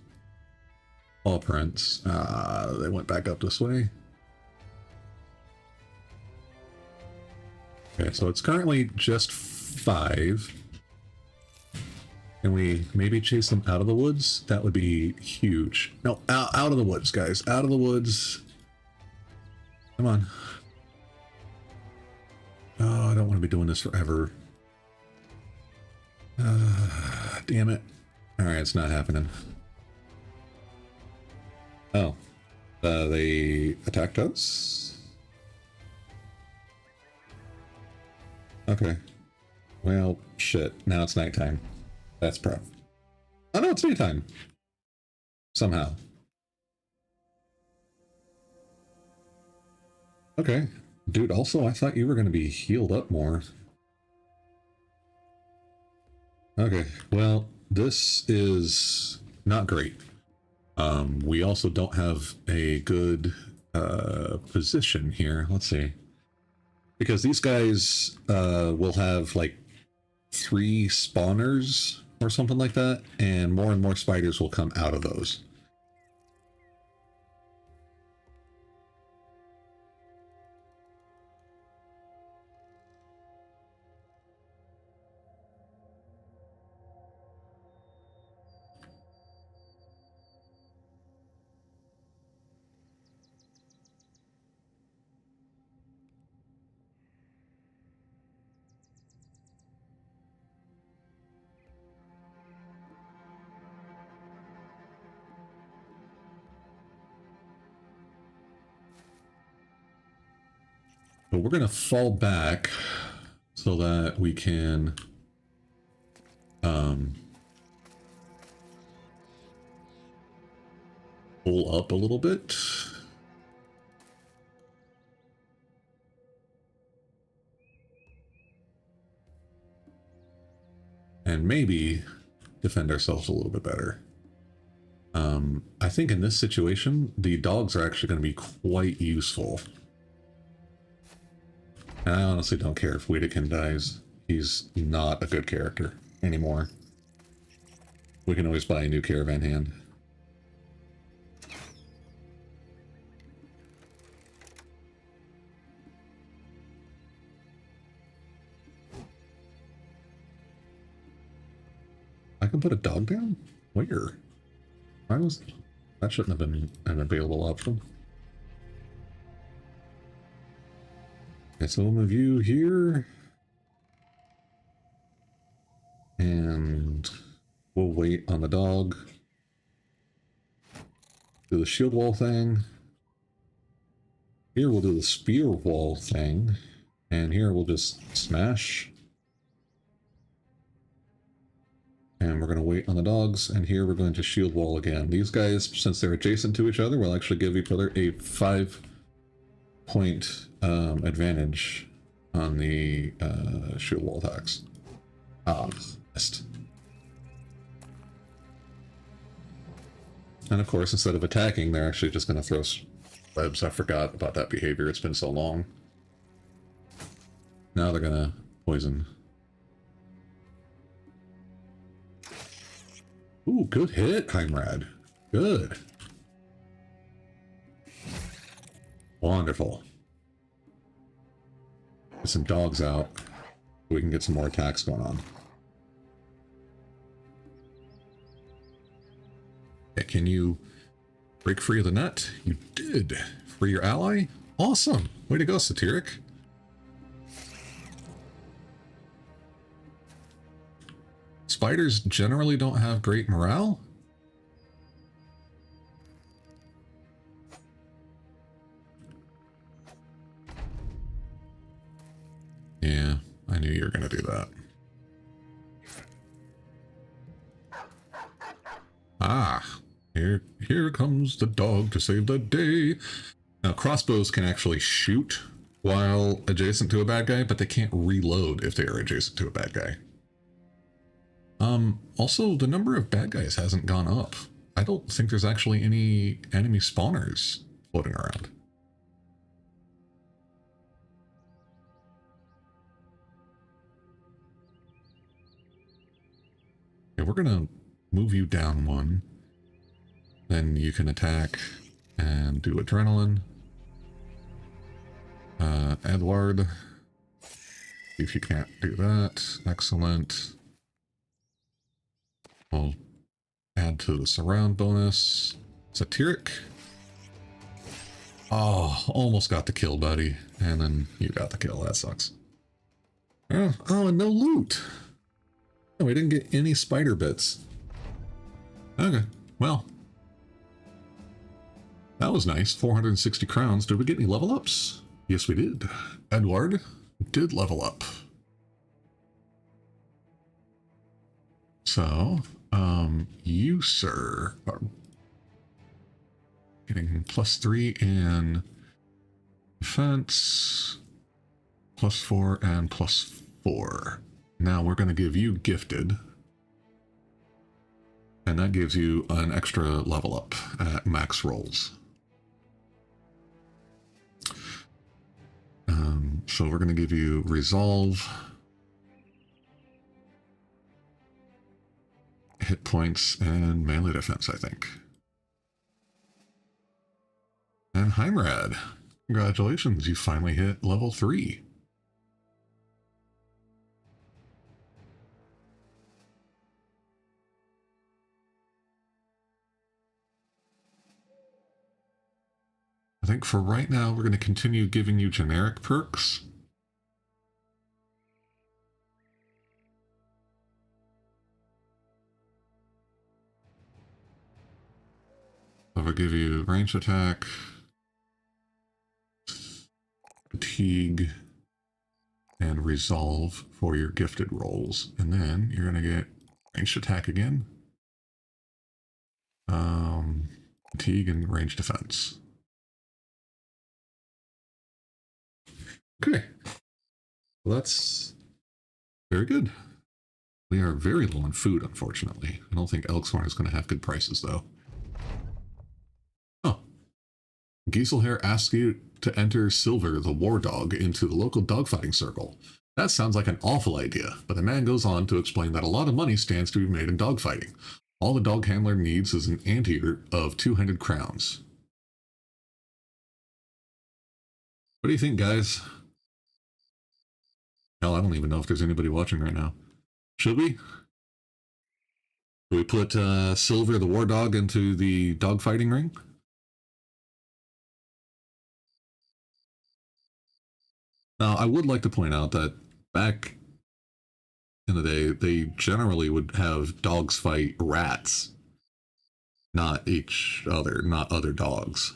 paw prints. They went back up this way. Okay, so it's currently just 5. Can we maybe chase them out of the woods? That would be huge. No, out of the woods, guys. Out of the woods. Come on. Oh, I don't want to be doing this forever. Damn it. Alright, it's not happening. Oh. They attacked us? Okay. Well, shit. Now it's nighttime. That's pro. Oh no, it's daytime. Somehow. Okay. Dude, also, I thought you were going to be healed up more. Okay, well, this is not great. We also don't have a good position here. Let's see. Because these guys will have like 3 spawners or something like that, and more spiders will come out of those. But we're going to fall back so that we can pull up a little bit. And maybe defend ourselves a little bit better. I think in this situation, the dogs are actually going to be quite useful. And I honestly don't care if Wiedekind dies. He's not a good character anymore. We can always buy a new caravan hand. I can put a dog down? Where? Why was... That shouldn't have been an available option. Okay, so we'll move you here. And we'll wait on the dog. Do the shield wall thing. Here we'll do the spear wall thing. And here we'll just smash. And we're going to wait on the dogs, and here we're going to shield wall again. These guys, since they're adjacent to each other, will actually give each other a 5-point advantage on the shield wall attacks. Ah, missed. And of course, instead of attacking, they're actually just going to throw webs. I forgot about that behavior. It's been so long. Now they're going to poison. Ooh, good hit, Heimrad. Good. Wonderful. Get some dogs out so we can get some more attacks going on. Okay, can you break free of the net? You did. Free your ally? Awesome. Way to go, Satiric. Spiders generally don't have great morale. Yeah, I knew you were going to do that. Ah, here comes the dog to save the day. Now, crossbows can actually shoot while adjacent to a bad guy, but they can't reload if they are adjacent to a bad guy. Also, the number of bad guys hasn't gone up. I don't think there's actually any enemy spawners floating around. Okay, we're gonna move you down one. Then you can attack and do adrenaline. Edward, see if you can't do that. Excellent. We'll add to the surround bonus. Satiric. Oh, almost got the kill, buddy. And then you got the kill. That sucks. Oh, and no loot. Oh, we didn't get any spider bits. Okay, well. That was nice. 460 crowns. Did we get any level ups? Yes, we did. Edward did level up. So, you, sir, are getting +3 in defense, +4 and +4. Now we're going to give you gifted. And that gives you an extra level up at max rolls. So we're going to give you resolve, hit points, and melee defense, I think. And Heimrad, congratulations, you finally hit level 3. I think for right now, we're going to continue giving you generic perks. So we'll give you ranged attack, fatigue, and resolve for your gifted rolls. And then you're going to get ranged attack again, fatigue, and ranged defense. Okay, well, that's very good. We are very low on food, unfortunately. I don't think Elksworn is going to have good prices, though. Oh. Gieselhair asks you to enter Silver, the war dog, into the local dogfighting circle. That sounds like an awful idea, but the man goes on to explain that a lot of money stands to be made in dogfighting. All the dog handler needs is an anteater of 200 crowns. What do you think, guys? Hell, I don't even know if there's anybody watching right now. Should we? Should we put Silver the War Dog into the dogfighting ring? Now, I would like to point out that back in the day, they generally would have dogs fight rats, not each other, not other dogs.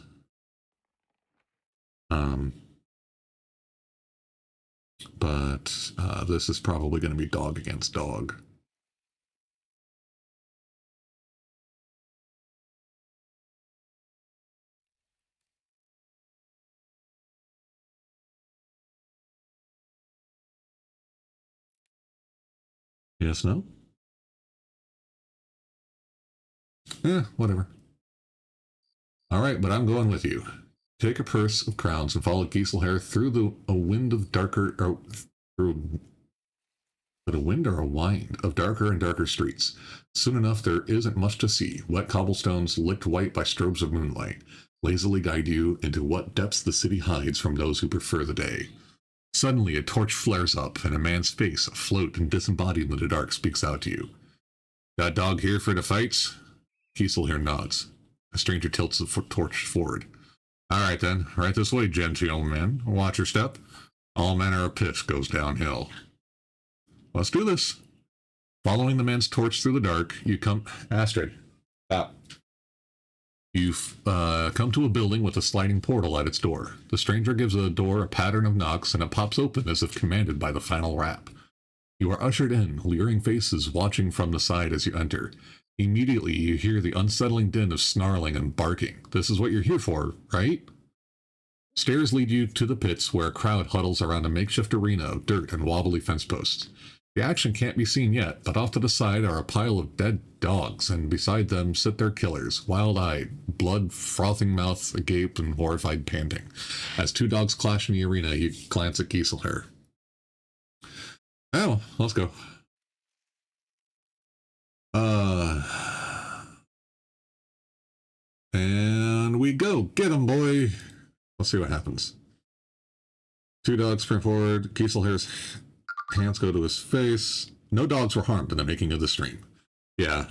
But this is probably going to be dog against dog. Yes, no? Eh, whatever. All right, but I'm going with you. Take a purse of crowns and follow Gieselhair through a wind of darker, or through a wind or a wind of darker and darker streets. Soon enough, there isn't much to see. Wet cobblestones licked white by strobes of moonlight lazily guide you into what depths the city hides from those who prefer the day. Suddenly, a torch flares up, and a man's face, afloat and disembodied in the dark, speaks out to you. That dog here for the fights? Kiesel here nods. The stranger tilts the torch forward. All right then, right this way, gentlemen. Watch your step. All manner of piss goes downhill. Let's do this. Following the man's torch through the dark, you come... Astrid, stop. You've come to a building with a sliding portal at its door. The stranger gives the door a pattern of knocks, and it pops open as if commanded by the final rap. You are ushered in, leering faces watching from the side as you enter. Immediately, you hear the unsettling din of snarling and barking. This is what you're here for, right? Stairs lead you to the pits, where a crowd huddles around a makeshift arena of dirt and wobbly fence posts. The action can't be seen yet, but off to the side are a pile of dead dogs, and beside them sit their killers, wild-eyed, blood-frothing mouths agape and horrified panting. As two dogs clash in the arena, you glance at Gieselher. Oh, let's go. And we go. Get him, boy. Let's see what happens. Two dogs sprint forward. Gieselher's hands go to his face. No dogs were harmed in the making of the stream. Yeah.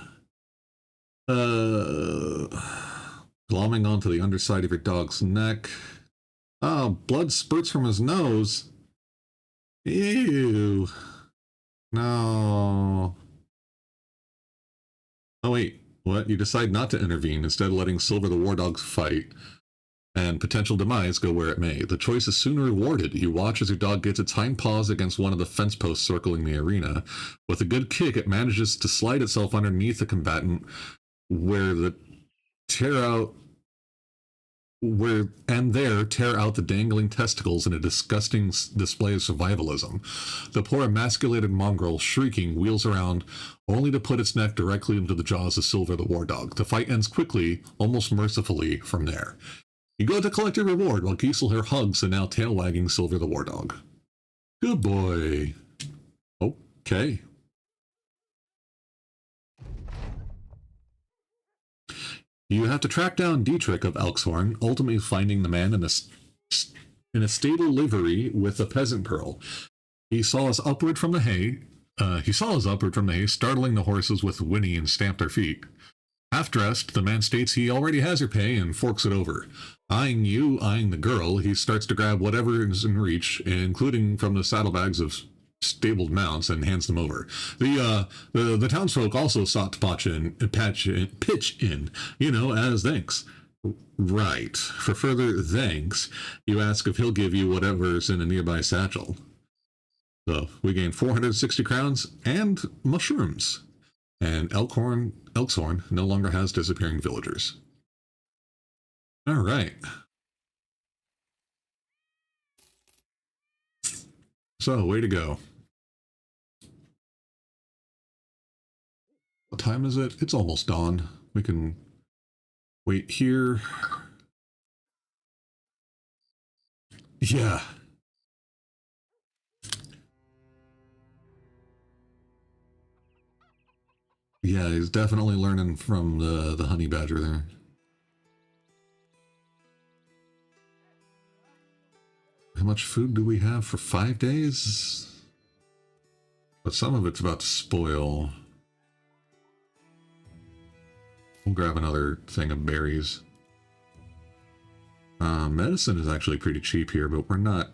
Glomming onto the underside of your dog's neck. Oh, blood spurts from his nose. Ew. No. Oh, wait. What? You decide not to intervene, instead letting Silver the War Dog fight, and potential demise go where it may. The choice is soon rewarded. You watch as your dog gets its hind paws against one of the fence posts circling the arena. With a good kick, it manages to slide itself underneath the combatant, tear out the dangling testicles in a disgusting display of survivalism. The poor emasculated mongrel, shrieking, wheels around, only to put its neck directly into the jaws of Silver the War Dog. The fight ends quickly, almost mercifully, from there. You go to collect your reward while Gieselher hugs the now tail-wagging Silver the War Dog. Good boy. Okay. You have to track down Dietrich of Elkshorn, ultimately finding the man in a stable livery with a peasant girl. He saw us upward from the hay, startling the horses with whinny and stamp their feet. Half-dressed, the man states he already has your pay and forks it over. Eyeing the girl, he starts to grab whatever is in reach, including from the saddlebags of stabled mounts, and hands them over. The townsfolk also sought to pitch in, as thanks. Right. For further thanks, you ask if he'll give you whatever's in a nearby satchel. So we gain 460 crowns and mushrooms. And Elkhorn no longer has disappearing villagers. All right. So, way to go. What time is it? It's almost dawn. We can wait here. Yeah. Yeah, he's definitely learning from the honey badger there. How much food do we have for 5 days? But some of it's about to spoil. We'll grab another thing of berries. Medicine is actually pretty cheap here, but we're not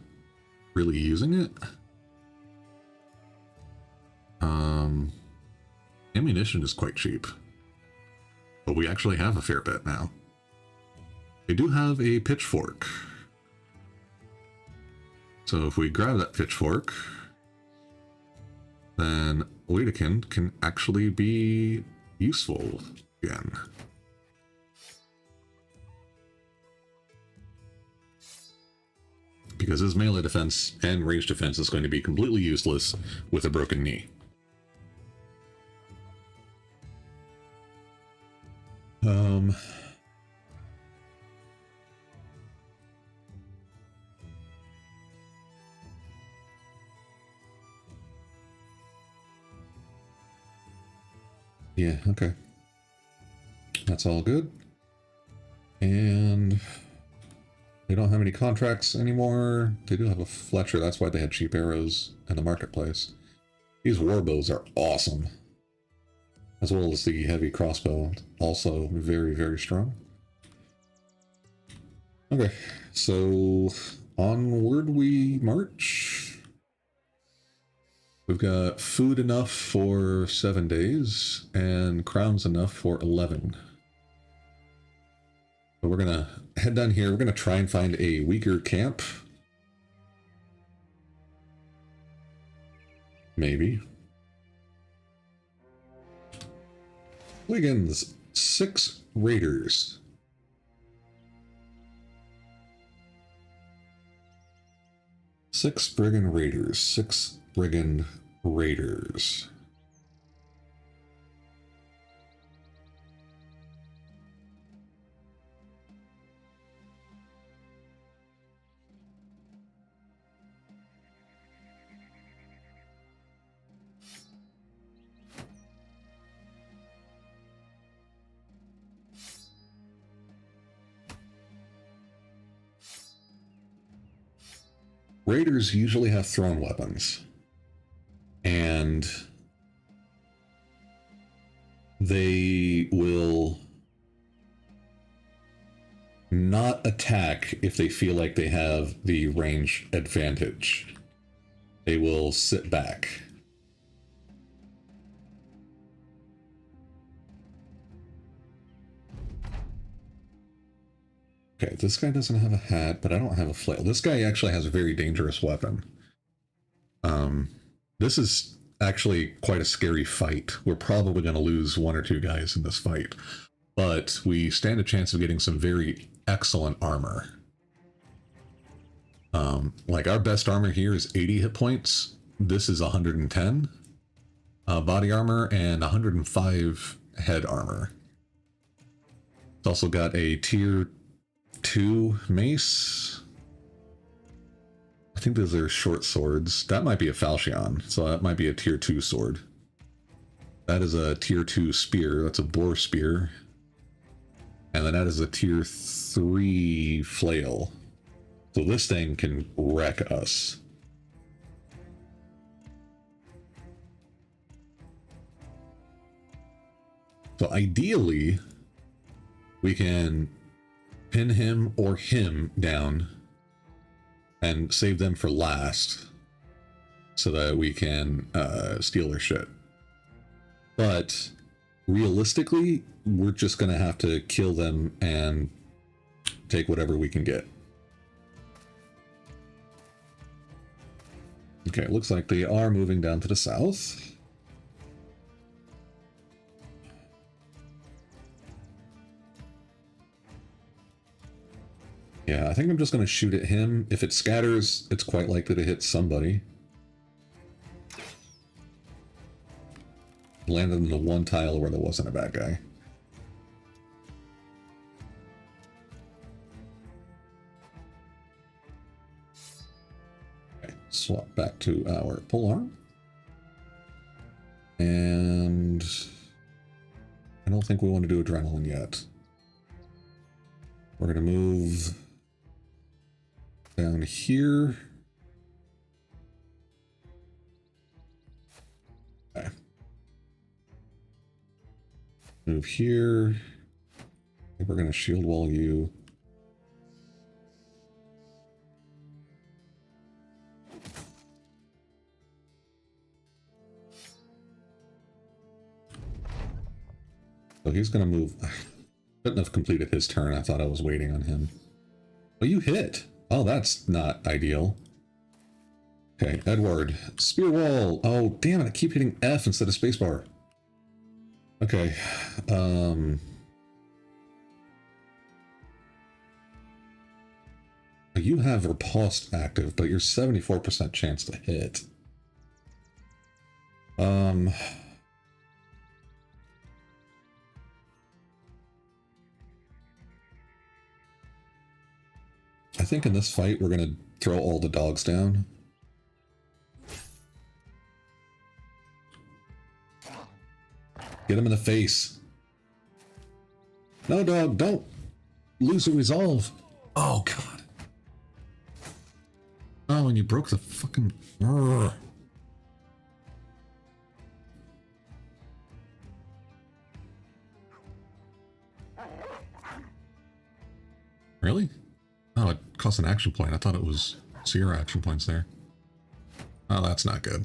really using it. Ammunition is quite cheap. But we actually have a fair bit now. We do have a pitchfork. So if we grab that pitchfork, then Wedekind can actually be useful again. Because his melee defense and range defense is going to be completely useless with a broken knee. Yeah, okay. That's all good. And They don't have any contracts anymore. They do have a Fletcher. That's why they had cheap arrows in the marketplace. These warbows are awesome. As well as the heavy crossbow. Also very, very strong. Okay, so onward we march. We've got food enough for 7 days and crowns enough for 11. So we're gonna head down here. We're gonna try and find a weaker camp. Maybe. Wiggins, 6 raiders. Six brigand raiders. 6 brigand raiders. Raiders usually have thrown weapons, and they will not attack if they feel like they have the range advantage. They will sit back. Okay, this guy doesn't have a hat, but I don't have a flail. This guy actually has a very dangerous weapon. This is actually quite a scary fight. We're probably going to lose 1 or 2 guys in this fight, but we stand a chance of getting some very excellent armor. Like our best armor here is 80 hit points. This is 110 body armor and 105 head armor. It's also got a tier 2 mace. I think those are short swords. That might be a falchion, so that might be a tier 2 sword. That is a tier 2 spear. That's a boar spear. And then that is a tier 3 flail. So this thing can wreck us. So ideally, we can pin him or him down and save them for last so that we can steal their shit. But realistically, we're just going to have to kill them and take whatever we can get. Okay, it looks like they are moving down to the south. Yeah, I think I'm just going to shoot at him. If it scatters, it's quite likely to hit somebody. Landed in the one tile where there wasn't a bad guy. Okay, swap back to our polearm. And I don't think we want to do adrenaline yet. We're going to move down here. Okay. Move here. I think we're going to shield wall you. So he's going to move. Couldn't have completed his turn. I thought I was waiting on him. Oh, you hit. Oh, that's not ideal. Okay, Edward. Spear wall. Oh, damn it. I keep hitting F instead of spacebar. Okay. You have riposte active, but you're 74% chance to hit. I think in this fight, we're going to throw all the dogs down. Get him in the face. No, dog, don't lose the resolve. Oh, God. Oh, and you broke the fucking... Urgh. Really? Oh, it cost an action point. I thought it was 0 action points there. Oh, that's not good.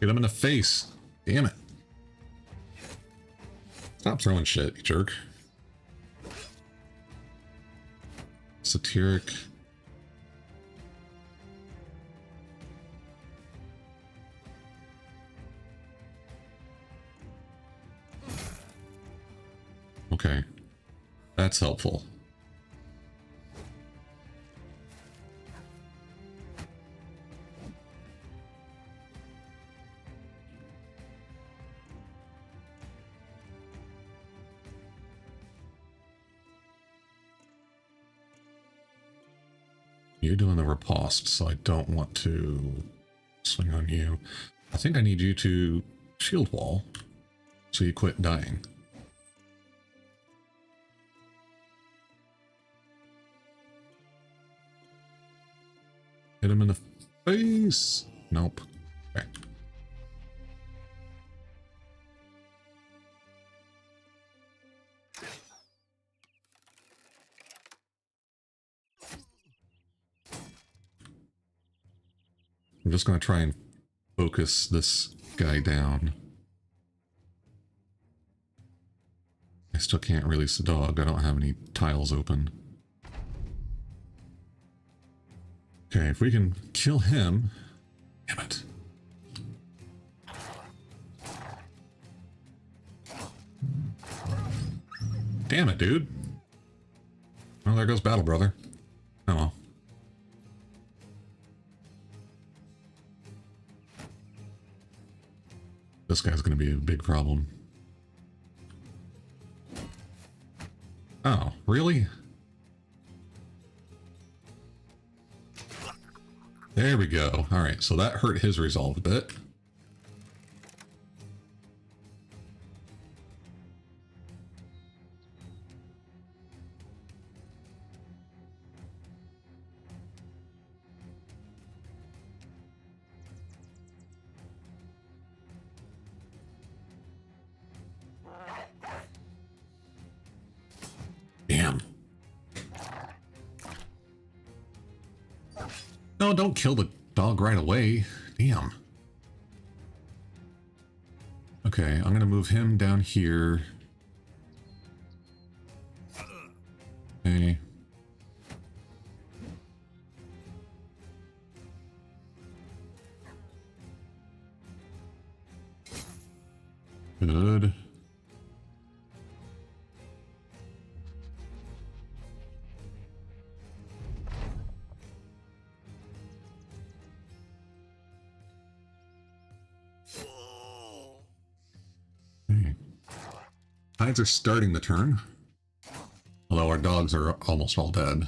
Get him in the face. Damn it. Stop throwing shit, you jerk. Satiric. Okay. That's helpful. You're doing the riposte, so I don't want to swing on you. I think I need you to shield wall so you quit dying. Hit him in the face. Nope. Okay. I'm just going to try and focus this guy down. I still can't release the dog. I don't have any tiles open. Okay, if we can kill him... Damn it. Damn it, dude. Well, there goes battle, brother. Oh well. This guy's going to be a big problem. Oh, really? There we go. Alright, so that hurt his resolve a bit. Damn. No, don't kill the dog right away. Damn. Okay, I'm gonna move him down here. Okay. Good. Tides are starting the turn, although our dogs are almost all dead.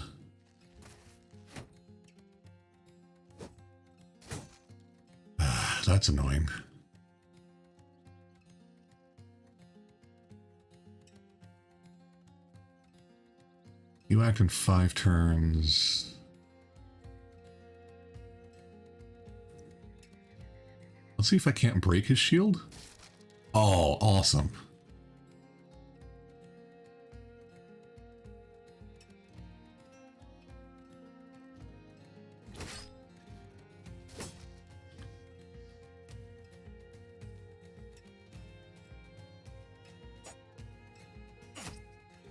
That's annoying. You act in 5 turns. Let's see if I can't break his shield. Oh, awesome.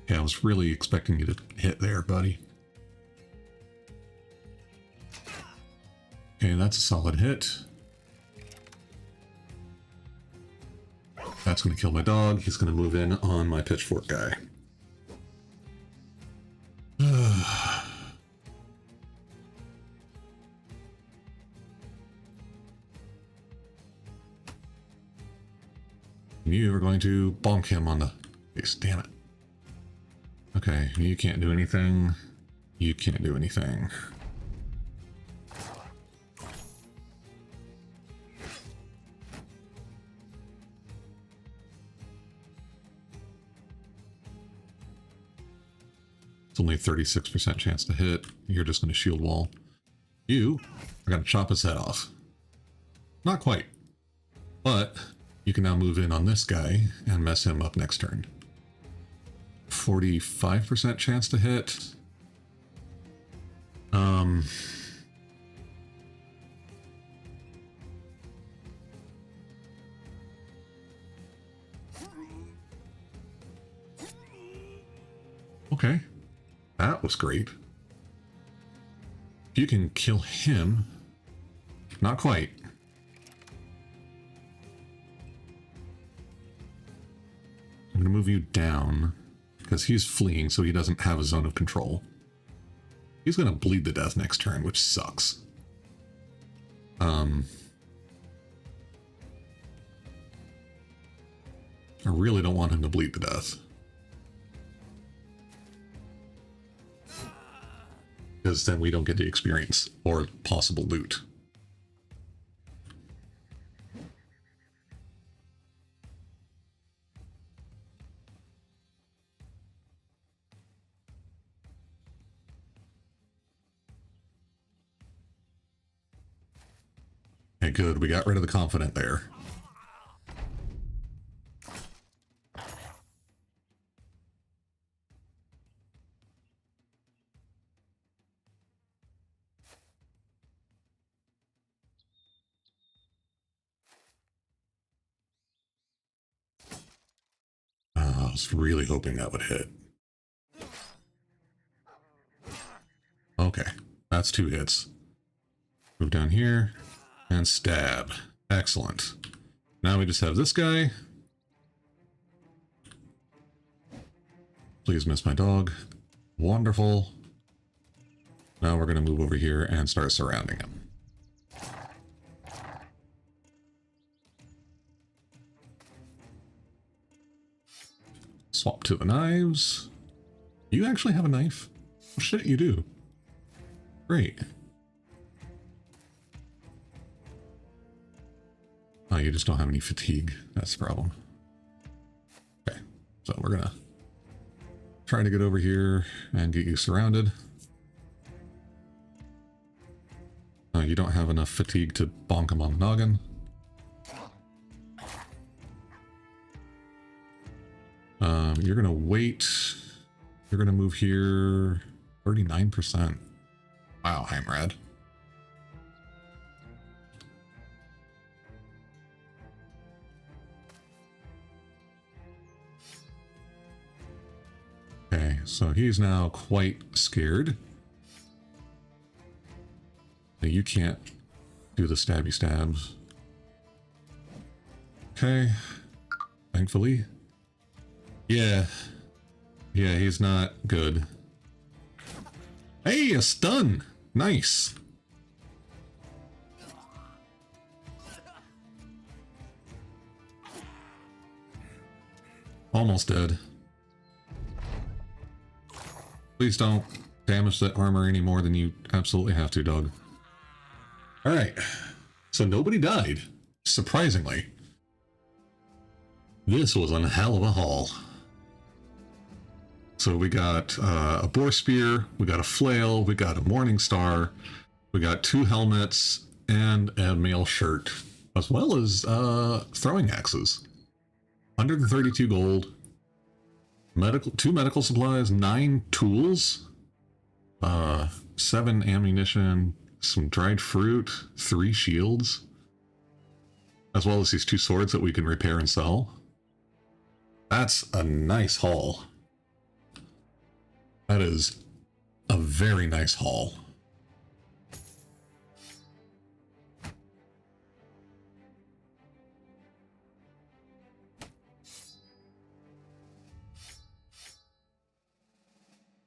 Yeah, I was really expecting you to hit there, buddy. Okay, that's a solid hit. That's going to kill my dog. He's going to move in on my pitchfork guy. You are going to bonk him on the face. Damn it. Okay, you can't do anything. You can't do anything. It's only a 36% chance to hit. You're just going to shield wall. You are going to chop his head off. Not quite. But you can now move in on this guy and mess him up next turn. 45% chance to hit. Okay. That was great. If you can kill him, not quite. I'm going to move you down because he's fleeing, so he doesn't have a zone of control. He's going to bleed to death next turn, which sucks. I really don't want him to bleed to death. Because then we don't get the experience or possible loot. Okay, good. We got rid of the confident there. I was really hoping that would hit. Okay, that's 2 hits. Move down here and stab. Excellent. Now we just have this guy. Please miss my dog. Wonderful. Now we're going to move over here and start surrounding him. Swap to the knives. You actually have a knife? Oh shit, you do. Great. Oh, you just don't have any fatigue. That's the problem. Okay, so we're gonna try to get over here and get you surrounded. Oh, you don't have enough fatigue to bonk him on the noggin. You're gonna wait. You're gonna move here 39%. Wow, I'm rad. Okay, so he's now quite scared. You can't do the stabby stabs. Okay, thankfully. Yeah, he's not good. Hey, a stun! Nice! Almost dead. Please don't damage that armor any more than you absolutely have to, dog. Alright, so nobody died, surprisingly. This was a hell of a haul. So we got a boar spear, we got a flail, we got a morning star, we got 2 helmets, and a mail shirt, as well as throwing axes. 132 gold, 2 medical supplies, 9 tools, 7 ammunition, some dried fruit, 3 shields, as well as these 2 swords that we can repair and sell. That's a nice haul. That is a very nice haul.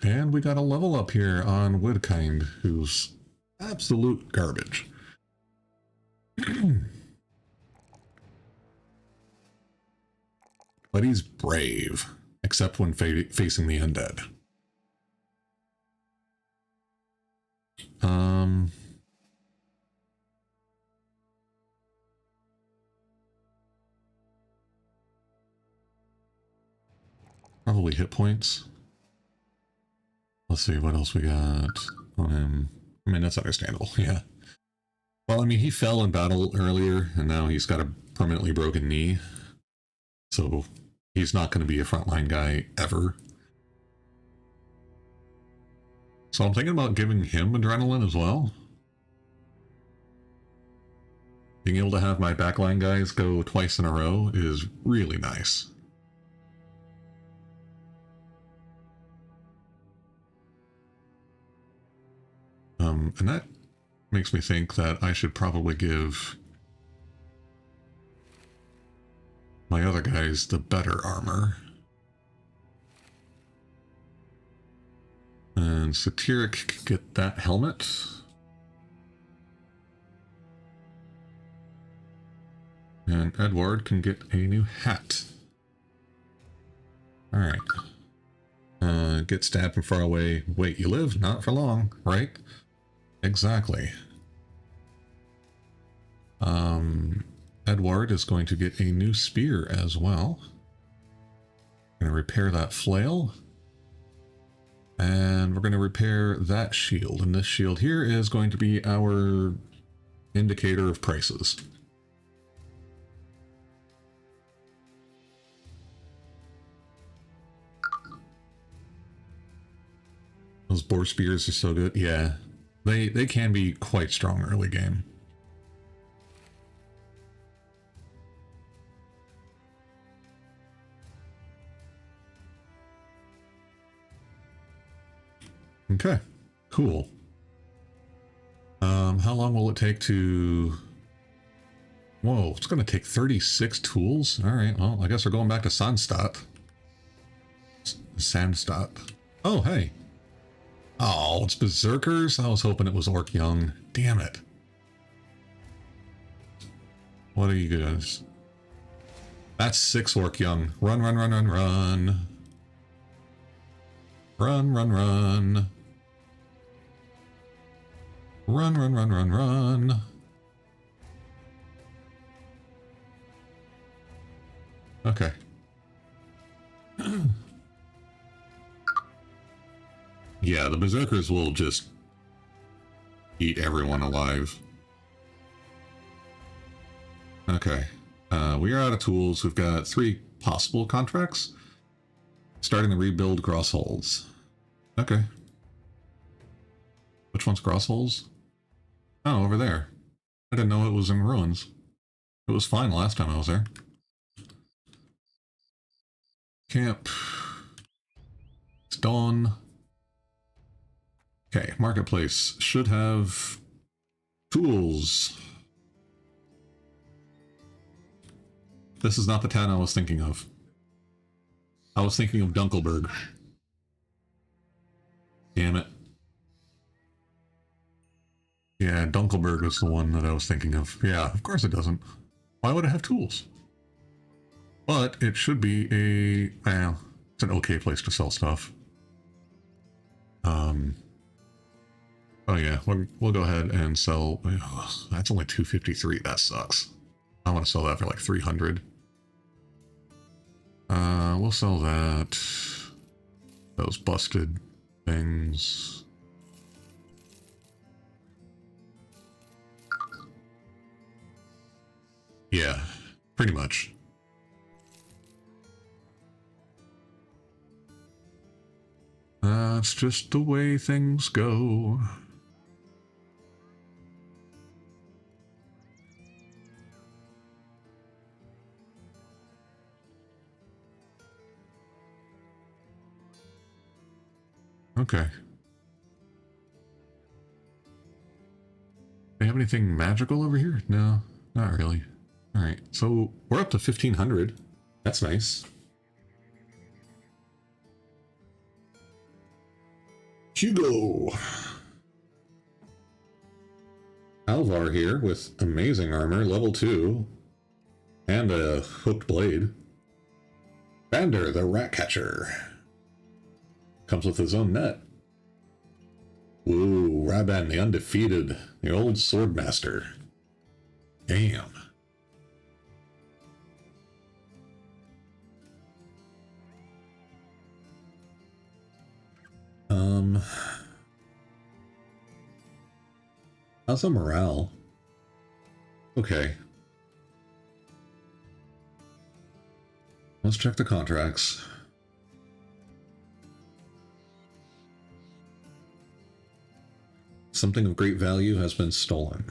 And we got a level up here on Woodkind, who's absolute garbage. but he's brave, except when facing the undead. Probably hit points. Let's see what else we got on him. I mean, that's understandable, yeah. Well, I mean, he fell in battle earlier, and now he's got a permanently broken knee. So he's not going to be a frontline guy ever. So I'm thinking about giving him adrenaline as well. Being able to have my backline guys go twice in a row is really nice. And that makes me think that I should probably give my other guys the better armor. And Satiric can get that helmet. And Edward can get a new hat. Alright. Get stabbed from far away. Wait, you live? Not for long, right? Exactly. Edward is going to get a new spear as well. Going to repair that flail. And we're going to repair that shield. And this shield here is going to be our indicator of prices. Those boar spears are so good. Yeah, they can be quite strong early game. Okay, cool. How long will it take to... Whoa, it's going to take 36 tools? Alright, well, I guess we're going back to Sandstadt. Sandstadt. Oh, hey. Oh, it's Berserkers? I was hoping it was Orc Young. Damn it. What are you guys? That's 6 Orc Young. Run, run, run, run, run. Run, run, run. Run, run, run, run, run. Okay. Yeah, the Berserkers will just eat everyone alive. Okay. We are out of tools. We've got 3 possible contracts. Starting to rebuild Grossholds. Okay. Which one's Grossholds? Oh, over there. I didn't know it was in ruins. It was fine last time I was there. Camp. It's dawn. Okay, marketplace should have tools. This is not the town I was thinking of. I was thinking of Dunkelberg. Damn it. Yeah, Dunkelberg is the one that I was thinking of. Yeah, of course it doesn't. Why would it have tools? But it should be a... well, it's an okay place to sell stuff. Oh yeah, we'll go ahead and sell... Ugh, that's only 253. That sucks. I want to sell that for like 300. We'll sell that. Those busted things. Yeah, pretty much. That's just the way things go. Okay. They have anything magical over here? No, not really. Alright, so we're up to 1500. That's nice. Hugo! Alvar here with amazing armor, level 2, and a hooked blade. Vander, the rat catcher. Comes with his own net. Ooh, Raban the undefeated, the old swordmaster. Damn. How's the morale? Okay. Let's check the contracts. Something of great value has been stolen.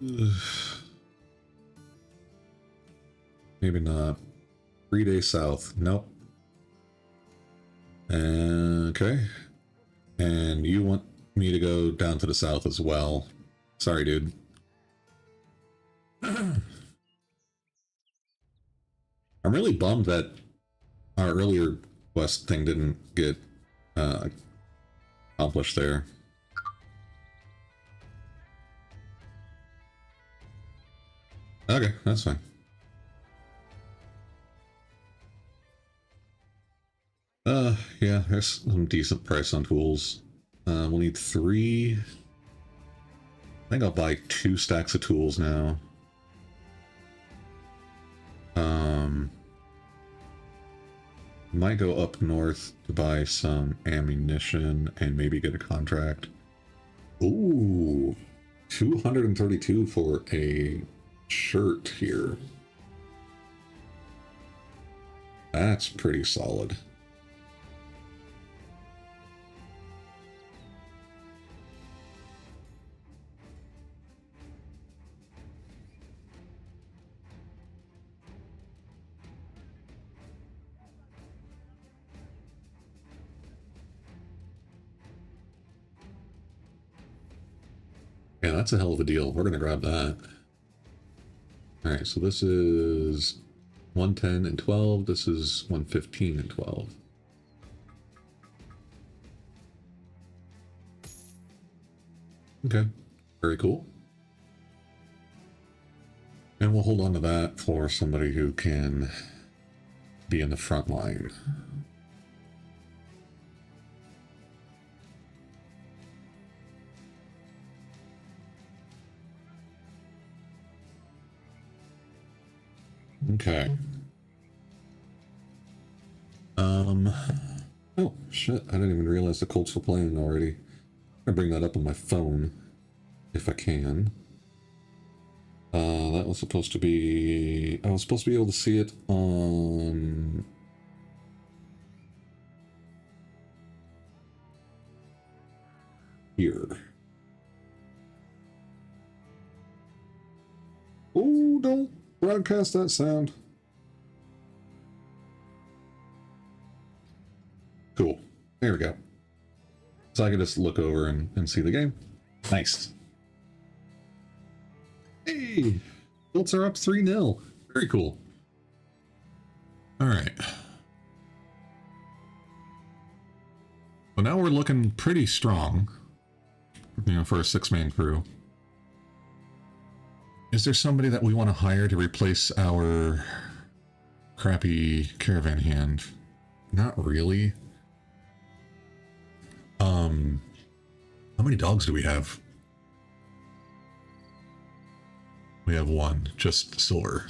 Ugh. Maybe not. 3 days south. Nope. Okay. And you want me to go down to the south as well. Sorry, dude. I'm really bummed that our earlier quest thing didn't get accomplished there. Okay, that's fine. Yeah, there's some decent price on tools. We'll need 3. I think I'll buy 2 stacks of tools now. Might go up north to buy some ammunition and maybe get a contract. Ooh, 232 for a shirt here. That's pretty solid. Yeah, that's a hell of a deal. We're going to grab that. All right, so this is 110 and 12. This is 115 and 12. Okay, very cool. And we'll hold on to that for somebody who can be in the front line. Okay. Oh, shit. I didn't even realize the Colts were playing already. I'm gonna bring that up on my phone, if I can. That was supposed to be... I was supposed to be able to see it on... here. Oh, don't broadcast that sound. Cool. There we go. So I can just look over and see the game. Nice. Hey! Colts are up 3-0. Very cool. Alright. Well, now we're looking pretty strong, you know, for a 6-man crew. Is there somebody that we want to hire to replace our crappy caravan hand? Not really. How many dogs do we have? We have 1, just silver.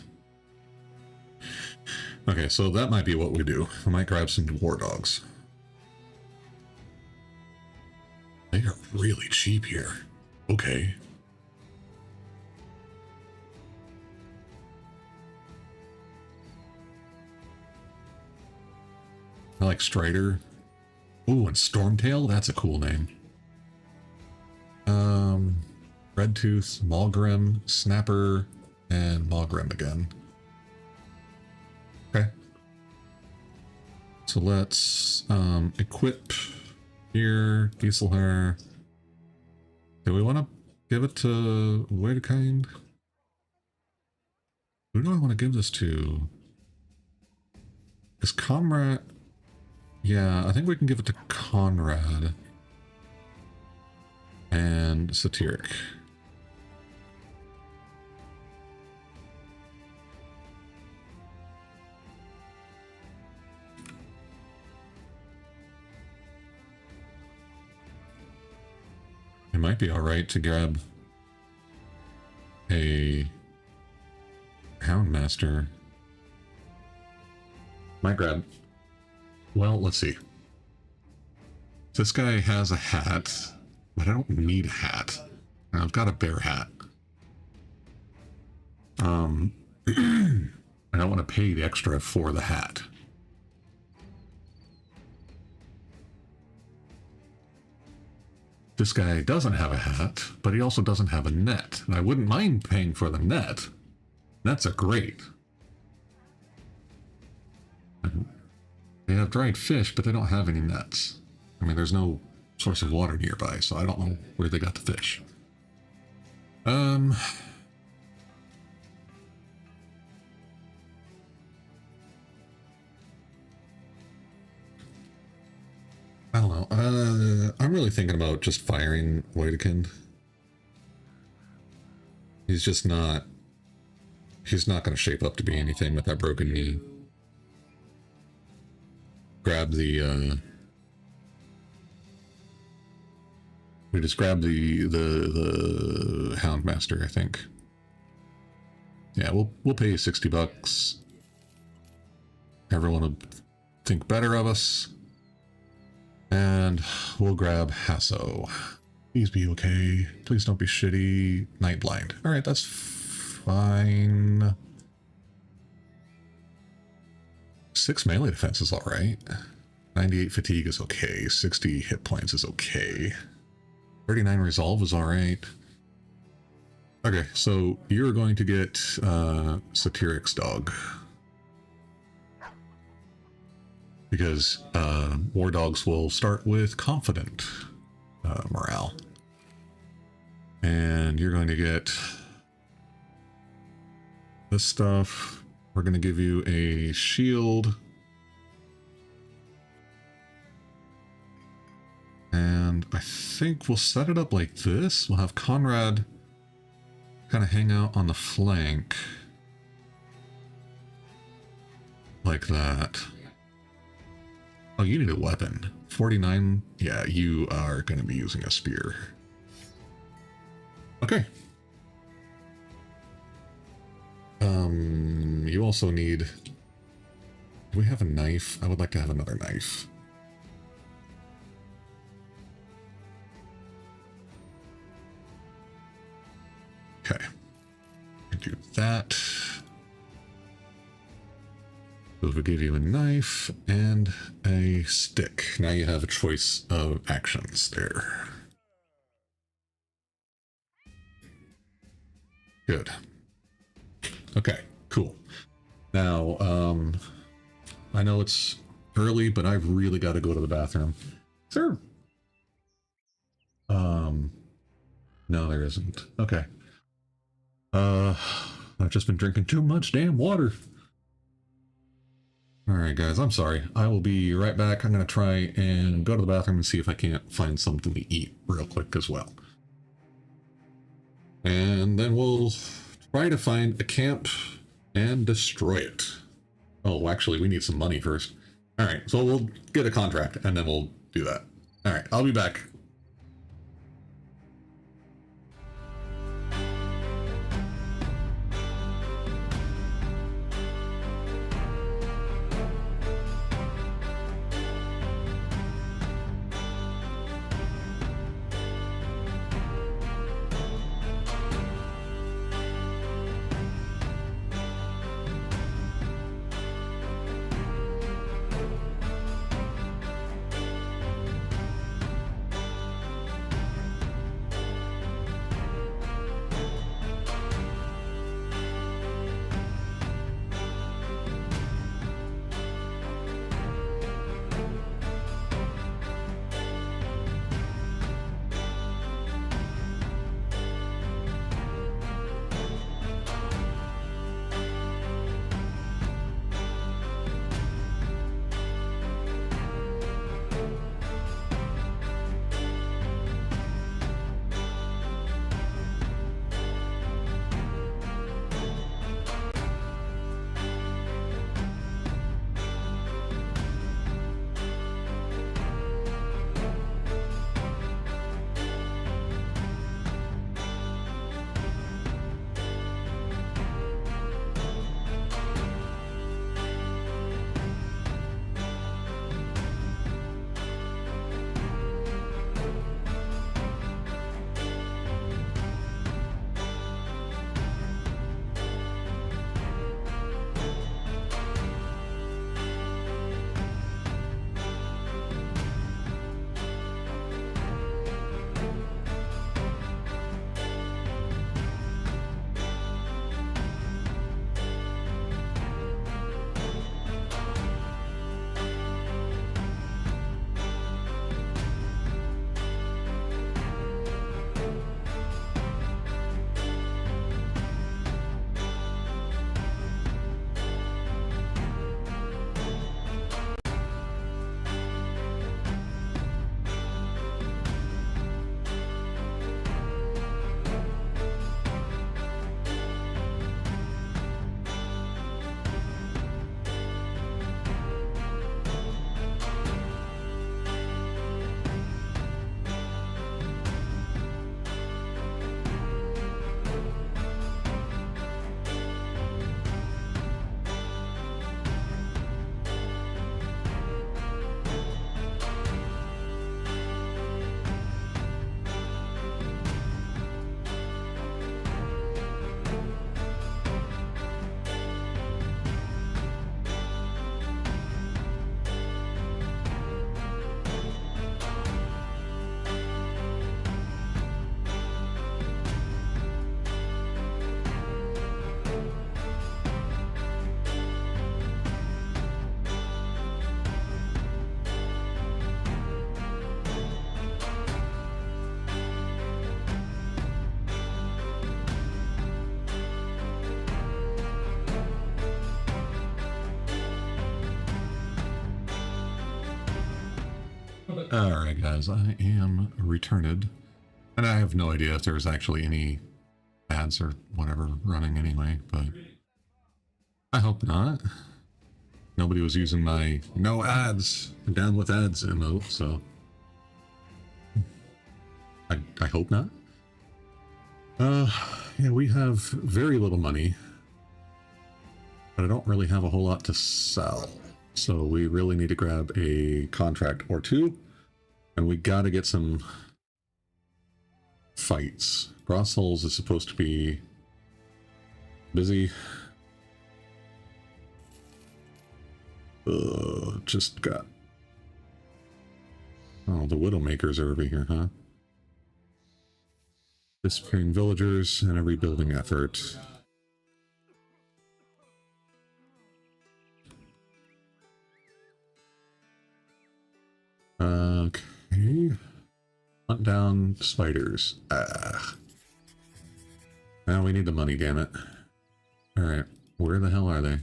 Okay, so that might be what we do. I might grab some war dogs. They are really cheap here. Okay. I like Strider. Ooh, and Stormtail? That's a cool name. Redtooth, Maulgrim, Snapper, and Maulgrim again. Okay. So let's equip here, Gieselher. Do we want to give it to Wedekind? Who do I want to give this to? Because Comrade... Yeah, I think we can give it to Conrad. And Satiric. It might be alright to grab a Houndmaster. Might grab... Well, let's see. This guy has a hat, but I don't need a hat. I've got a bear hat. I don't want to pay the extra for the hat. This guy doesn't have a hat, but he also doesn't have a net. And I wouldn't mind paying for the net. Nets are great. They have dried fish, but they don't have any nets. I mean, there's no source of water nearby, so I don't know where they got the fish. I don't know. I'm really thinking about just firing Whitekind. He's just not... He's not going to shape up to be anything with that broken knee. Grab the... We just grab the Houndmaster, I think. Yeah, we'll pay $60. Everyone will think better of us. And we'll grab Hasso. Please be okay. Please don't be shitty. Night Blind. Alright, that's fine. 6 melee defense is alright. 98 fatigue is okay. 60 hit points is okay. 39 resolve is alright. Okay, so you're going to get Satyric's dog. Because war dogs will start with confident morale. And you're going to get this stuff. We're going to give you a shield. And I think we'll set it up like this. We'll have Conrad kind of hang out on the flank. Like that. Oh, you need a weapon. 49? Yeah, you are going to be using a spear. Okay. You also need... Do we have a knife? I would like to have another knife. Okay. Do that. So we'll give you a knife and a stick. Now you have a choice of actions there. Good. Okay, cool. Now, I know it's early, but I've really got to go to the bathroom. Is there... No, there isn't. Okay. I've just been drinking too much damn water. Alright guys, I'm sorry. I will be right back. I'm going to try and go to the bathroom and see if I can't find something to eat real quick as well. And then we'll try to find a camp and destroy it. Oh, actually, we need some money first. Alright, so we'll get a contract and then we'll do that. Alright, I'll be back. Alright guys, I am returned. And I have no idea if there's actually any ads or whatever running anyway, but I hope not. Nobody was using my no ads, down with ads emote, so I hope not. Yeah, we have very little money, but I don't really have a whole lot to sell. So we really need to grab a contract or two, and we gotta get some fights. Brussels is supposed to be busy. Just got... Oh, the Widowmakers are over here, huh? Disappearing villagers and a rebuilding effort. Okay. Hunt down spiders. Now we need the money, damn it. Alright, where the hell are they?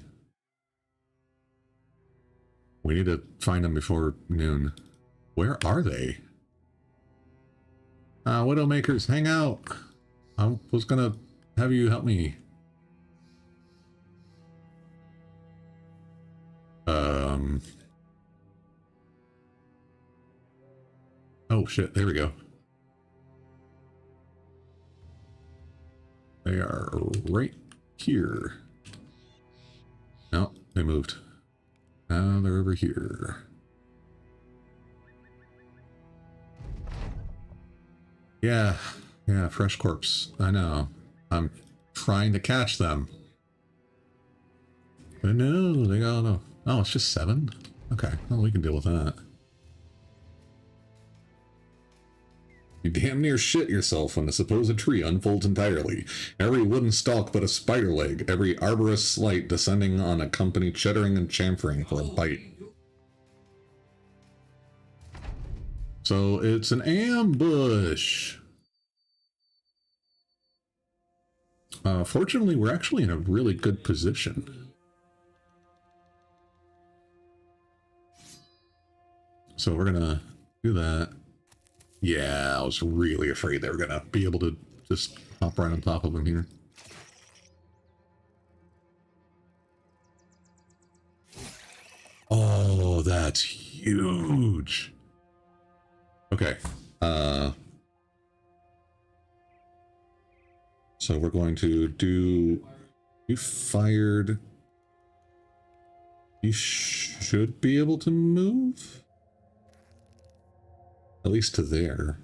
We need to find them before noon. Where are they? Widowmakers, hang out! I was gonna have you help me. Oh shit, there we go. They are right here. No, they moved. Now they're over here. Yeah, fresh corpse. I know. I'm trying to catch them. But no, they got no. Oh, it's just 7? Okay, well, we can deal with that. You damn near shit yourself when the supposed tree unfolds entirely. Every wooden stalk but a spider leg, every arborous slight descending on a company chittering and chamfering for a bite. So it's an ambush. Fortunately, we're actually in a really good position. So we're gonna do that. Yeah, I was really afraid they were gonna be able to just hop right on top of him here. Oh, that's huge. Okay. So we're going to do... You fired... You should be able to move? At least to there.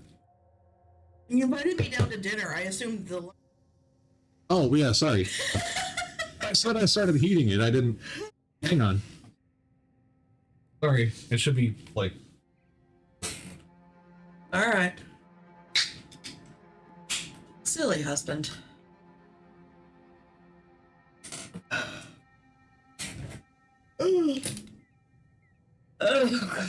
You invited me down to dinner. I assumed the... Oh, yeah, sorry. I said I started heating it. I didn't... Hang on. Sorry. It should be, like... All right. Silly husband. Oh, God.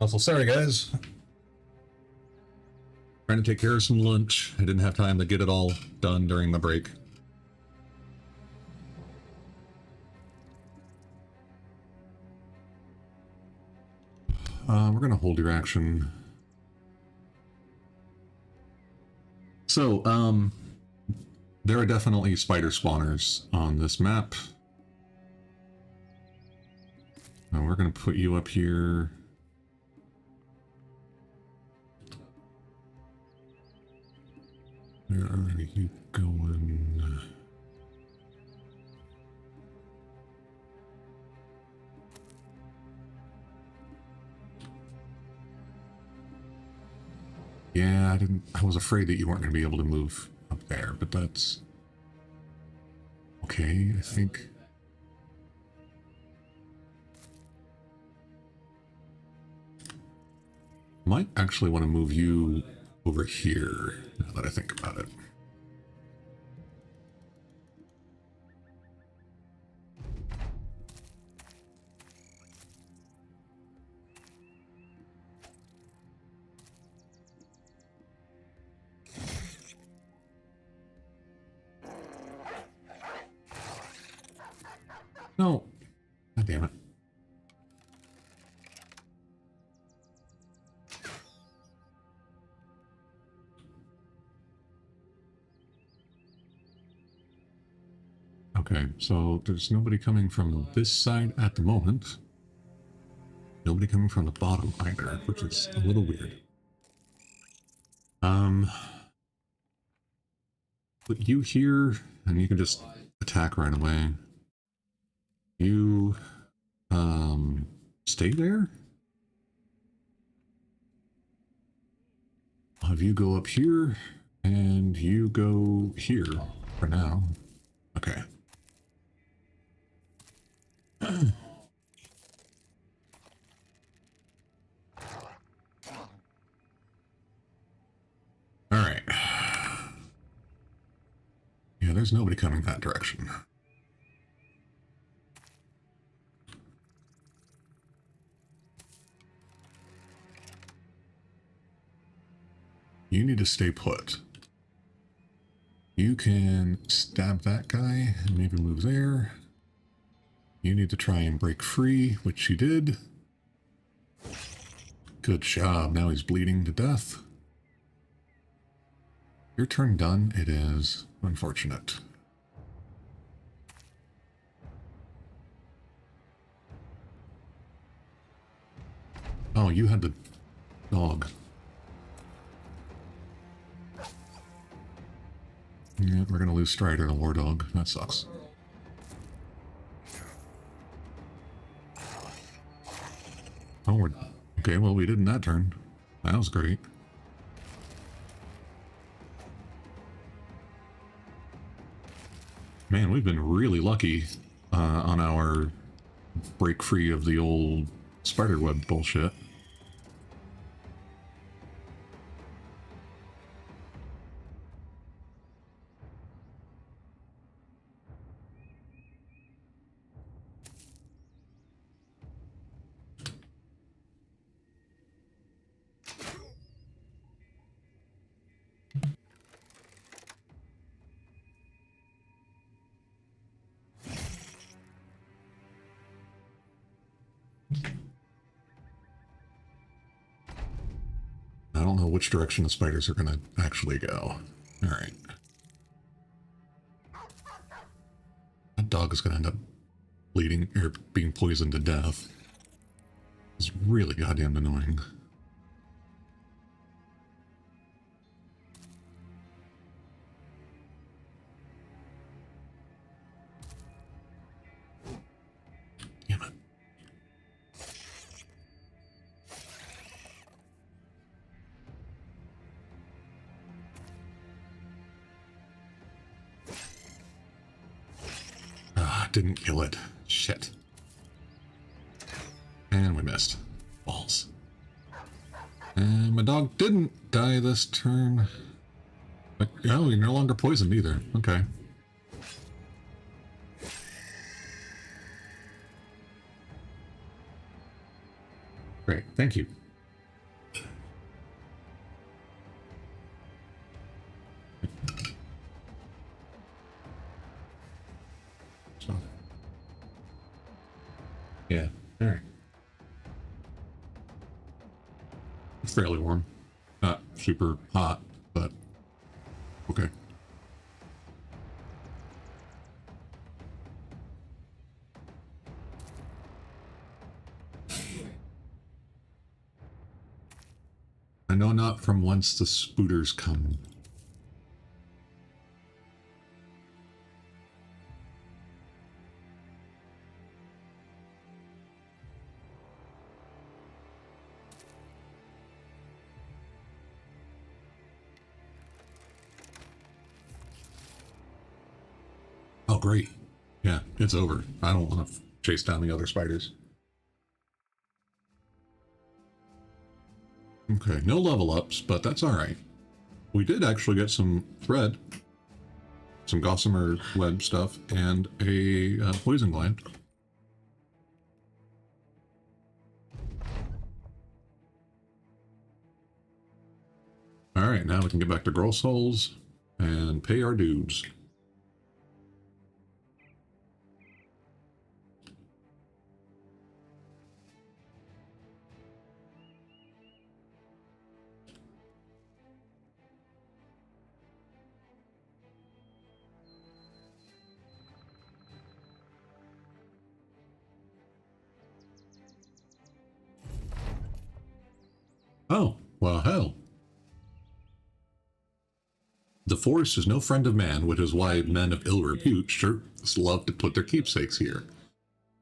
Also, sorry guys. Trying to take care of some lunch. I didn't have time to get it all done during the break. We're gonna hold your action. So, there are definitely spider spawners on this map. We're gonna put you up here. Where are you going? Yeah, I was afraid that you weren't going to be able to move up there, but that's okay, I think. Might actually want to move you over here, now that I think about it. No. God damn it. Okay, so there's nobody coming from this side at the moment. Nobody coming from the bottom either, which is a little weird. Put you here, and you can just attack right away. You, stay there? I'll have you go up here, and you go here for now. Okay. Alright. Yeah, there's nobody coming that direction. You need to stay put. You can stab that guy and maybe move there. You need to try and break free, which you did. Good job. Now he's bleeding to death. Your turn done. It is. Unfortunate. Oh, you had the dog. Yeah, we're gonna lose Strider to War Dog. That sucks. Oh, we're... Okay, well, we did in that turn. That was great. Man, we've been really lucky on our break free of the old spiderweb bullshit. I don't know which direction the spiders are going to actually go. All right. That dog is going to end up bleeding or being poisoned to death. It's really goddamn annoying. Damn it. Ah, didn't kill it. Shit. And we missed. Balls. And my dog didn't die this turn. But, oh, you're no longer poisoned either. Okay. Great, thank you. So, yeah, all right. It's fairly warm. Not super hot, but okay. I know not from whence the spooters come. Oh, great. Yeah, it's over. I don't want to chase down the other spiders. Okay, no level ups, but that's all right. We did actually get some thread, some gossamer web stuff, and a poison gland. All right, now we can get back to gross holes and pay our dues. Oh, well, hell. The forest is no friend of man, which is why men of ill repute sure love to put their keepsakes here.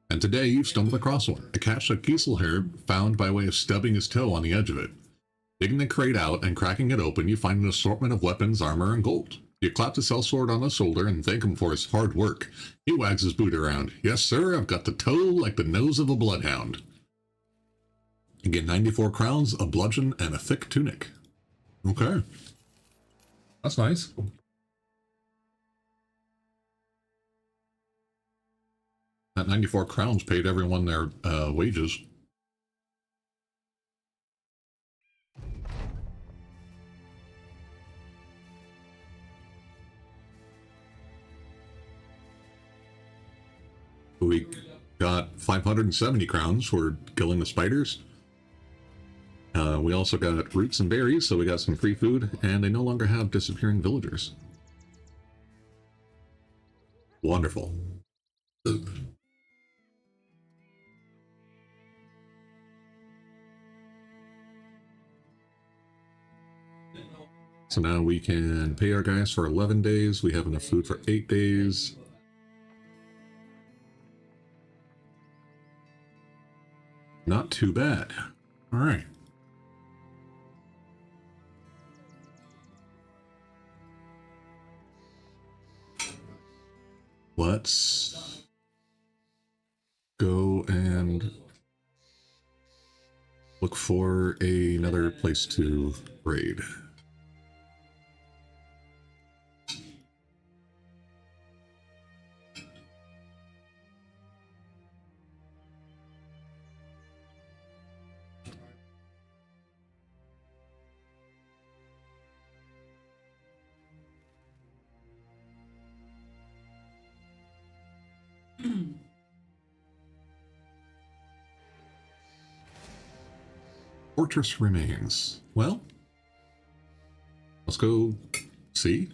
And today you've stumbled across one, a catch that Gieselherr found by way of stubbing his toe on the edge of it. Digging the crate out and cracking it open, you find an assortment of weapons, armor, and gold. You clap the sellsword on the shoulder and thank him for his hard work. He wags his boot around. Yes, sir, I've got the toe like the nose of a bloodhound. You get 94 crowns, a bludgeon, and a thick tunic. Okay. That's nice. That 94 crowns paid everyone their wages. We got 570 crowns for killing the spiders. We also got roots and berries, so we got some free food, and they no longer have disappearing villagers. Wonderful. So now we can pay our guys for 11 days. We have enough food for 8 days. Not too bad. All right. Let's go and look for another place to raid. Fortress remains. Well, let's go see.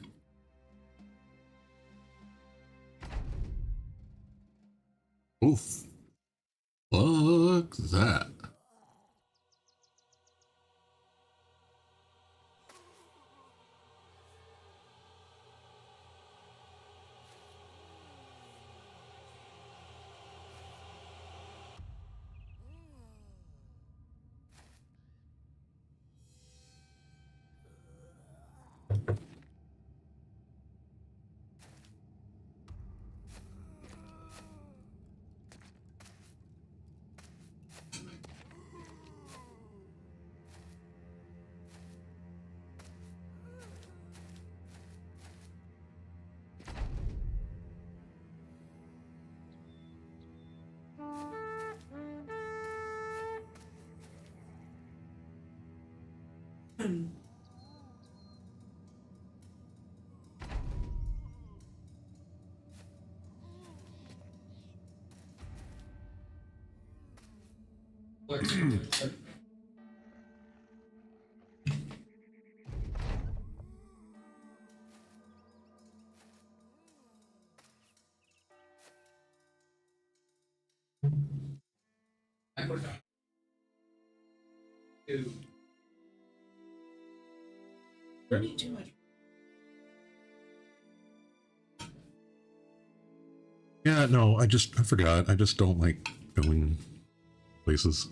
Oof. Look at that. Don't eat too much. Yeah, no, I forgot. I just don't like going places.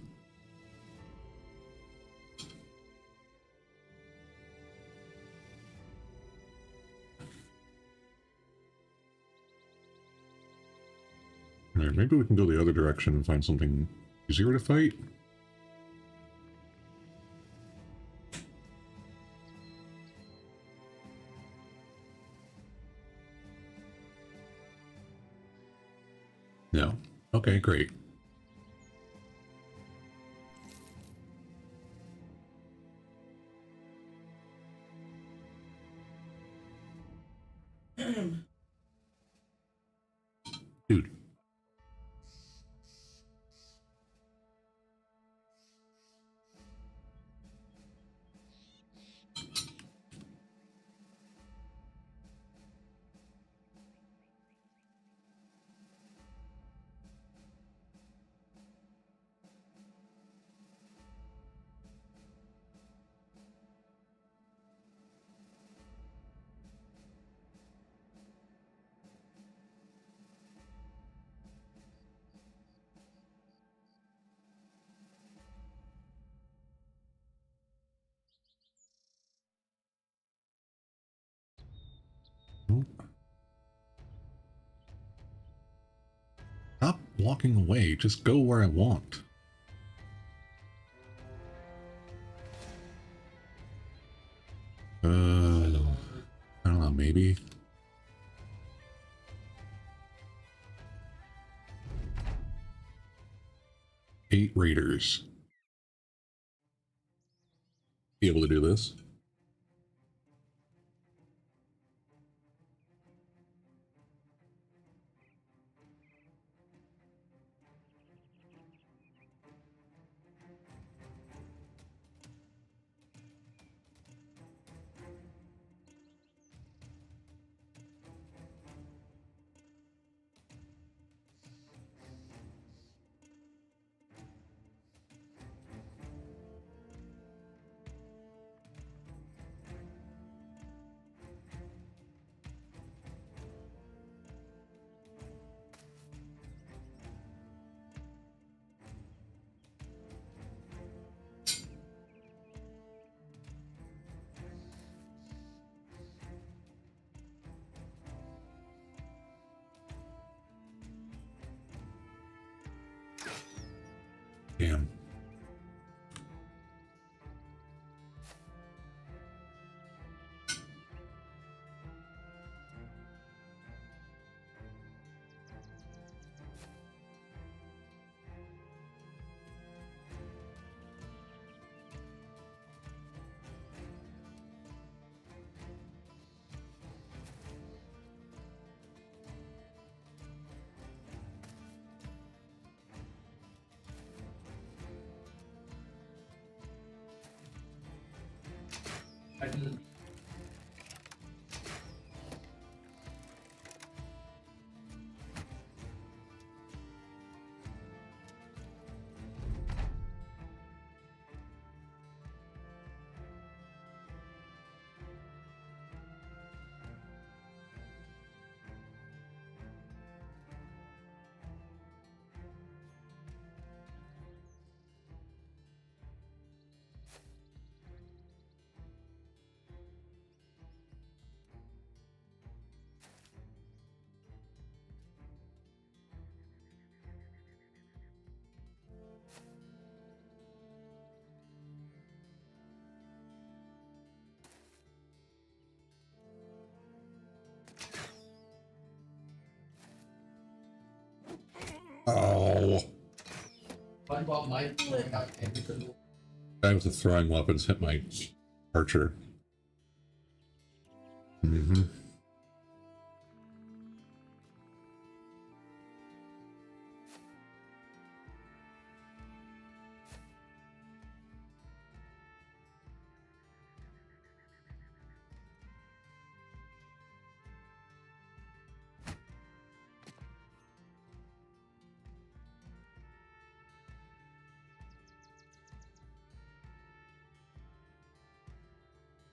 Alright, maybe we can go the other direction and find something easier to fight. No. Okay, great. Dude. Stop walking away. Just go where I want. I don't know, maybe. Eight raiders. Be able to do this. Damn. Oh. Guy with the throwing weapons hit my archer. Mm-hmm.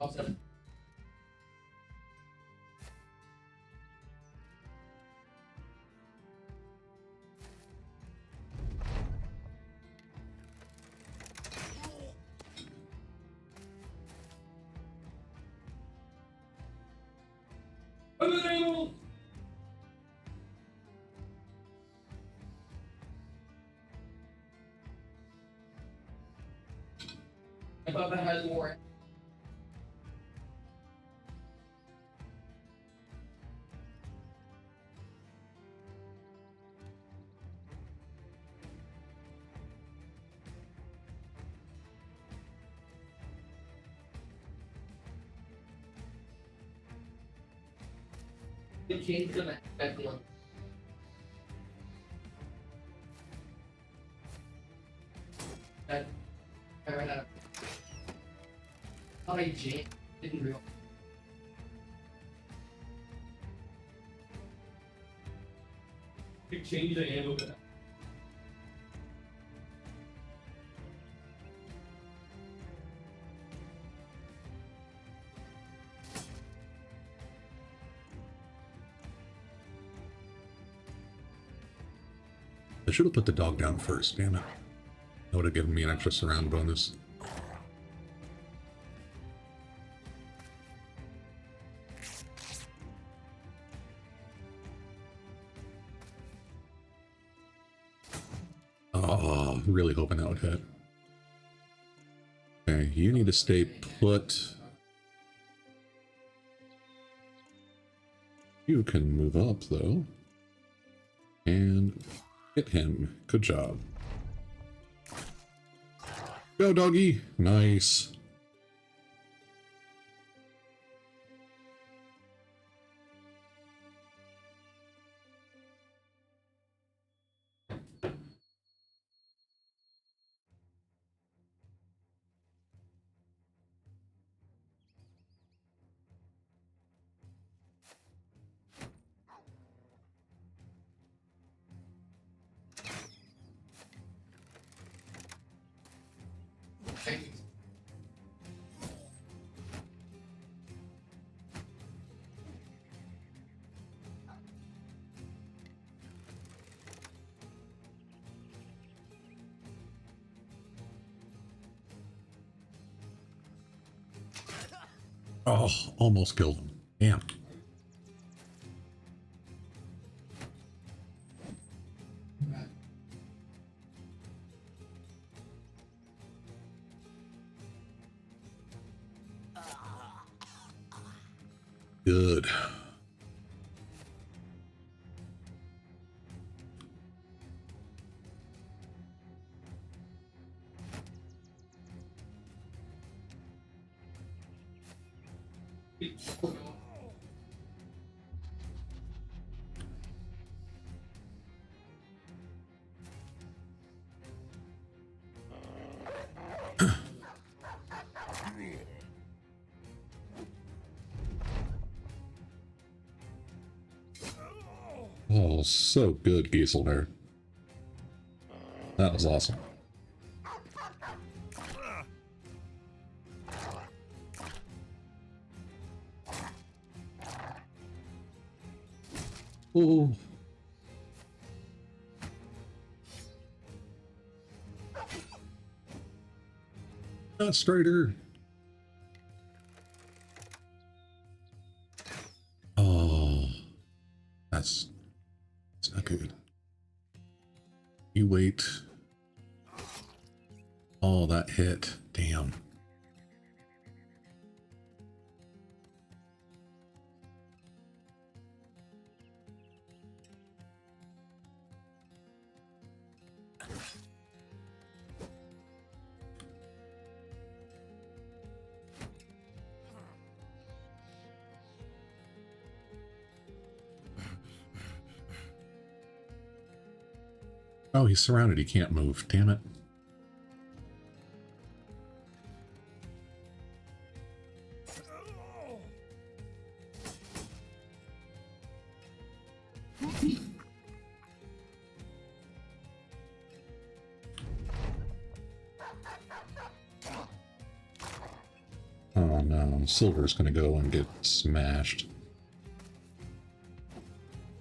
Also, I thought that has more. It changed the background. That I ran out. Thought I jammed. Didn't realize. It changed the ammo. I should have put the dog down first, damn it. That would have given me an extra surround bonus. Oh, really hoping that would hit. Okay, you need to stay put. You can move up, though. And hit him. Good job. Go, doggy! Nice. Oh, almost killed him. Damn. Good. Oh, so good, Giselher. That was awesome. Oh. Not Strider. Oh. That's not good. You wait. Oh, that hit. Damn. Oh, he's surrounded. He can't move. Damn it. Oh. no, Silver's gonna go and get smashed.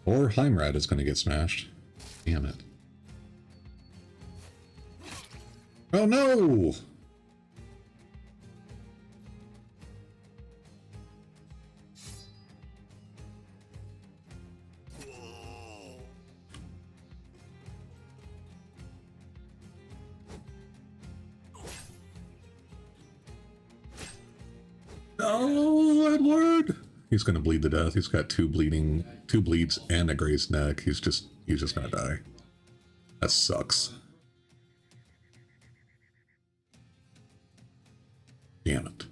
Or Heimrad is gonna get smashed. Damn it. Oh no! No, Edward! He's gonna bleed to death. He's got two bleeds and a grazed neck. He's just gonna die. That sucks. Damn it.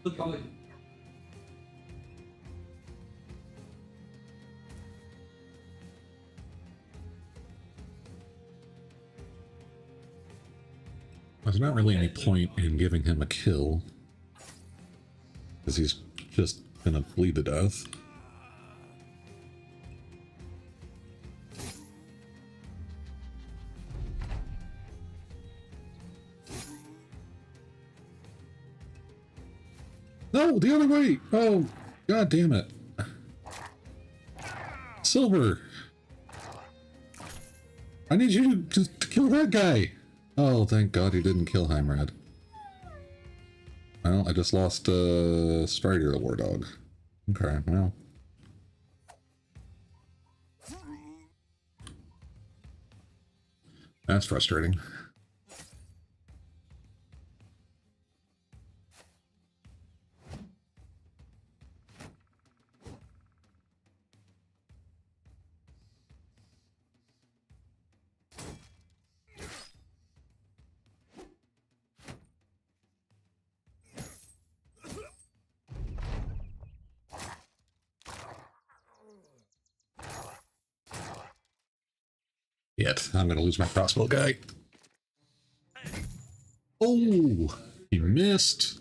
Look how it. There's not really any point in giving him a kill, because he's just gonna bleed to death. No, the other way! Oh, god damn it. Silver! I need you to kill that guy! Oh, thank god he didn't kill Heimrad. Well, I just lost Strider, the War Dog. Okay, well. That's frustrating. Yet, I'm gonna lose my crossbow guy. Oh, he missed.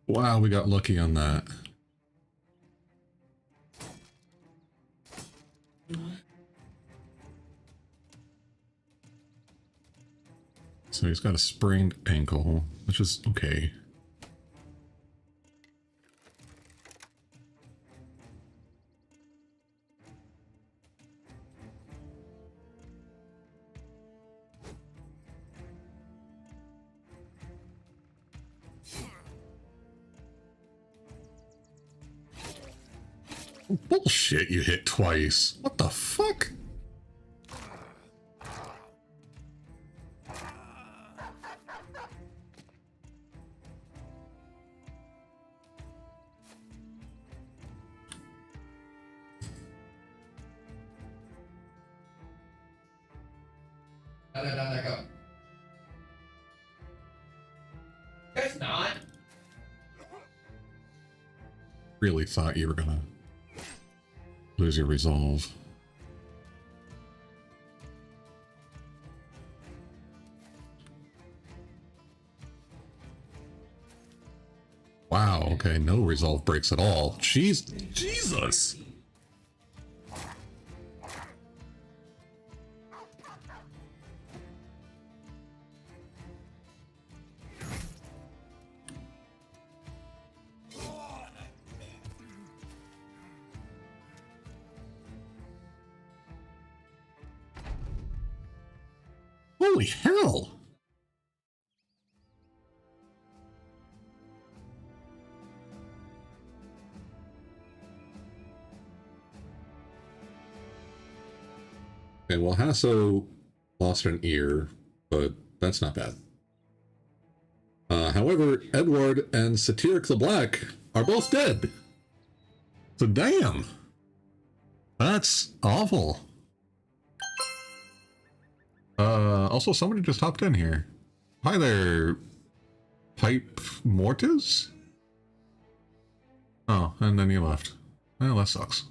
Wow, we got lucky on that. So he's got a sprained ankle, which is okay. Bullshit, you hit twice. What the fuck? Go. It's not. Really thought you were gonna lose your resolve. Wow, okay, no resolve breaks at all. Jesus! Holy hell! Okay, well, Hasso lost an ear, but that's not bad. However, Edward and Satiric the Black are both dead. So damn! That's awful. Also, somebody just hopped in here. Hi there, Pipe Mortis? Oh, and then you left. Well, that sucks.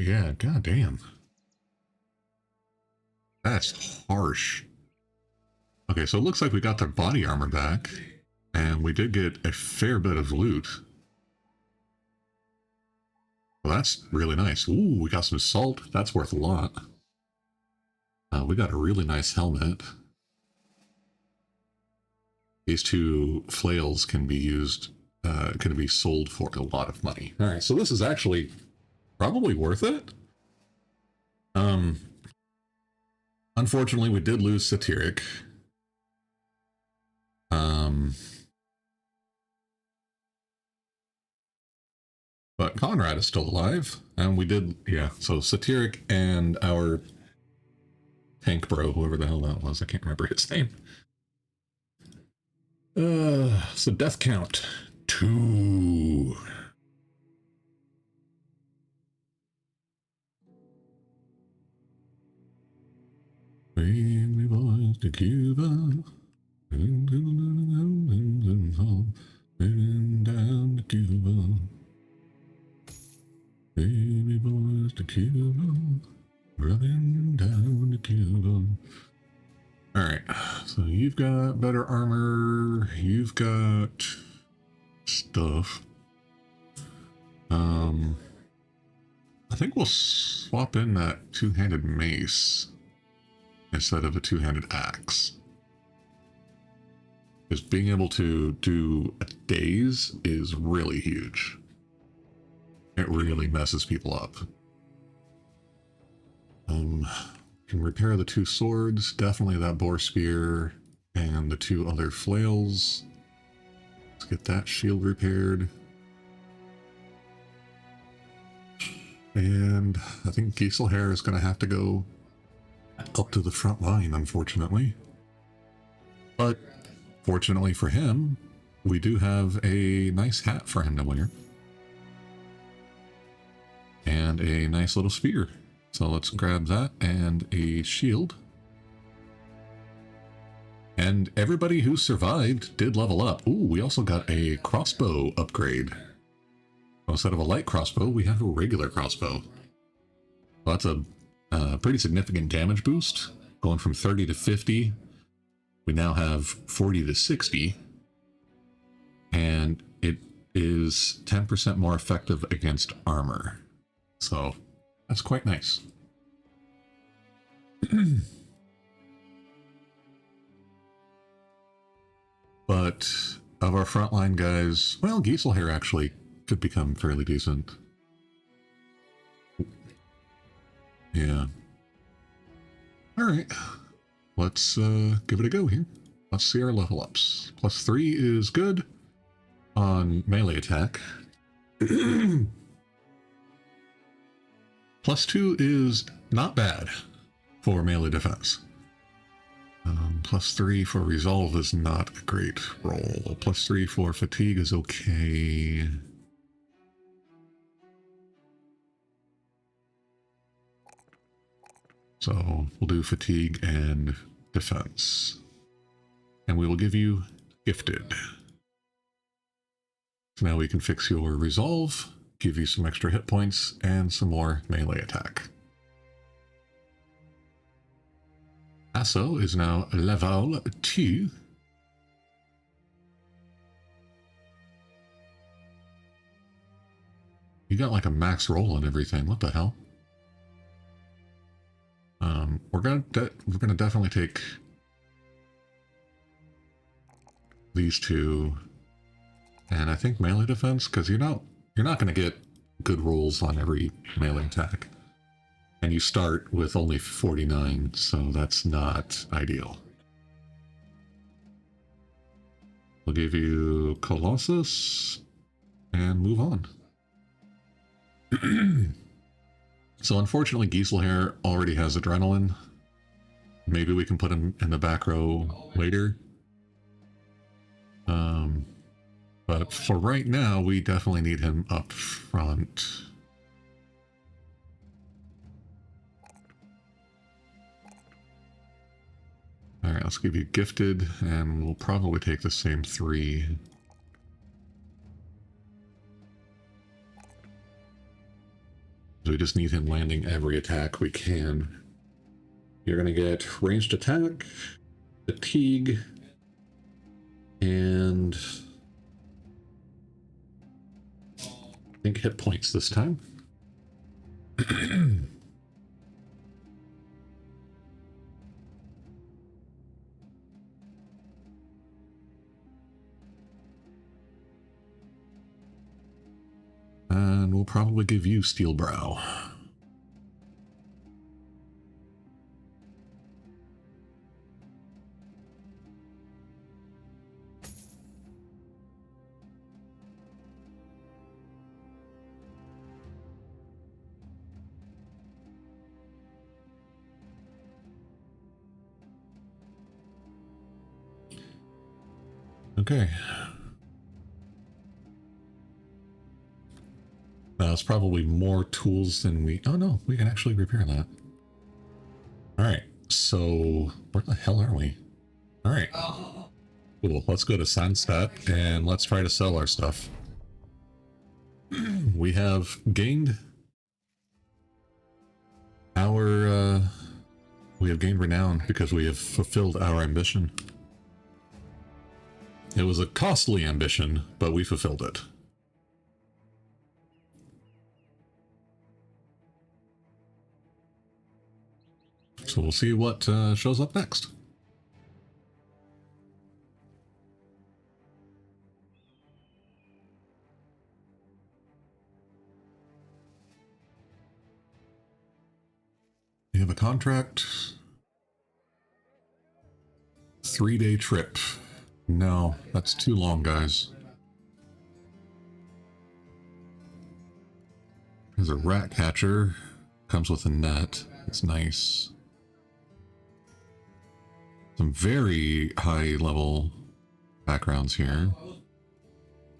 yeah, god damn. That's harsh. Okay, so it looks like we got their body armor back, and we did get a fair bit of loot. Well, that's really nice. Ooh, we got some salt. That's worth a lot. We got a really nice helmet. These two flails can be used, can be sold for a lot of money. All right, so this is actually probably worth it. Unfortunately, we did lose Satiric. But Conrad is still alive, and we did, yeah, so Satiric and our tank bro, whoever the hell that was, I can't remember his name. So death count, 2. Baby boys to Cuba, down to Cuba. Baby boys to Cuba, running down to Cuba. Alright, so you've got better armor, you've got stuff. I think we'll swap in that two-handed mace instead of a two-handed axe. Because being able to do a daze is really huge. It really messes people up. Can repair the 2 swords, definitely that boar spear, and the 2 other flails. Let's get that shield repaired. And I think Giselher is going to have to go up to the front line, unfortunately. But fortunately for him, we do have a nice hat for him to wear. And a nice little spear. So let's grab that and a shield. And everybody who survived did level up. Ooh, we also got a crossbow upgrade. So instead of a light crossbow, we have a regular crossbow. Well, that's a pretty significant damage boost. Going from 30 to 50. We now have 40 to 60. And it is 10% more effective against armor. So that's quite nice. But of our frontline guys, well, Giselher actually could become fairly decent. Yeah. Alright. Let's give it a go here. Let's see our level ups. +3 is good on melee attack. +2 is not bad for melee defense. +3 for resolve is not a great roll. +3 for fatigue is okay. So we'll do fatigue and defense. And we will give you gifted. So now we can fix your resolve, give you some extra hit points, and some more melee attack. Asso is now level 2. You got like a max roll on everything. What the hell? We're gonna definitely take these 2, and I think melee defense, because you're not gonna get good rolls on every melee attack. And you start with only 49, so that's not ideal. We'll give you Colossus and move on. So unfortunately, Giselher already has adrenaline. Maybe we can put him in the back row later. But for right now, we definitely need him up front. Alright, let's give you gifted, and we'll probably take the same 3. So we just need him landing every attack we can. You're going to get ranged attack, fatigue, and I think hit points this time. And we'll probably give you Steel Brow. Okay. It's probably more tools than we... Oh no, we can actually repair that. Alright, so where the hell are we? Alright. Oh. Cool, let's go to Sunset and let's try to sell our stuff. We have gained our... we have gained renown because we have fulfilled our ambition. It was a costly ambition, but we fulfilled it. So we'll see what shows up next. We have a contract. 3-day trip. No, that's too long, guys. There's a rat catcher. Comes with a net. It's nice. Some very high level backgrounds here.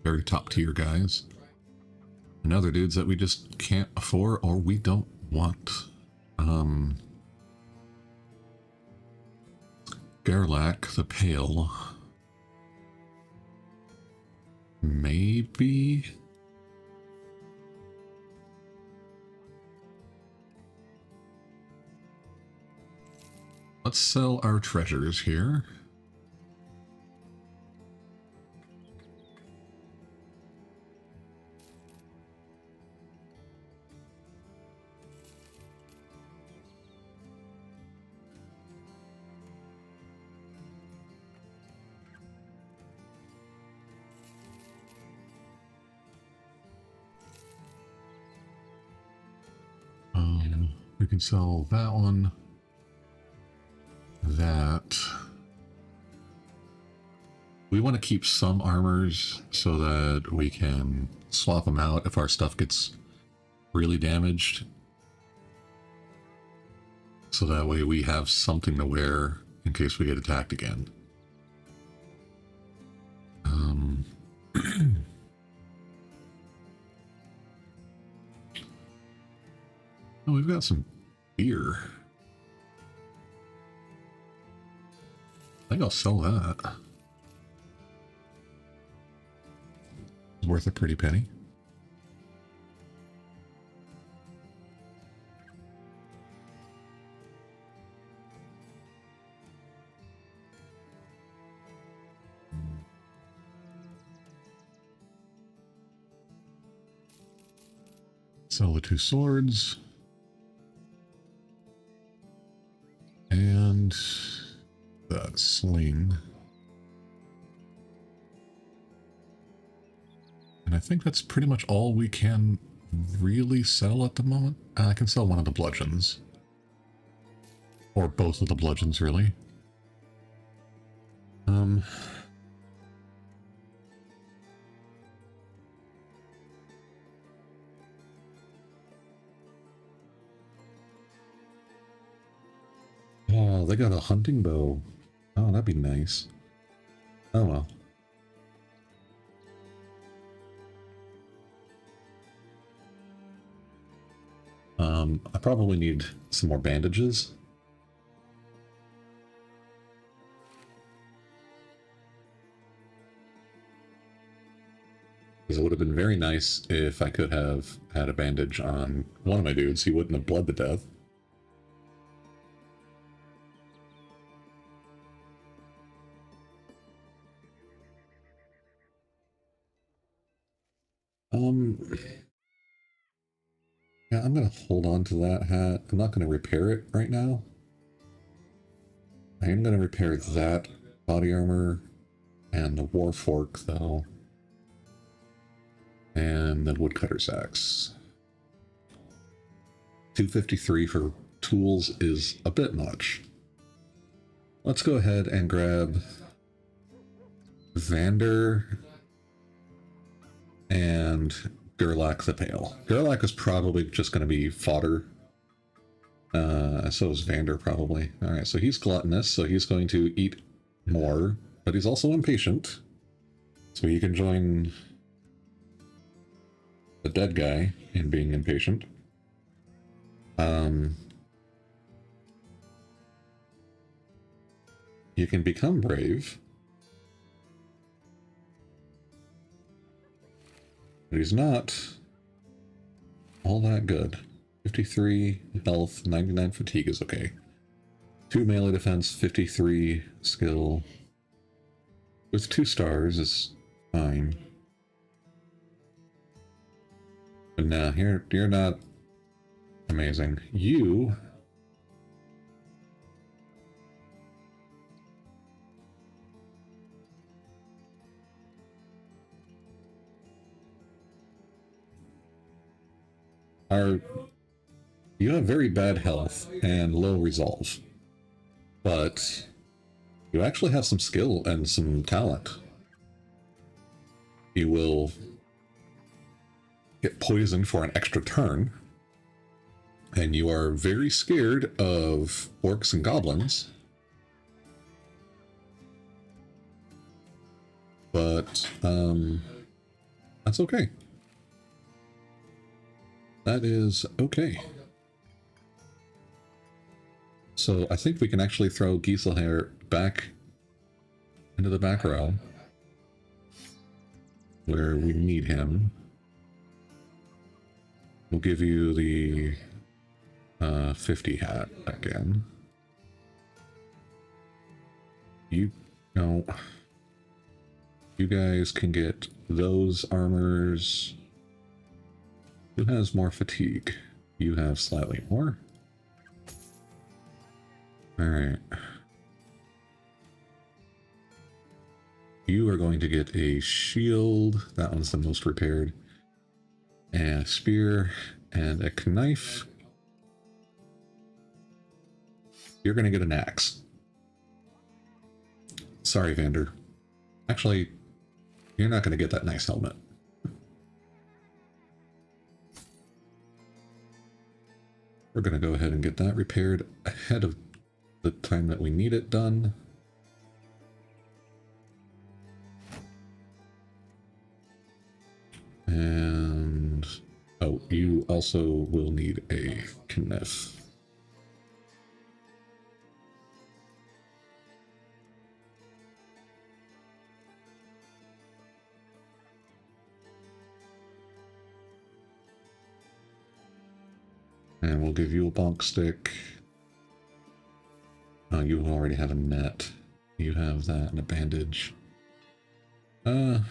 Very top tier guys. And other dudes that we just can't afford or we don't want. Gerlach the Pale. Maybe? Let's sell our treasures here. We can sell that one. That. We want to keep some armors so that we can swap them out if our stuff gets really damaged. So that way we have something to wear in case we get attacked again. Oh, we've got some beer. I think I'll sell that. It's worth a pretty penny. Sell the 2 swords. And the sling. And I think that's pretty much all we can really sell at the moment. I can sell one of the bludgeons. Or both of the bludgeons, really. Oh, they got a hunting bow. Oh, that'd be nice. Oh well. I probably need some more bandages. Because it would have been very nice if I could have had a bandage on one of my dudes. He wouldn't have bled to death. Yeah, I'm going to hold on to that hat. I'm not going to repair it right now. I am going to repair that body armor and the war fork, though. And the woodcutter's axe. 253 for tools is a bit much. Let's go ahead and grab Vander and Gerlach the Pale. Gerlach is probably just going to be fodder. So is Vander probably. Alright, so he's gluttonous, so he's going to eat more, but he's also impatient. So he can join the dead guy in being impatient. You can become brave. But he's not all that good. 53 health, 99 fatigue is okay. 2 melee defense, 53 skill. With 2 stars is fine. But now you're not amazing. You you have very bad health and low resolve, but you actually have some skill and some talent. You will get poisoned for an extra turn, and you are very scared of orcs and goblins, but that's okay. That is okay. So I think we can actually throw Giselher back into the back row where we need him. We'll give you the 50 hat again. You guys can get those armors. Who has more fatigue? You have slightly more. Alright. You are going to get a shield. That one's the most repaired. And a spear and a knife. You're going to get an axe. Sorry, Vander. Actually, you're not going to get that nice helmet. We're going to go ahead and get that repaired ahead of the time that we need it done. And oh, you also will need a knife. And we'll give you a bonk stick. Oh, you already have a net. You have that and a bandage. We'll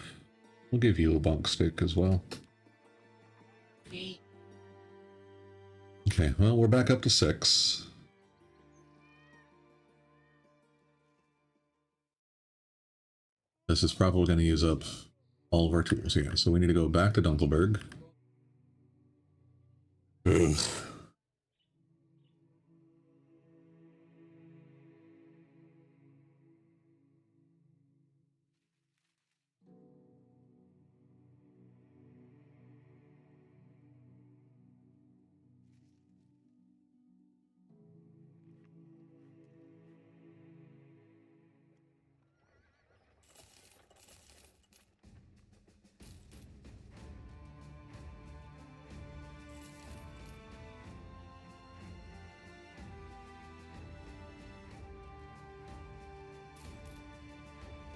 give you a bonk stick as well. Okay, well, we're back up to 6. This is probably going to use up all of our tools here, so we need to go back to Dunkelberg. Ugh.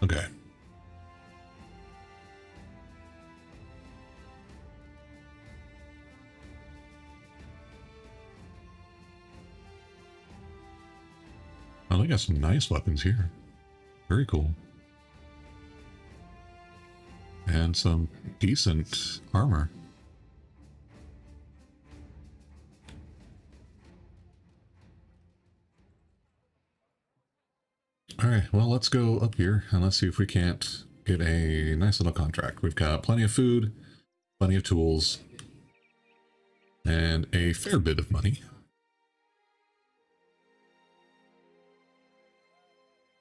Okay. Oh, they got some nice weapons here. Very cool. And some decent armor. Alright, well, let's go up here and let's see if we can't get a nice little contract. We've got plenty of food, plenty of tools, and a fair bit of money.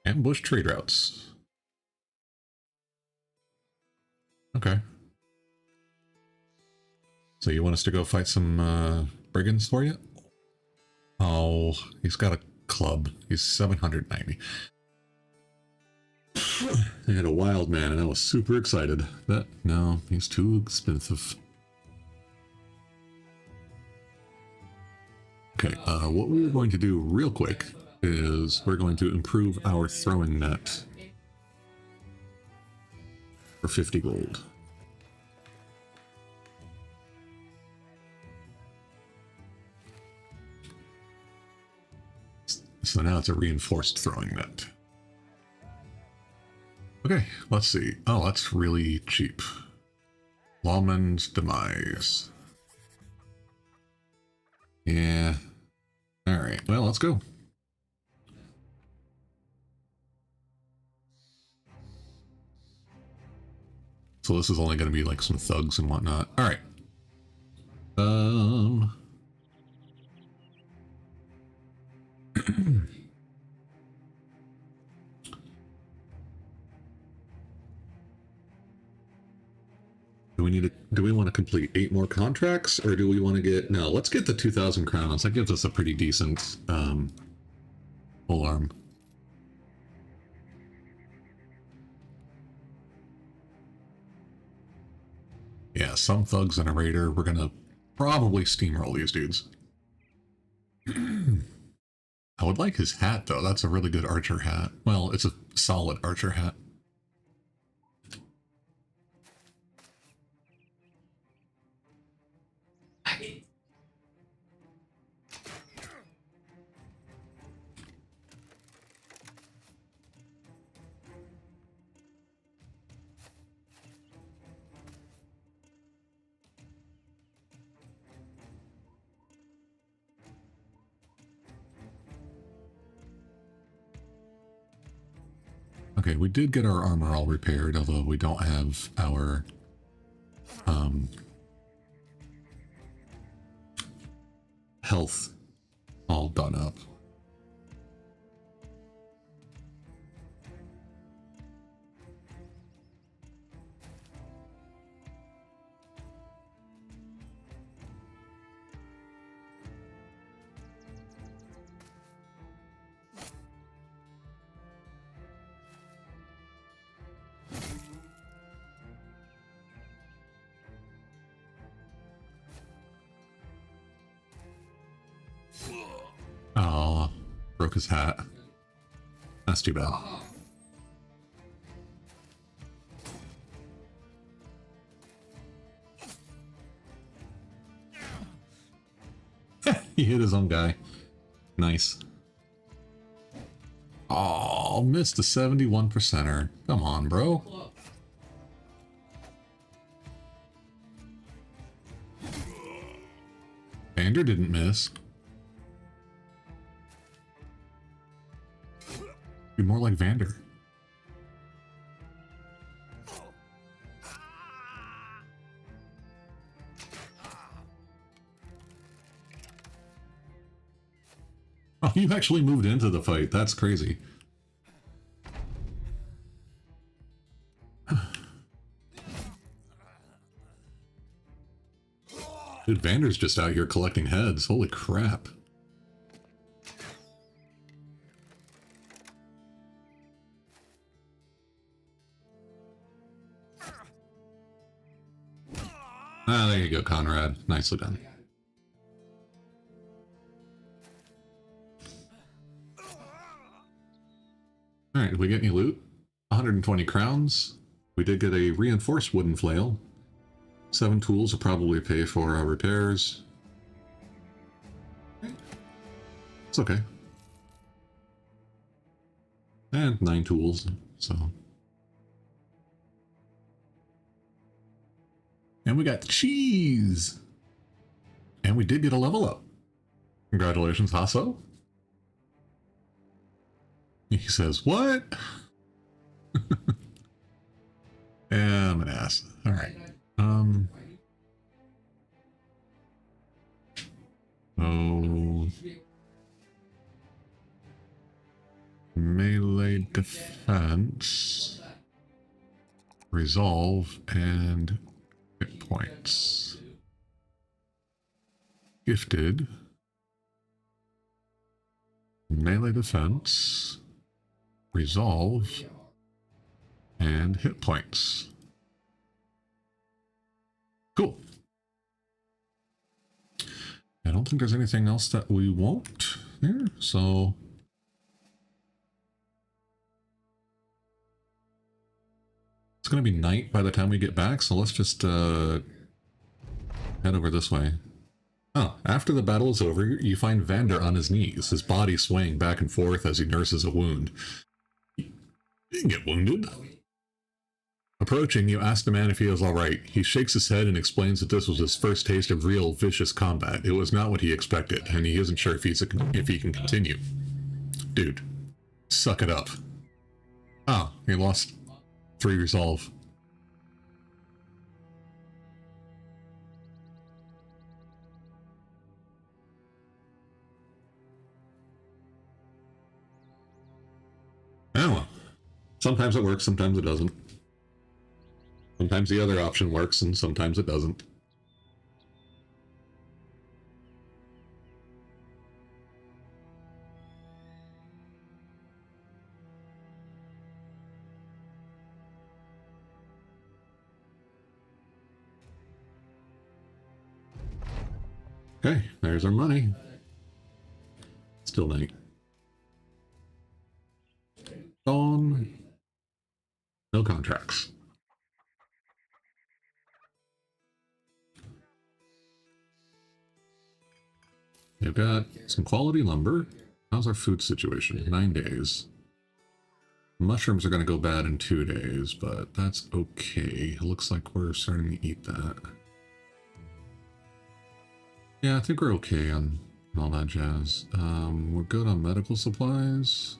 Ambush trade routes. Okay. So you want us to go fight some brigands for you? Oh, he's got a club. He's 790. I had a wild man and I was super excited. But no, he's too expensive. Okay, what we're going to do real quick is we're going to improve our throwing net for 50 gold. So now it's a reinforced throwing net. Okay, let's see. Oh, that's really cheap. Lawman's Demise. Yeah. Alright, well, let's go. So this is only going to be like some thugs and whatnot. Alright. Do we want to complete 8 more contracts, or do we want to get... No, let's get the 2,000 crowns. That gives us a pretty decent full arm. Yeah, some thugs and a raider. We're gonna probably steamroll these dudes. I would like his hat, though. That's a really good archer hat. Well, it's a solid archer hat. Okay, we did get our armor all repaired, although we don't have our health all done up. Oh, broke his hat. That's too bad. He hit his own guy. Nice. Oh, missed a 71%er. Come on, bro. Vander didn't miss. Be more like Vander. Oh, you actually moved into the fight. That's crazy. Dude, Vander's just out here collecting heads. Holy crap. Ah, there you go, Conrad. Nicely done. Alright, did we get any loot? 120 crowns. We did get a reinforced wooden flail. 7 tools will probably pay for our repairs. It's okay. And 9 tools, so. And we got cheese! And we did get a level up. Congratulations, Hasso. He says, what? Yeah, I'm an ass. Alright. Oh. Melee defense. Resolve and hit points. Gifted. Melee defense. Resolve and hit points. Cool. I don't think there's anything else that we won't here, so it's going to be night by the time we get back, so let's just head over this way. Oh, after the battle is over, you find Vander on his knees, his body swaying back and forth as he nurses a wound. You didn't get wounded. Approaching, you ask the man if he is alright. He shakes his head and explains that this was his first taste of real, vicious combat. It was not what he expected, and he isn't sure if he can continue. Dude, suck it up. Oh, he lost 3 resolve. Oh well. Sometimes it works, sometimes it doesn't. Sometimes the other option works, and sometimes it doesn't. Okay, there's our money. Still night. Dawn. No contracts. We've got some quality lumber. How's our food situation? 9 days. Mushrooms are going to go bad in 2 days, but that's okay. It looks like we're starting to eat that. Yeah, I think we're okay on all that jazz. We're good on medical supplies.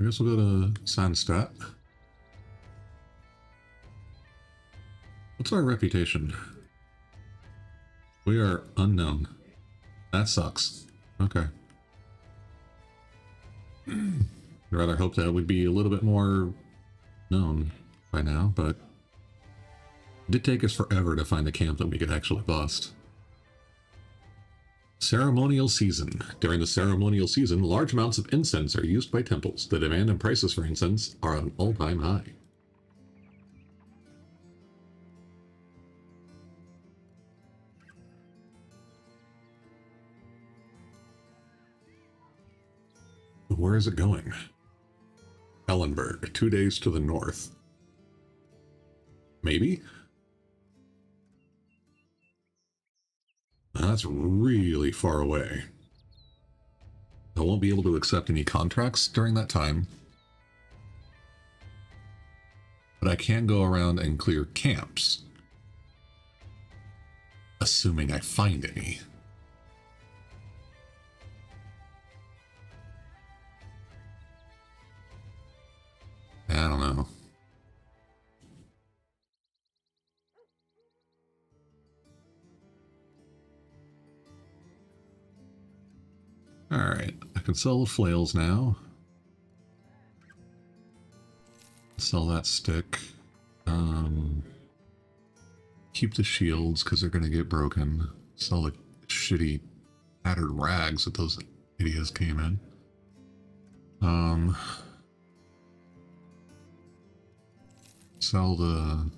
I guess we'll go to Sandstat. What's our reputation? We are unknown. That sucks. Okay. I'd rather hope that we'd be a little bit more known by now, but it did take us forever to find a camp that we could actually bust. Ceremonial season. During the ceremonial season, large amounts of incense are used by temples. The demand and prices for incense are at an all-time high. Where is it going? Ellenberg, 2 days to the north. Maybe? That's really far away. I won't be able to accept any contracts during that time. But I can go around and clear camps. Assuming I find any. I don't know. Alright, I can sell the flails now. Sell that stick. Keep the shields because they're going to get broken. Sell the shitty tattered rags that those idiots came in. Sell the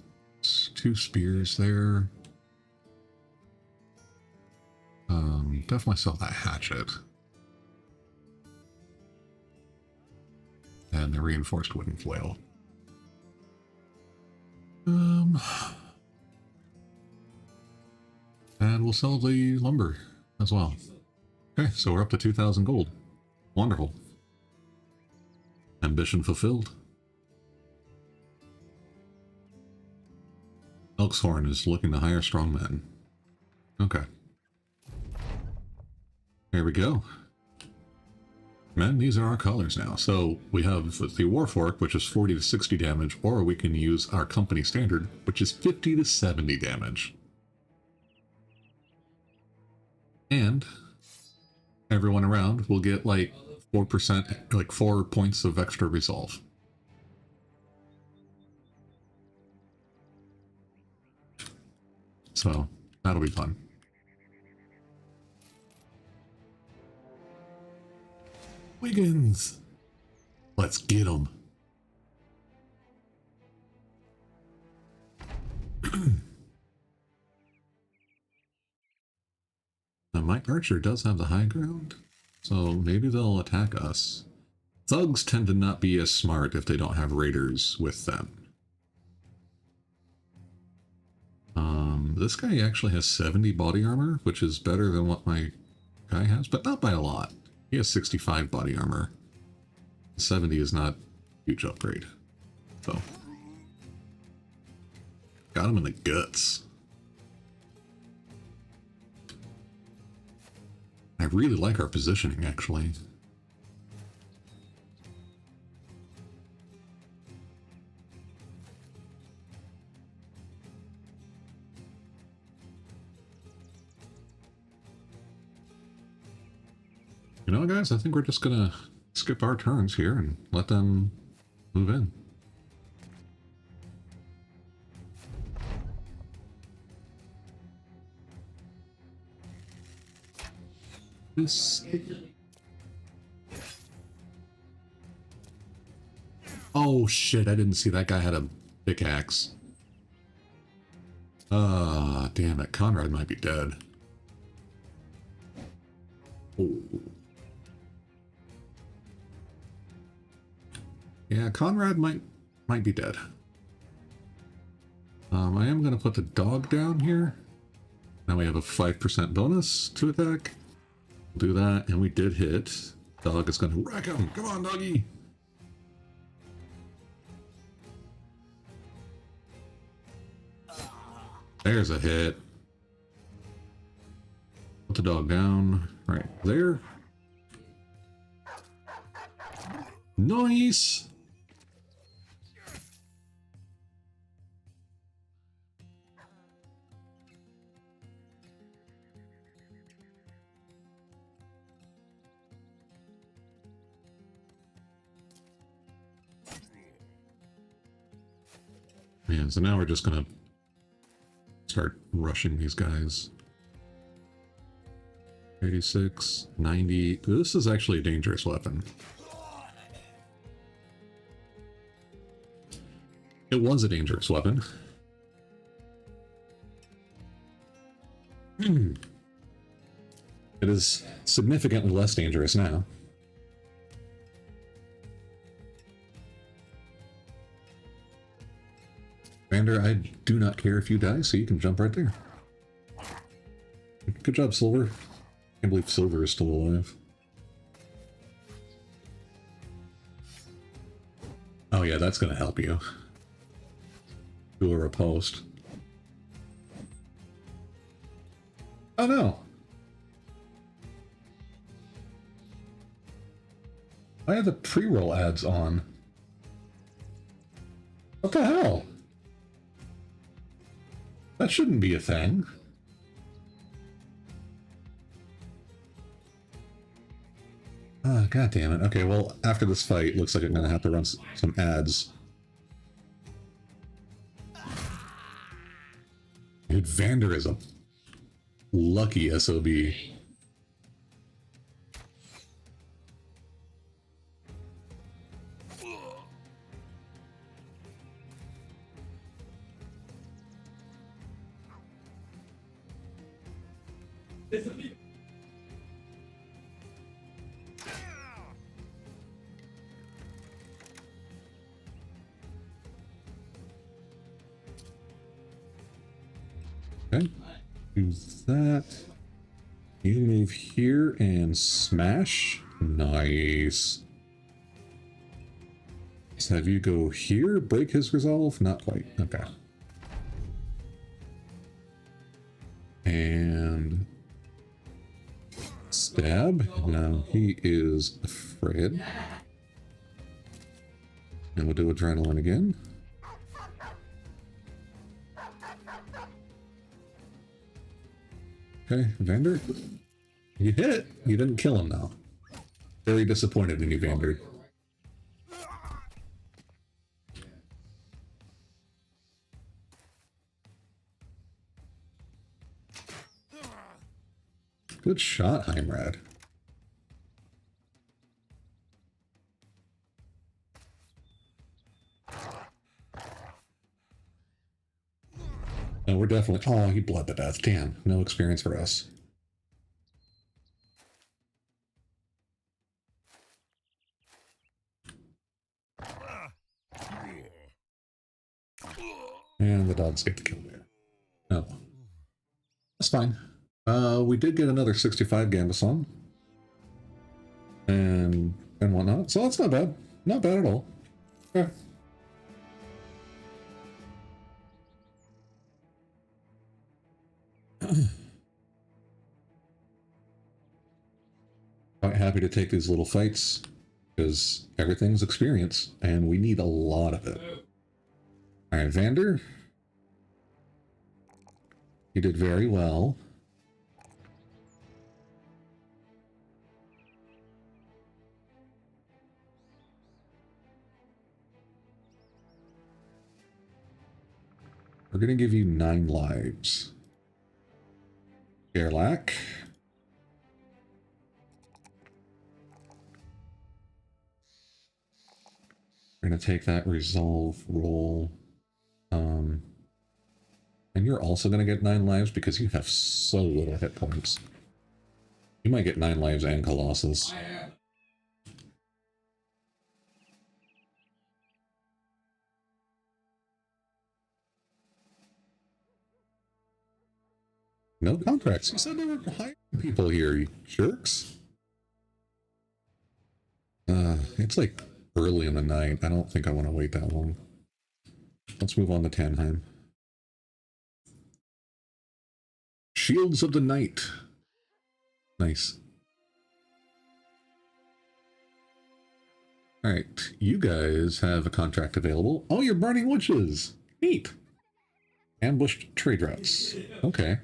2 spears there. Definitely sell that hatchet. and the reinforced wooden flail. And we'll sell the lumber as well. Okay, so we're up to 2,000 gold. Wonderful. Ambition fulfilled. Elkshorn is looking to hire strong men. Okay. There we go. Men, these are our colors now. So we have the Warfork, which is 40 to 60 damage, or we can use our company standard, which is 50 to 70 damage. And everyone around will get like 4%, like 4 points of extra resolve. So that'll be fun. Wiggins! Let's get them. Now my archer does have the high ground, so maybe they'll attack us. Thugs tend to not be as smart if they don't have raiders with them. This guy actually has 70 body armor, which is better than what my guy has, but not by a lot. He has 65 body armor. 70 is not a huge upgrade. So, got him in the guts. I really like our positioning, actually. You know, guys, I think we're just gonna skip our turns here and let them move in. This... Oh shit, I didn't see that guy had a pickaxe. Ah, damn it, Conrad might be dead. Oh. Yeah, Conrad might be dead. I am going to put the dog down here. Now we have a 5% bonus to attack. We'll do that, and we did hit. Dog is going to wreck him. Come on, doggy. There's a hit. Put the dog down right there. Nice. Man, so now we're just gonna start rushing these guys. 86, 90. This is actually a dangerous weapon. It was a dangerous weapon. It is significantly less dangerous now. Vander, I do not care if you die, so you can jump right there. Good job, Silver. Can't believe Silver is still alive. Oh yeah, that's gonna help you. Do a riposte. Oh no! I have the pre-roll ads on. What the hell? That shouldn't be a thing. Ah, god damn it. Okay, well, after this fight, looks like I'm gonna have to run some ads. Dude, Vander is a lucky SOB. Do that. You move here and smash. Nice. Let's have you go here, break his resolve. Not quite. Okay. And stab. Now he is afraid. And we'll do adrenaline again. Okay, Vander. You hit it. You didn't kill him though. Very disappointed in you, Vander. Good shot, Heimrad. No, we're definitely... Oh, he bled to death. Damn, no experience for us. And the dogs get the kill there. Oh. That's fine. We did get another 65 Gambeson. And whatnot. So that's not bad. Not bad at all. Yeah. Quite happy to take these little fights because everything's experience and we need a lot of it. Alright, Vander. You did very well. We're going to give you 9 lives. Gerlach. We're going to take that resolve roll. And you're also going to get 9 lives because you have so little hit points. You might get 9 lives and Colossus. No contracts. You said they were hiring people here, you jerks. It's like early in the night. I don't think I want to wait that long. Let's move on to Tannheim. Shields of the Night. Nice. Alright, you guys have a contract available. Oh, you're burning witches. Neat. Ambushed trade routes. Okay.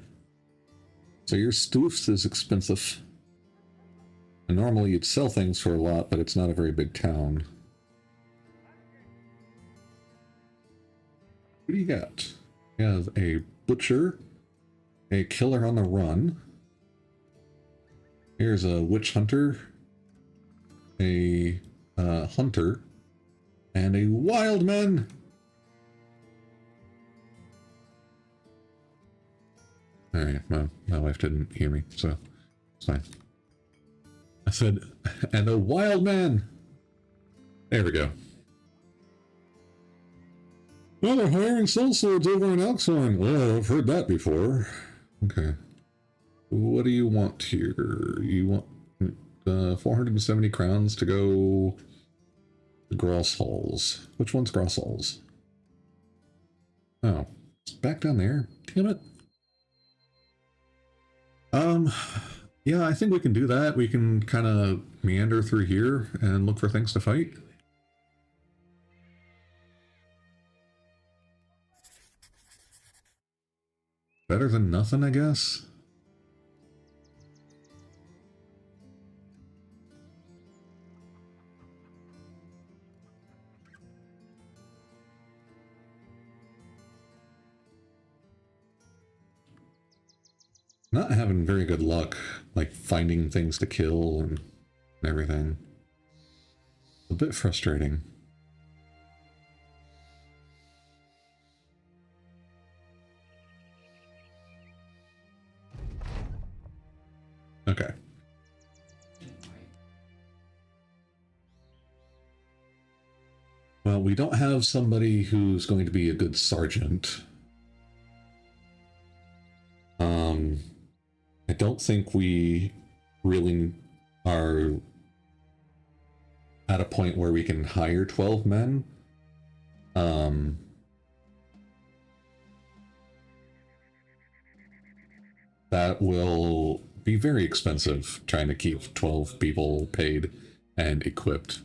So your stoofs is expensive. And normally you'd sell things for a lot, but it's not a very big town. What do you got? You have a butcher, a killer on the run. Here's a witch hunter, a hunter, and a wild man. Alright, my wife didn't hear me, so it's fine. I said, and a wild man. There we go. Well, they're hiring sellswords over in Elkhorn. Well, I've heard that before. Okay. What do you want here? You want 470 crowns to go to Gross Halls. Which one's Gross Halls? Oh, it's back down there. Damn it. Yeah, I think we can do that. We can kind of meander through here and look for things to fight. Better than nothing, I guess. Not having very good luck, like finding things to kill and everything. A bit frustrating. Okay. Well, we don't have somebody who's going to be a good sergeant. don't think we really are at a point where we can hire 12 men. That will be very expensive, trying to keep 12 people paid and equipped.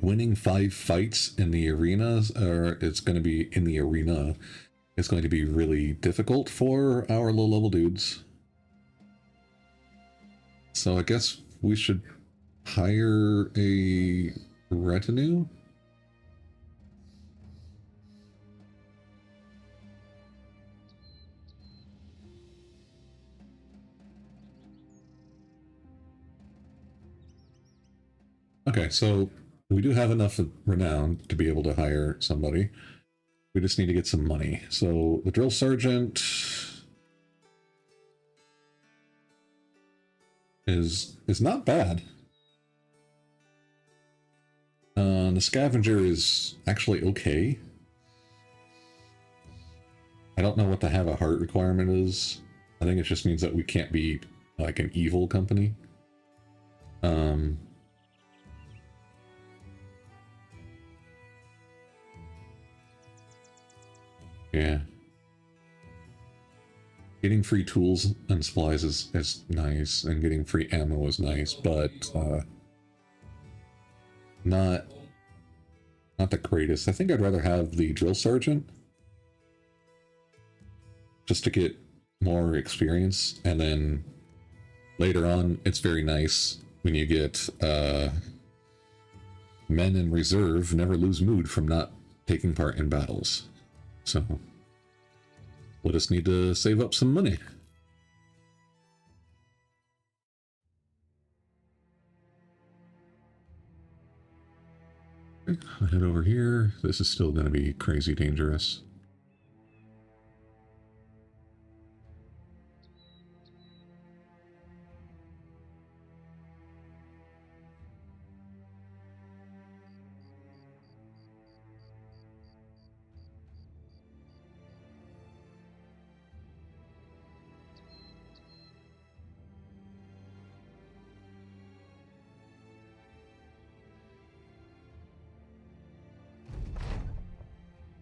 Winning 5 fights in the arenas, or it's going to be in the arena, is going to be really difficult for our low-level dudes. So I guess we should hire a retinue? Okay, so we do have enough renown to be able to hire somebody. We just need to get some money. So the drill sergeant is not bad. The scavenger is actually okay. I don't know what the have a heart requirement is. I think it just means that we can't be like an evil company. Yeah. Getting free tools and supplies is nice, and getting free ammo is nice, but not the greatest. I think I'd rather have the drill sergeant just to get more experience, and then later on it's very nice when you get men in reserve never lose mood from not taking part in battles. So we'll just need to save up some money. I'll head over here. This is still going to be crazy dangerous.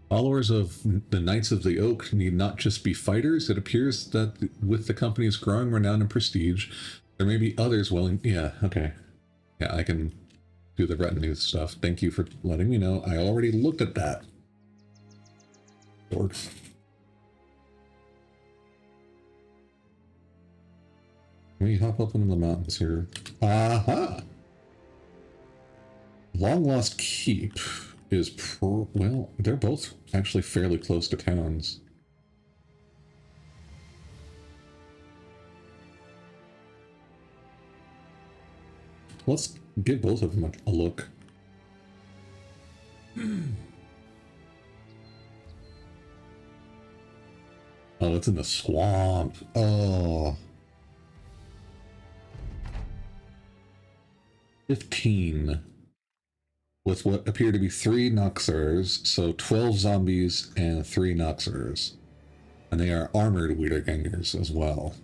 Followers of the Knights of the Oak need not just be fighters. It appears that with the company's growing renown and prestige, there may be others willing... Yeah, okay. Yeah, I can do the retinue stuff. Thank you for letting me know. I already looked at that. Lord. Let me hop up into the mountains here. Aha! Long Lost Keep is well, they're both actually fairly close to towns. Let's give both of them a look. Oh, it's in the swamp. Oh. 15. With what appear to be 3 Noxers, so 12 zombies and 3 Noxers. And they are armored Wiedergängers as well.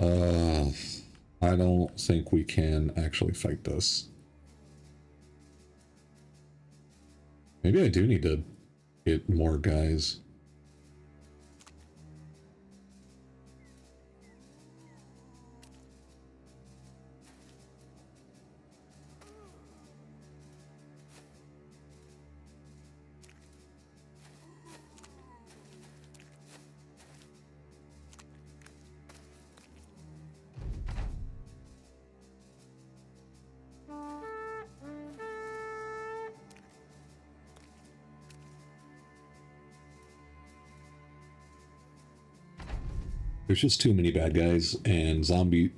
I don't think we can actually fight this. Maybe I do need to get more guys. There's just too many bad guys and zombies.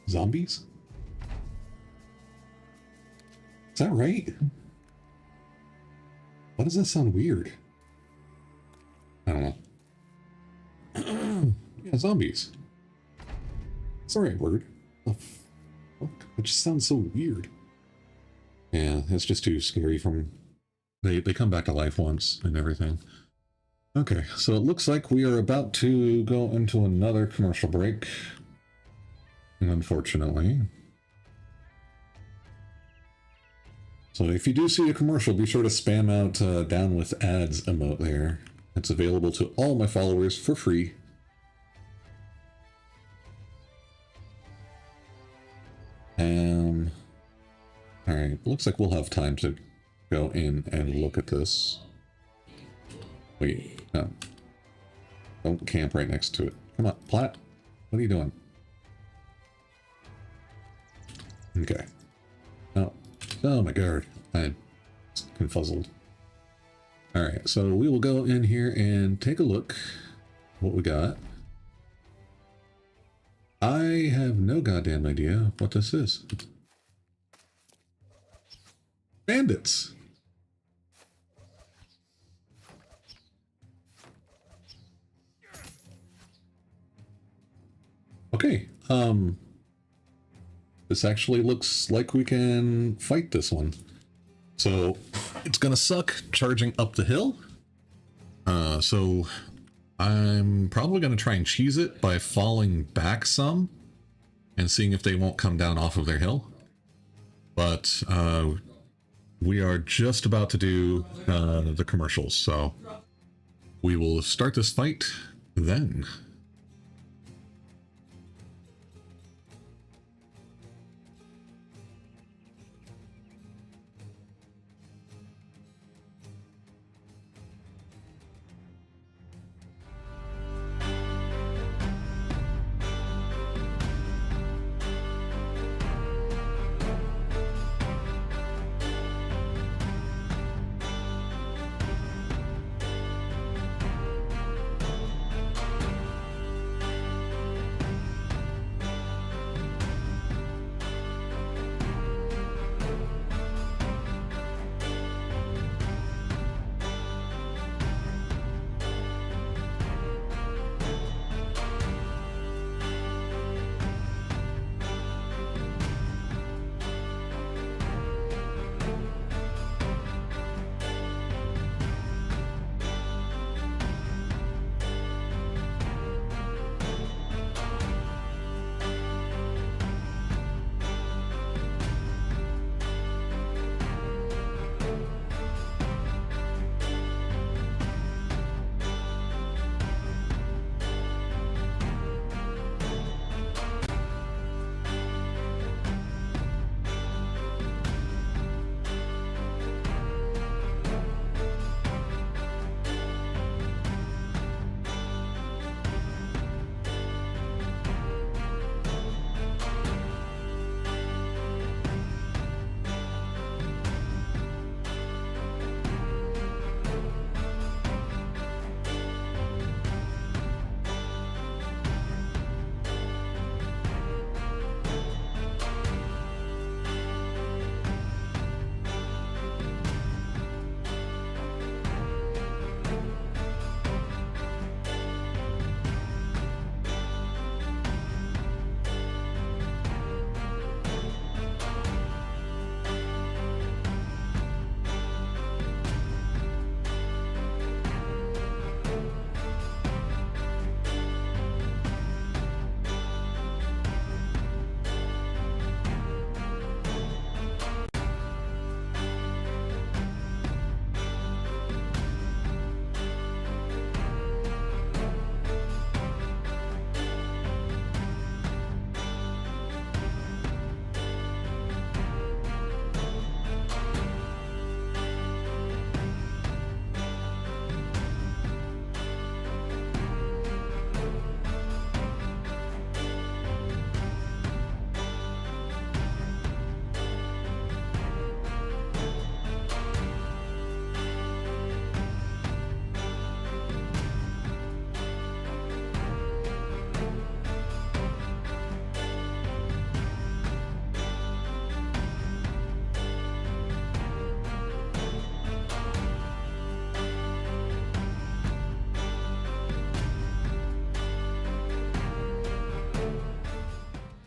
Is that right? Why does that sound weird? I don't know. Yeah, zombies. It's the right word. The fuck? It just sounds so weird. Yeah, it's just too scary from... They come back to life once and everything. Okay, so it looks like we are about to go into another commercial break. Unfortunately. So if you do see a commercial, be sure to spam out down with ads emote there. It's available to all my followers for free. Alright, looks like we'll have time to go in and look at this. Wait, no. Don't camp right next to it. Come on, Platt. What are you doing? Okay. Oh, oh my god. I'm confuzzled. Alright, so we will go in here and take a look what we got. I have no goddamn idea what this is. Bandits! Okay, this actually looks like we can fight this one. So, it's gonna suck charging up the hill. So I'm probably gonna try and cheese it by falling back some and seeing if they won't come down off of their hill. But, we are just about to do, the commercials, so we will start this fight then.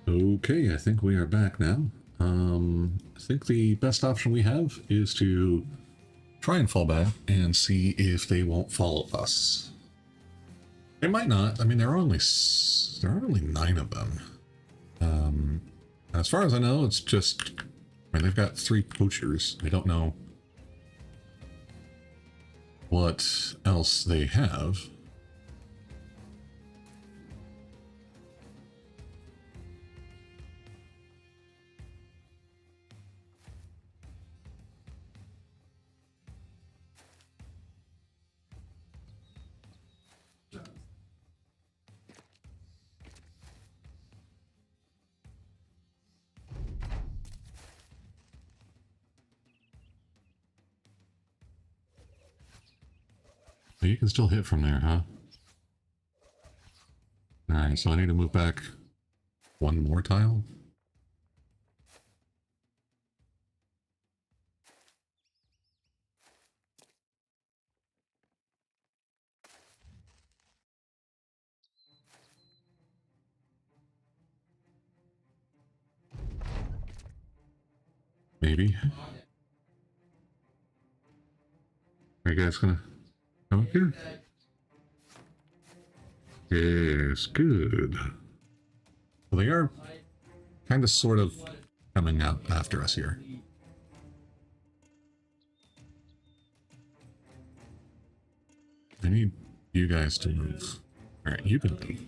Okay, I think we are back now. I think the best option we have is to try and fall back and see if they won't follow us. They might not. I mean, there are only 9 of them. As far as I know, it's just. I mean, they've got 3 poachers. I don't know what else they have. So you can still hit from there, huh? Alright, so I need to move back 1 more tile. Maybe. Are you guys gonna come up here? Yes, good. Well, they are kind of sort of coming out after us here. I need you guys to move. Alright, you can move.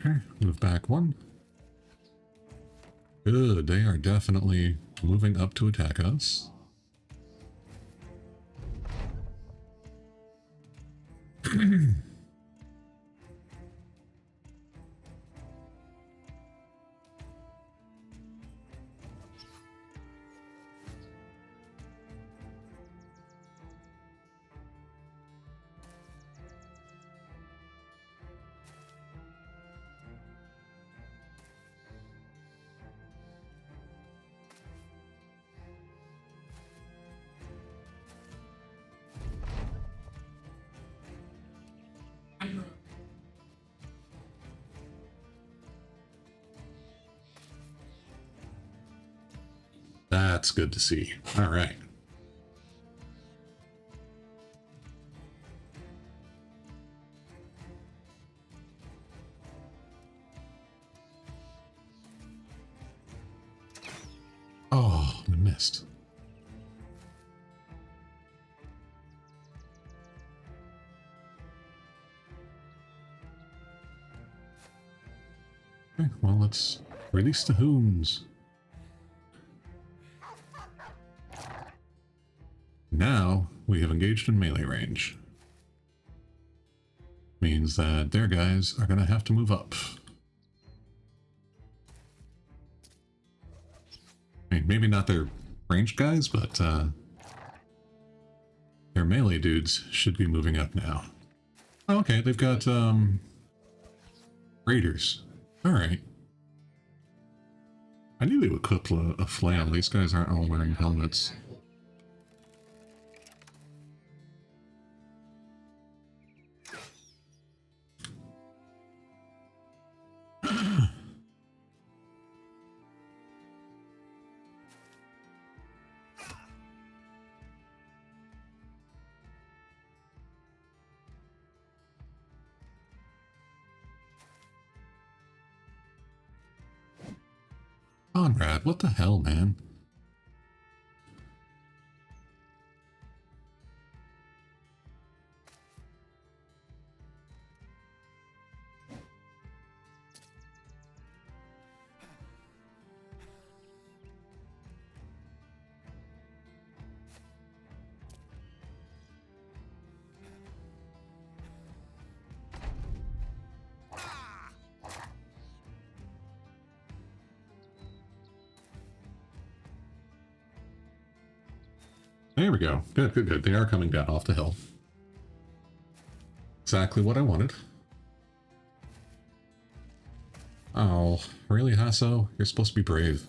Okay, move back 1. Good, they are definitely moving up to attack us. That's good to see. All right. Oh, we missed. Okay, well, let's release the hoons. Now we have engaged in melee range. Means that their guys are going to have to move up. I mean, maybe not their ranged guys, but their melee dudes should be moving up now. Oh, okay, they've got raiders. All right. I knew they would equip a flail. These guys aren't all wearing helmets. Conrad, what the hell, man? There we go. Good, good, good. They are coming down off the hill. Exactly what I wanted. Oh, really, Hasso? You're supposed to be brave.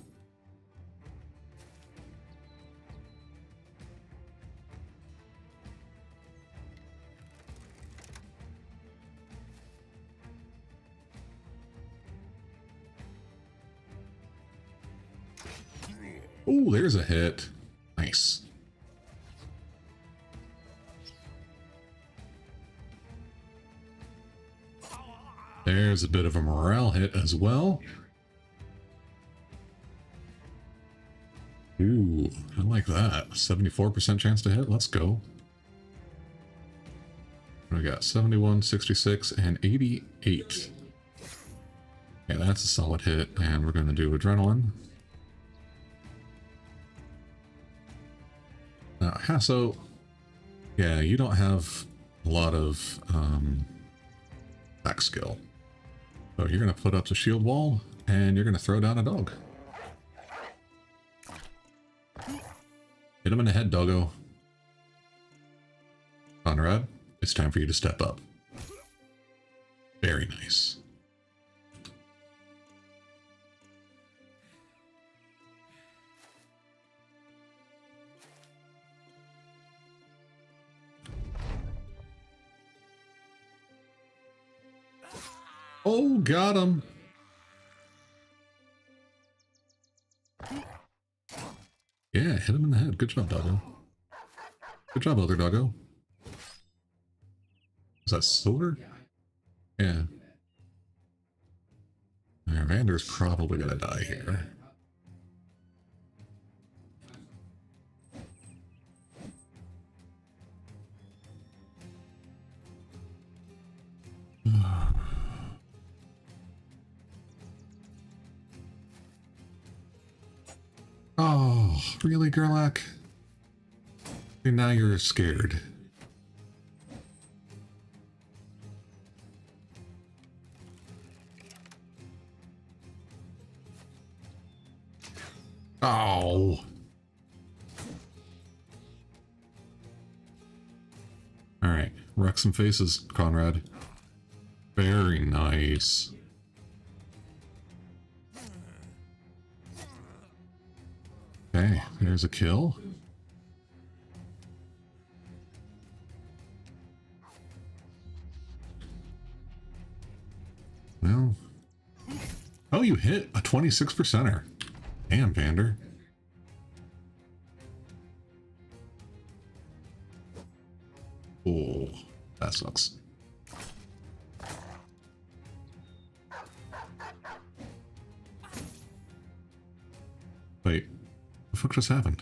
Oh, there's a hit. Nice. There's a bit of a morale hit as well. Ooh, I like that. 74% chance to hit. Let's go. We got 71, 66, and 88. Yeah, that's a solid hit. And we're going to do adrenaline. Now, Hasso, yeah, you don't have a lot of back skill. So you're going to put up the shield wall, and you're going to throw down a dog. Hit him in the head, doggo. Conrad, it's time for you to step up. Very nice. Oh, got him. Yeah, hit him in the head. Good job, doggo. Good job, other doggo. Is that silver? Yeah. Vander's probably gonna die here. Oh, really, Gerlach? And now you're scared. Oh. Alright, wreck some faces, Conrad. Very nice. Okay, there's a kill. Well. Oh, you hit a 26%er. Damn, Vander. Oh, that sucks. Wait, what the fuck just happened?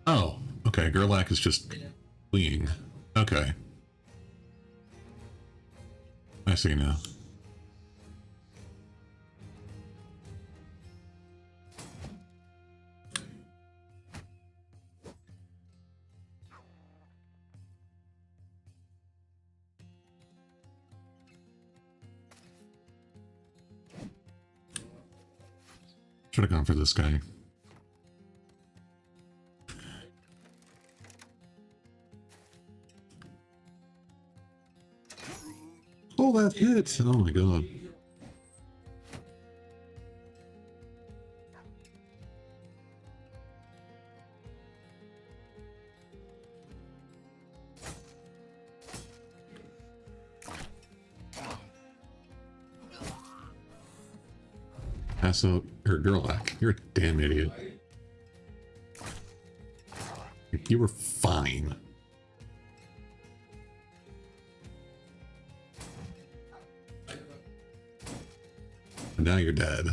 Oh, okay, Gerlach is just fleeing. Okay. I see now. Should have gone for this guy. Oh, that hit! Oh my god. Hasso, or Gerlach, you're a damn idiot. You were fine. And now you're dead.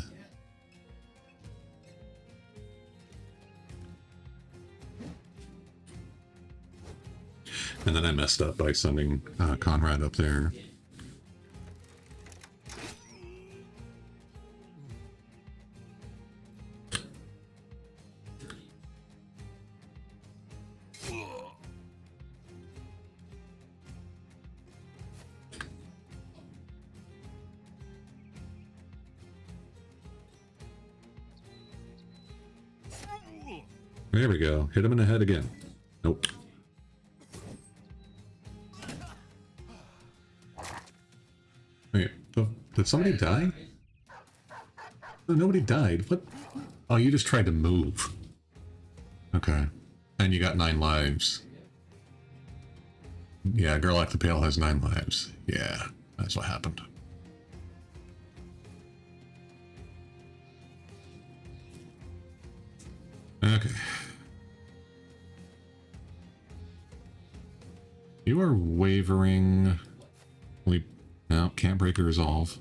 And then I messed up by sending Conrad up there. There we go. Hit him in the head again. Nope. Wait, did somebody die? No, nobody died. What? Oh, you just tried to move. Okay. And you got 9 lives. Yeah, Gerlach the Pale has 9 lives. Yeah, that's what happened. Okay. You are wavering. No, can't break a resolve.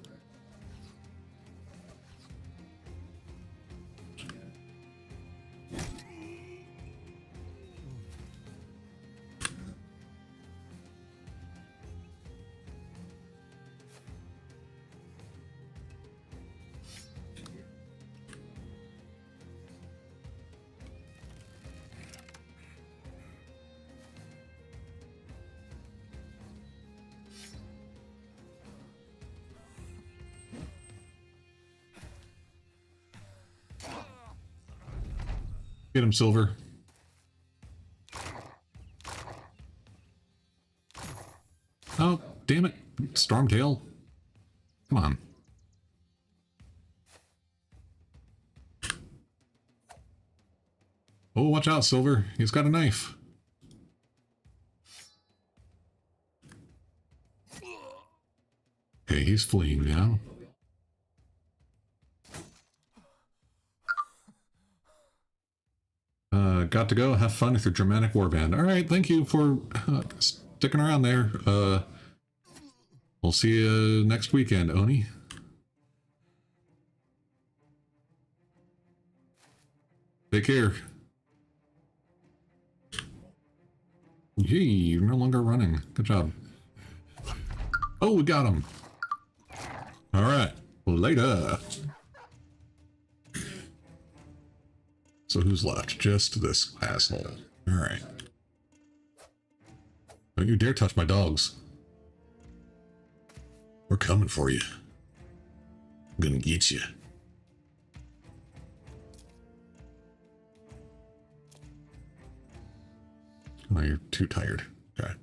Get him, Silver. Oh, damn it. Stormtail. Come on. Oh, watch out, Silver. He's got a knife. Okay, he's fleeing now. Got to go. Have fun with your dramatic warband. All right, thank you for sticking around there. We'll see you next weekend, Oni. Take care. Yay, you're no longer running. Good job. Oh, we got him. All right, later. So who's left? Just this asshole. All right. Don't you dare touch my dogs. We're coming for you. I'm gonna get you. Oh, you're too tired. Okay.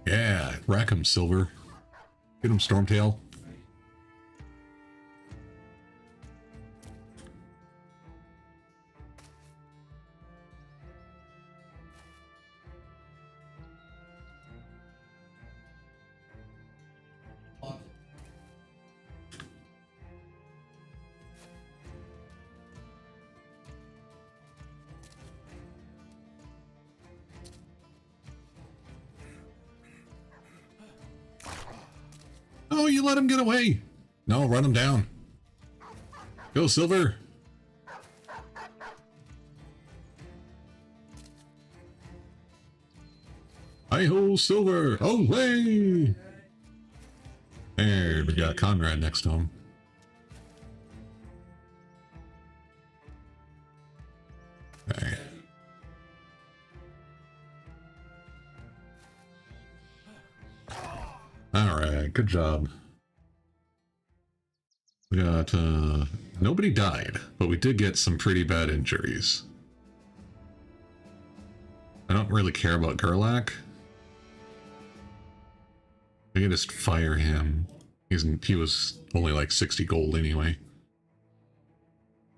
Yeah, rack him, Silver. Get him, Stormtail. Oh, you let him get away. No, run him down. Go, Silver. Hi-ho, Silver. Away. There, we got Conrad next to him. Okay. Alright, good job. We got, nobody died, but we did get some pretty bad injuries. I don't really care about Gerlach. We can just fire him. He was only like 60 gold anyway.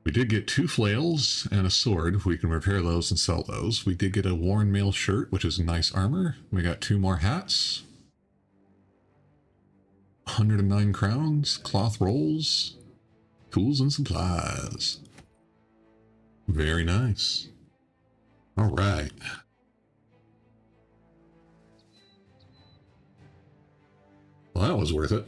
We did get 2 flails and a sword. We can repair those and sell those. We did get a worn mail shirt, which is nice armor. We got 2 more hats. 109 crowns, cloth rolls, tools and supplies. Very nice. All right. Well, that was worth it.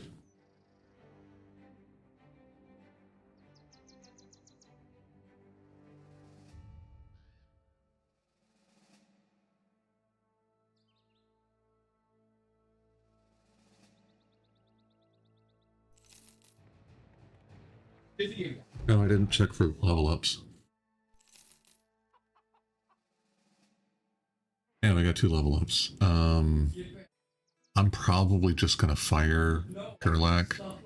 No, I didn't check for level ups. Yeah, we got 2 level ups. I'm probably just gonna fire Gerlach. Oh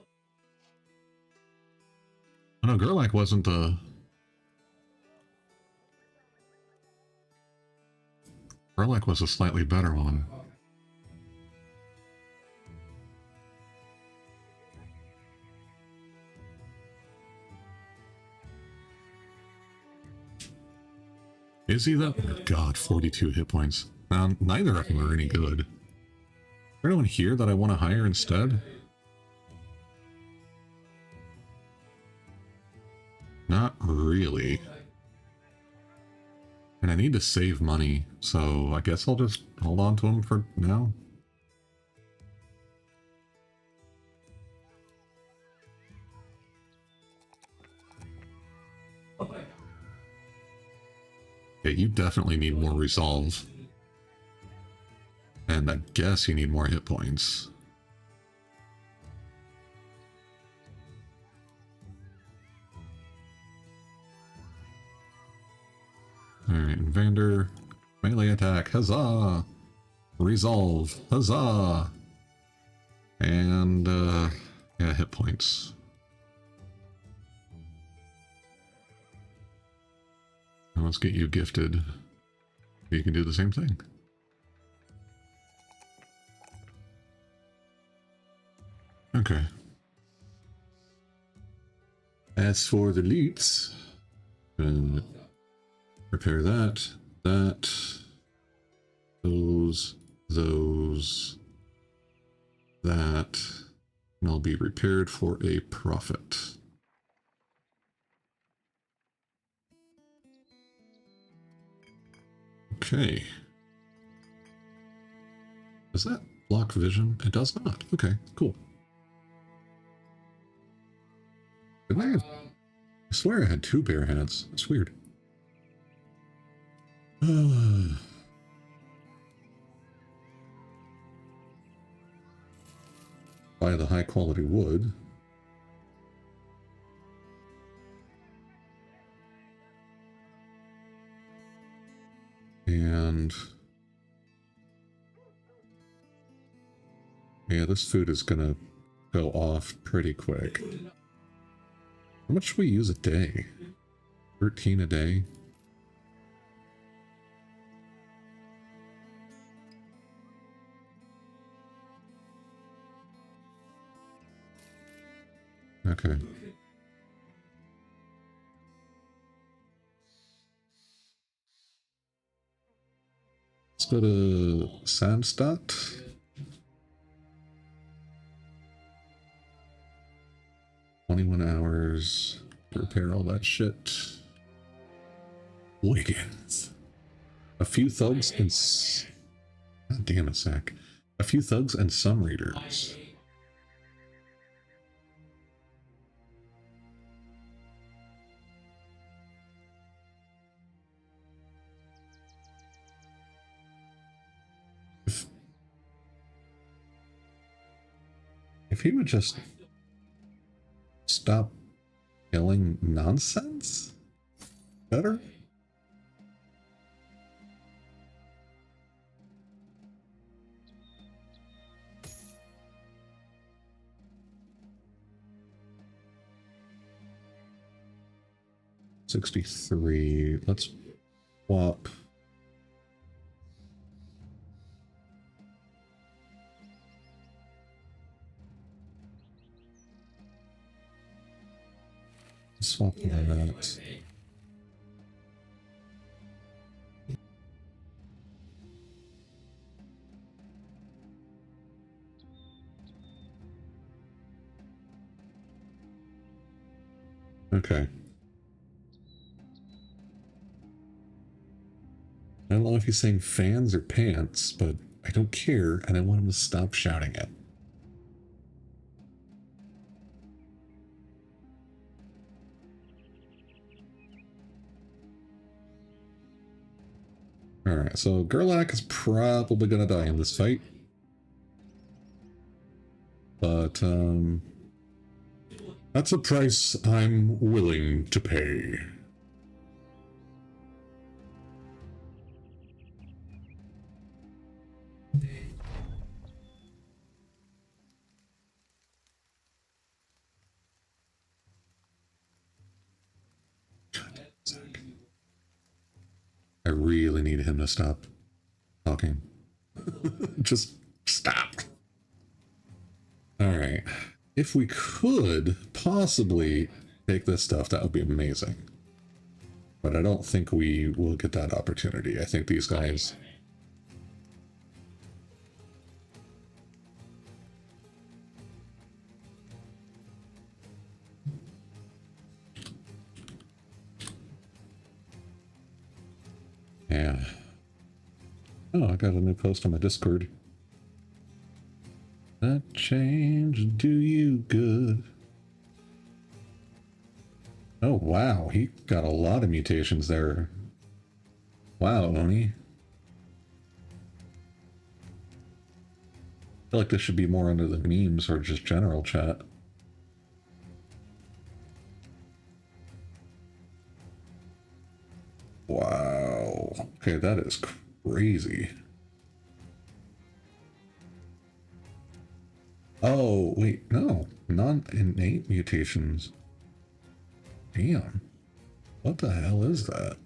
no, Gerlach wasn't the... Gerlach was a slightly better one. Is he that? Oh, God, 42 hit points. Neither of them are any good. Is there anyone here that I want to hire instead? Not really. And I need to save money, so I guess I'll just hold on to him for now. Yeah, you definitely need more resolve. And I guess you need more hit points. Alright, Vander. Melee attack, huzzah! Resolve, huzzah! And, yeah, hit points. Now let's get you gifted. You can do the same thing. Okay. As for the leaps, repair that, those, that, and I'll be repaired for a profit. Okay. Does that block vision? It does not. Okay, cool. Didn't I swear I had 2 bear heads. That's weird. Buy the high quality wood. And yeah, this food is gonna go off pretty quick. How much do we use a day? 13 a day? Okay. Let's go to Sandstadt. $21 to repair all that shit. Wiggins. A few thugs and God damn it, Zach. A few thugs and some readers. If he would just stop yelling nonsense? Better? $63. Let's swap. Swap that. Okay. I don't know if he's saying fans or pants, but I don't care, and I want him to stop shouting it. Alright, so Gerlach is probably gonna die in this fight. But, that's a price I'm willing to pay. I really need him to stop talking. Just stop. Alright. If we could possibly take this stuff, that would be amazing. But I don't think we will get that opportunity. I think these guys... Yeah. Oh, I got a new post on my Discord. That change do you good. Oh, wow. He got a lot of mutations there. Wow, Oni. I feel like this should be more under the memes or just general chat. Wow. Okay, that is crazy. Oh, wait, no. Non-innate mutations. Damn. What the hell is that?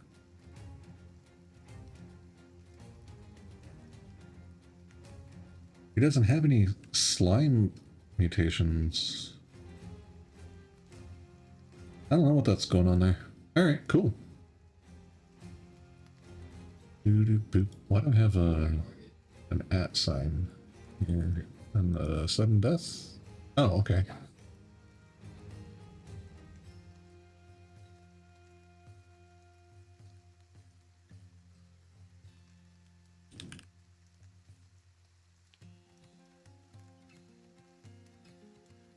He doesn't have any slime mutations. I don't know what that's going on there. Alright, cool. Why do I have an @ sign here? And sudden death? Oh, okay.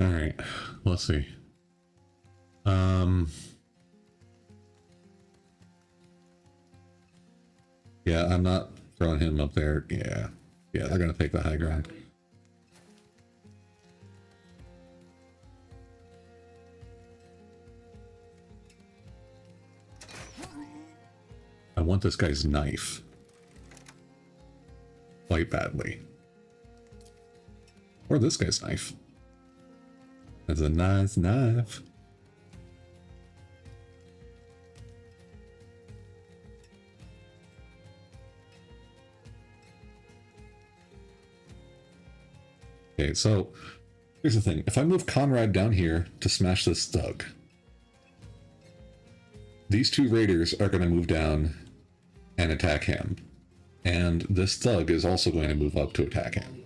Alright, let's see. Yeah, I'm not throwing him up there. Yeah, they're gonna take the high ground. I want this guy's knife. Quite badly. Or this guy's knife. That's a nice knife. Okay, so here's the thing. If I move Conrad down here to smash this thug, these two raiders are going to move down and attack him. And this thug is also going to move up to attack him.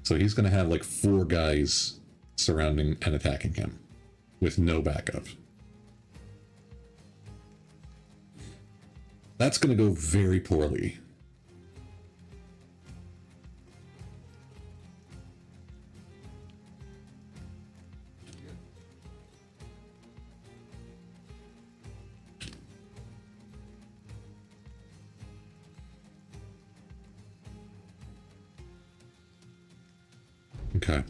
So he's going to have like 4 guys surrounding and attacking him with no backup. That's going to go very poorly. Okay.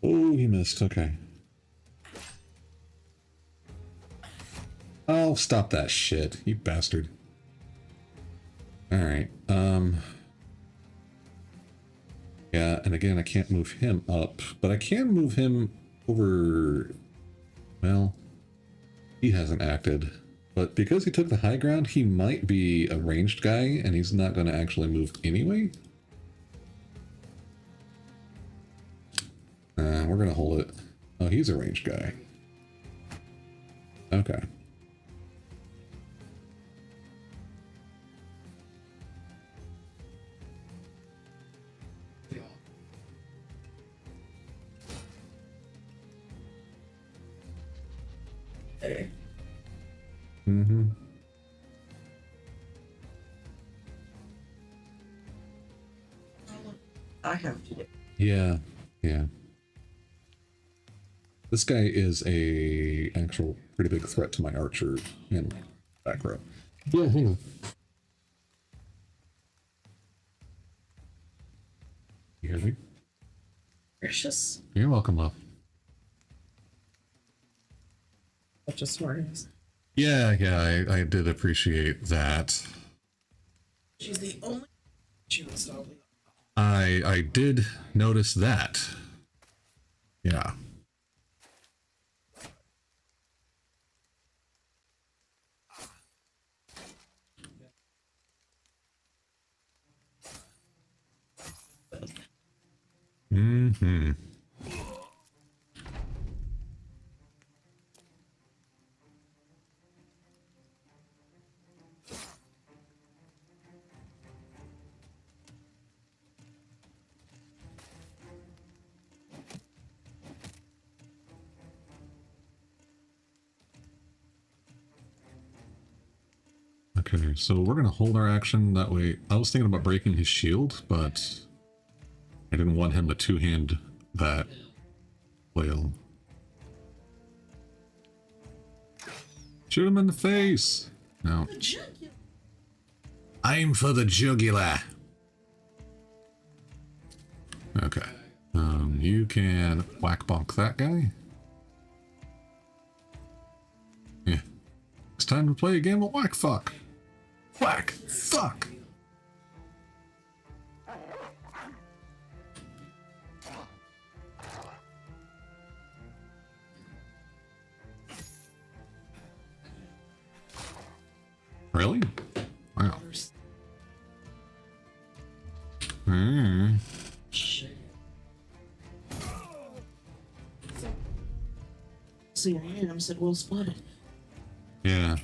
Oh, he missed. Okay. Oh, stop that shit, you bastard. Alright, yeah, and again, I can't move him up, but I can move him over... Well, he hasn't acted. But because he took the high ground, he might be a ranged guy, and he's not going to actually move anyway. We're going to hold it. Oh, he's a ranged guy. Okay. Hey. Mm-hmm. I have to. Yeah, yeah. This guy is a actual pretty big threat to my archer in back row. Yeah, hang on. You hear me? Gracious. You're welcome, love. Such a smartass. Yeah, I did appreciate that. She's the only. She was not. I did notice that. Yeah. Mm-hmm. Okay, so we're gonna hold our action that way. I was thinking about breaking his shield, but I didn't want him to two-hand that flail. Shoot him in the face! No. Aim for the jugular! Okay. You can whack bonk that guy. Yeah. It's time to play a game of whack fuck. Whack fuck! Really? Wow. See your hand, I said, well spotted. Yeah.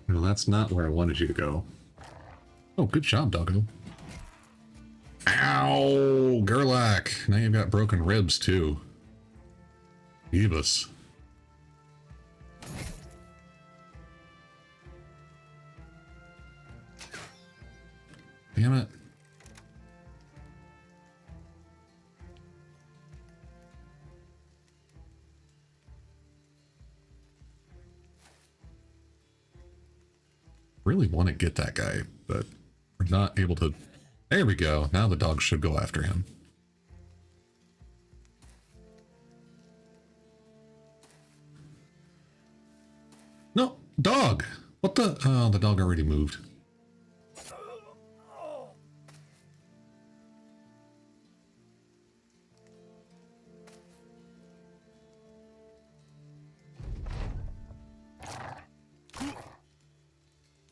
Well, that's not where I wanted you to go. Oh, good job, doggo. Ow! Gerlach! Now you've got broken ribs, too. Eebus. Damn it. Really want to get that guy, but we're not able to. There we go. Now the dog should go after him. No, dog! What the? Oh, the dog already moved.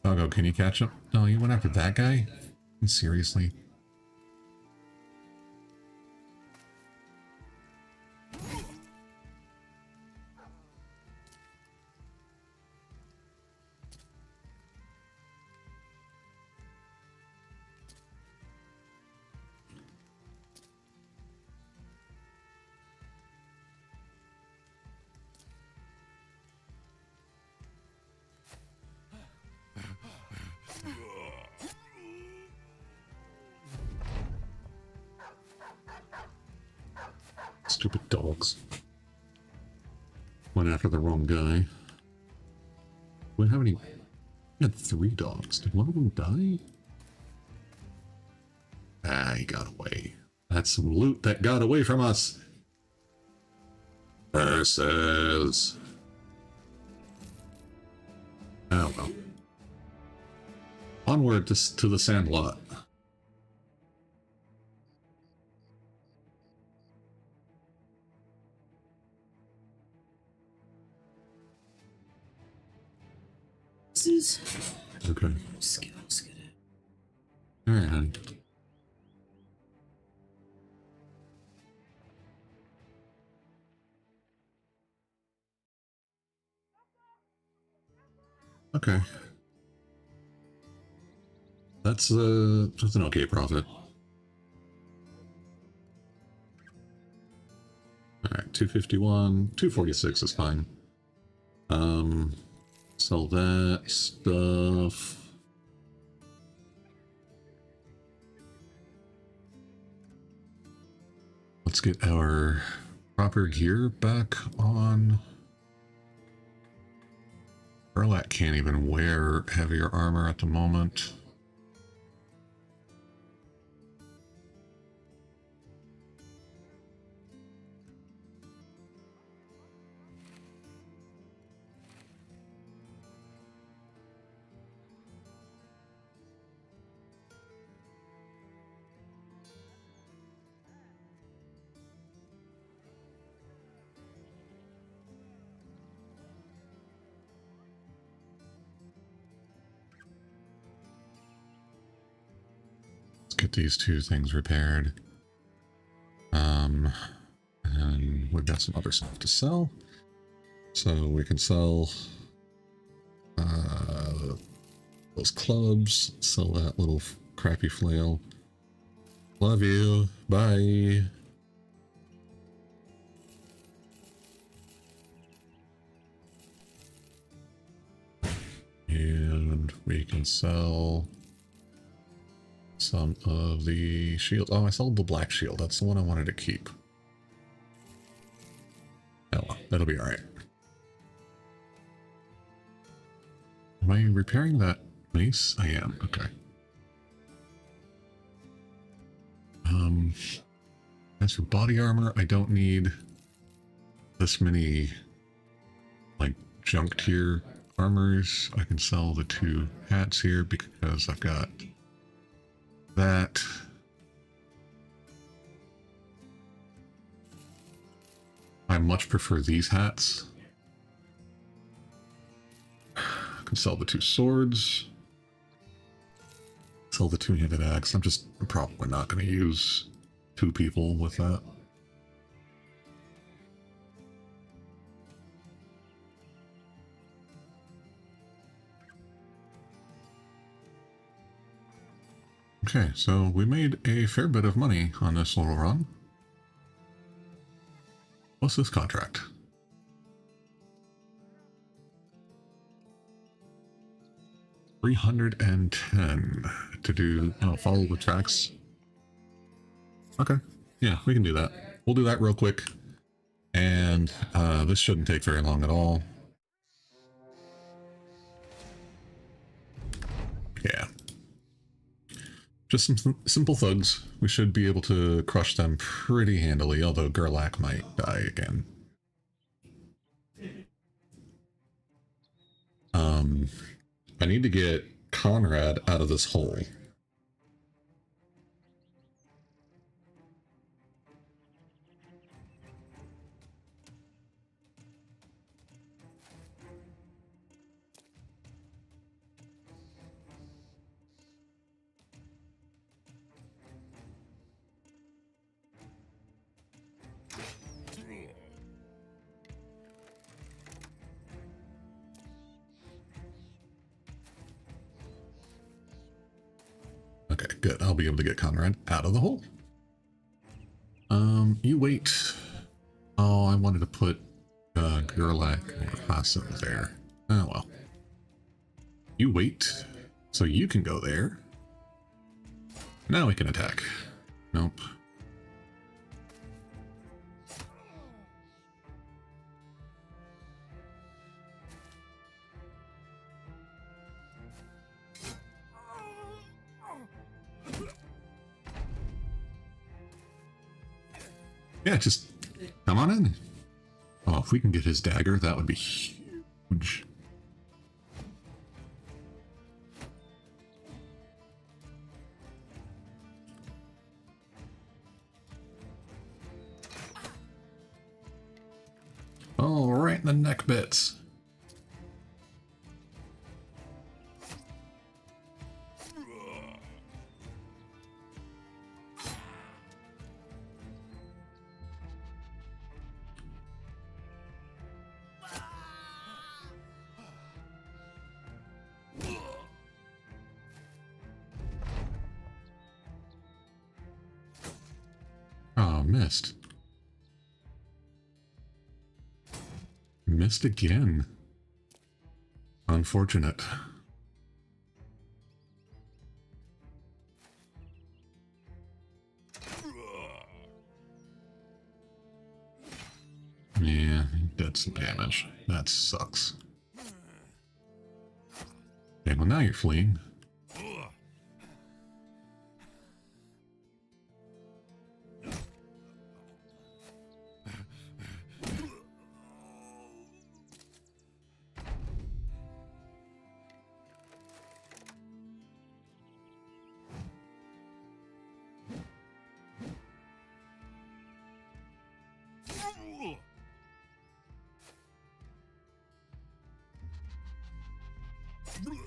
Doggo, can you catch him? No, you went after that guy? Seriously? Stupid dogs. Went after the wrong guy. We didn't have any. We had 3 dogs. Did one of them die? Ah, he got away. That's some loot that got away from us. Versus. Oh well. Onward to the Sandlot. Okay. Alright, honey. Okay. That's an okay profit. Alright, 251, 246 is fine. Sell that stuff. Let's get our proper gear back on. Burlap can't even wear heavier armor at the moment. Get these 2 things repaired. And we've got some other stuff to sell. So we can sell those clubs, sell that little crappy flail. Love you. Bye. we can sell some of the shields. Oh, I sold the black shield. That's the one I wanted to keep. Oh, well, that'll be alright. Am I repairing that mace? I am. Okay. As for body armor, I don't need this many, like, junk tier armors. I can sell the 2 hats here because I've got that. I much prefer these hats. I can sell the 2 swords. Sell the 2-handed axe. I'm probably not going to use 2 people with that. Okay, so we made a fair bit of money on this little run. What's this contract? $310 to do, follow the tracks. Okay, yeah, we can do that. We'll do that real quick. And this shouldn't take very long at all. Yeah. Just some simple thugs. We should be able to crush them pretty handily, although Gerlach might die again. I need to get Conrad out of this hole. Okay, good. I'll be able to get Conrad out of the hole. You wait. Oh, I wanted to put Gerlach or Hassel there. Oh well. You wait, so you can go there. Now we can attack. Nope. Yeah, just come on in. Oh, if we can get his dagger, that would be huge. Oh, right in the neck bits. Oh, missed. Missed again. Unfortunate. Yeah, he did some damage. That sucks. Okay, well now you're fleeing.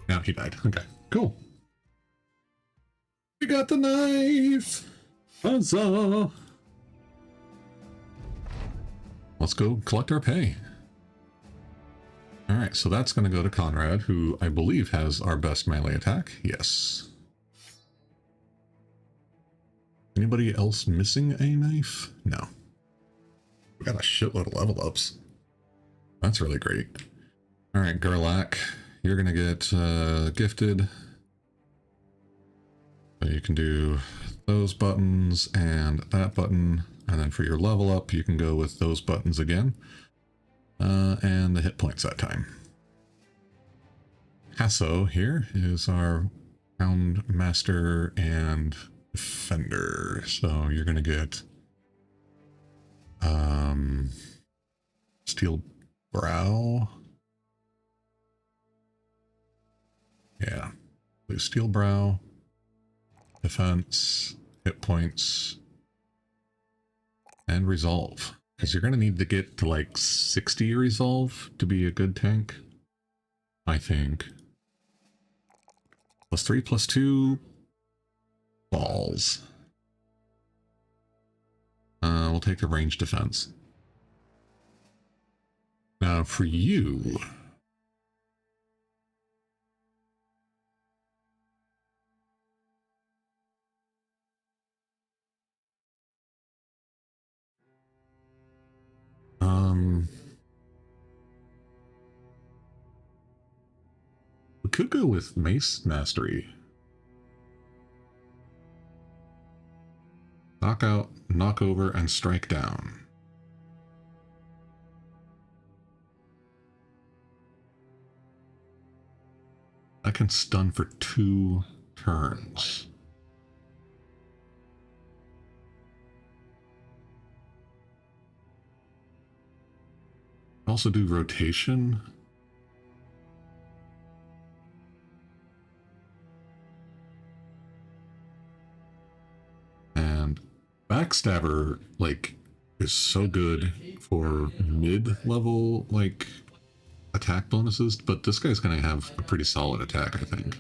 Now he died. Okay, cool. We got the knife! Huzzah! Let's go collect our pay. Alright, so that's going to go to Conrad, who I believe has our best melee attack. Yes. Anybody else missing a knife? No. We got a shitload of level ups. That's really great. Alright, Gerlach, you're gonna get gifted. So you can do those buttons and that button, and then for your level up, you can go with those buttons again, and the hit points that time. Hasso here is our Hound Master and Defender. So you're gonna get Steel Brow. Yeah. Steel Brow, Defense, hit points, and Resolve. Because you're gonna need to get to like 60 Resolve to be a good tank, I think. +3, +2 balls. We'll take the range defense. Now for you, we could go with Mace Mastery. Knock out, knock over, and strike down. I can stun for 2 turns. Also do rotation. And Backstabber, like, is so good for mid-level, like, attack bonuses, but this guy's gonna have a pretty solid attack, I think.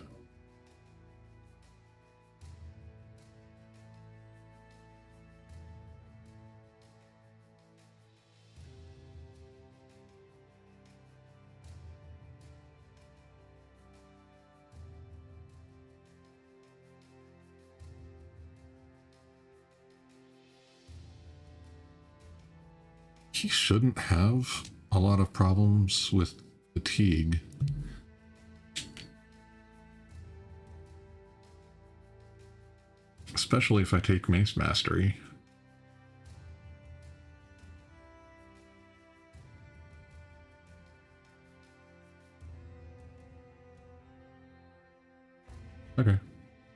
He shouldn't have a lot of problems with fatigue. Especially if I take Mace Mastery. Okay.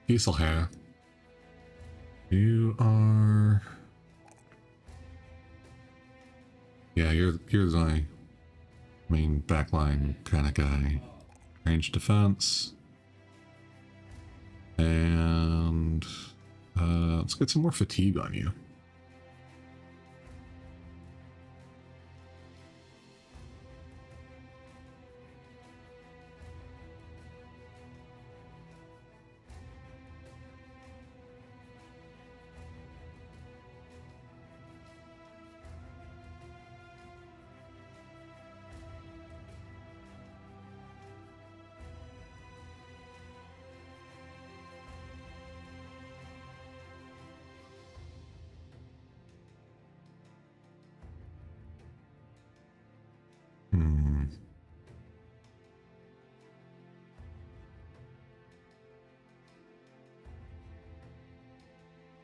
Giselher. You are... Yeah, you're the main backline kind of guy. Range defense. And let's get some more fatigue on you.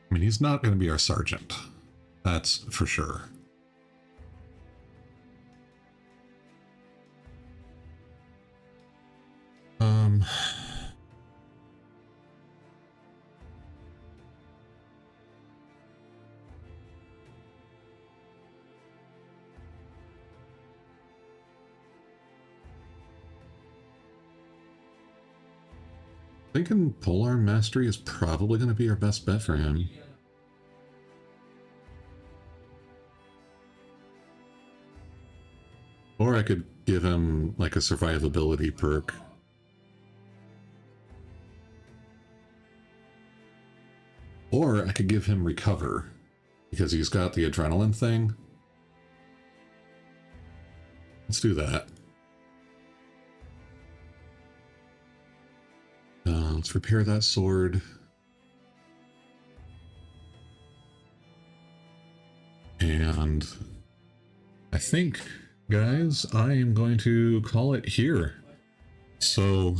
I mean, he's not going to be our sergeant. That's for sure. Thinking Polearm Mastery is probably going to be our best bet for him. Or I could give him like a survivability perk. Or I could give him Recover, because he's got the adrenaline thing. Let's do that. Let's repair that sword. And I think, guys, I am going to call it here. So,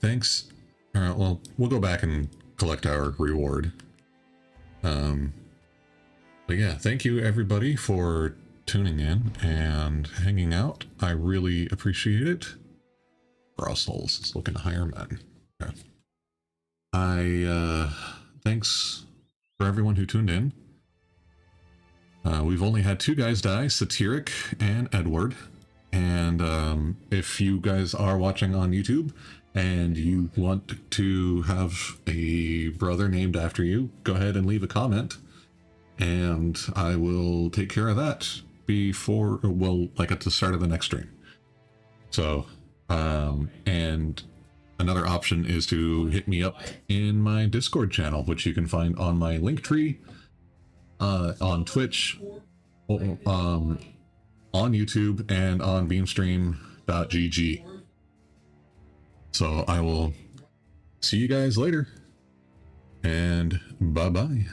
thanks. Well, we'll go back and collect our reward. But yeah, thank you everybody for tuning in and hanging out. I really appreciate it. Brussels is looking to hire men. Okay. Thanks for everyone who tuned in. We've only had 2 guys die, Satiric and Edward. And if you guys are watching on YouTube and you want to have a brother named after you, go ahead and leave a comment. And I will take care of that before, well, like at the start of the next stream. So, and another option is to hit me up in my Discord channel, which you can find on my Linktree, on Twitch, on YouTube, and on beamstream.gg. So I will see you guys later, and bye-bye.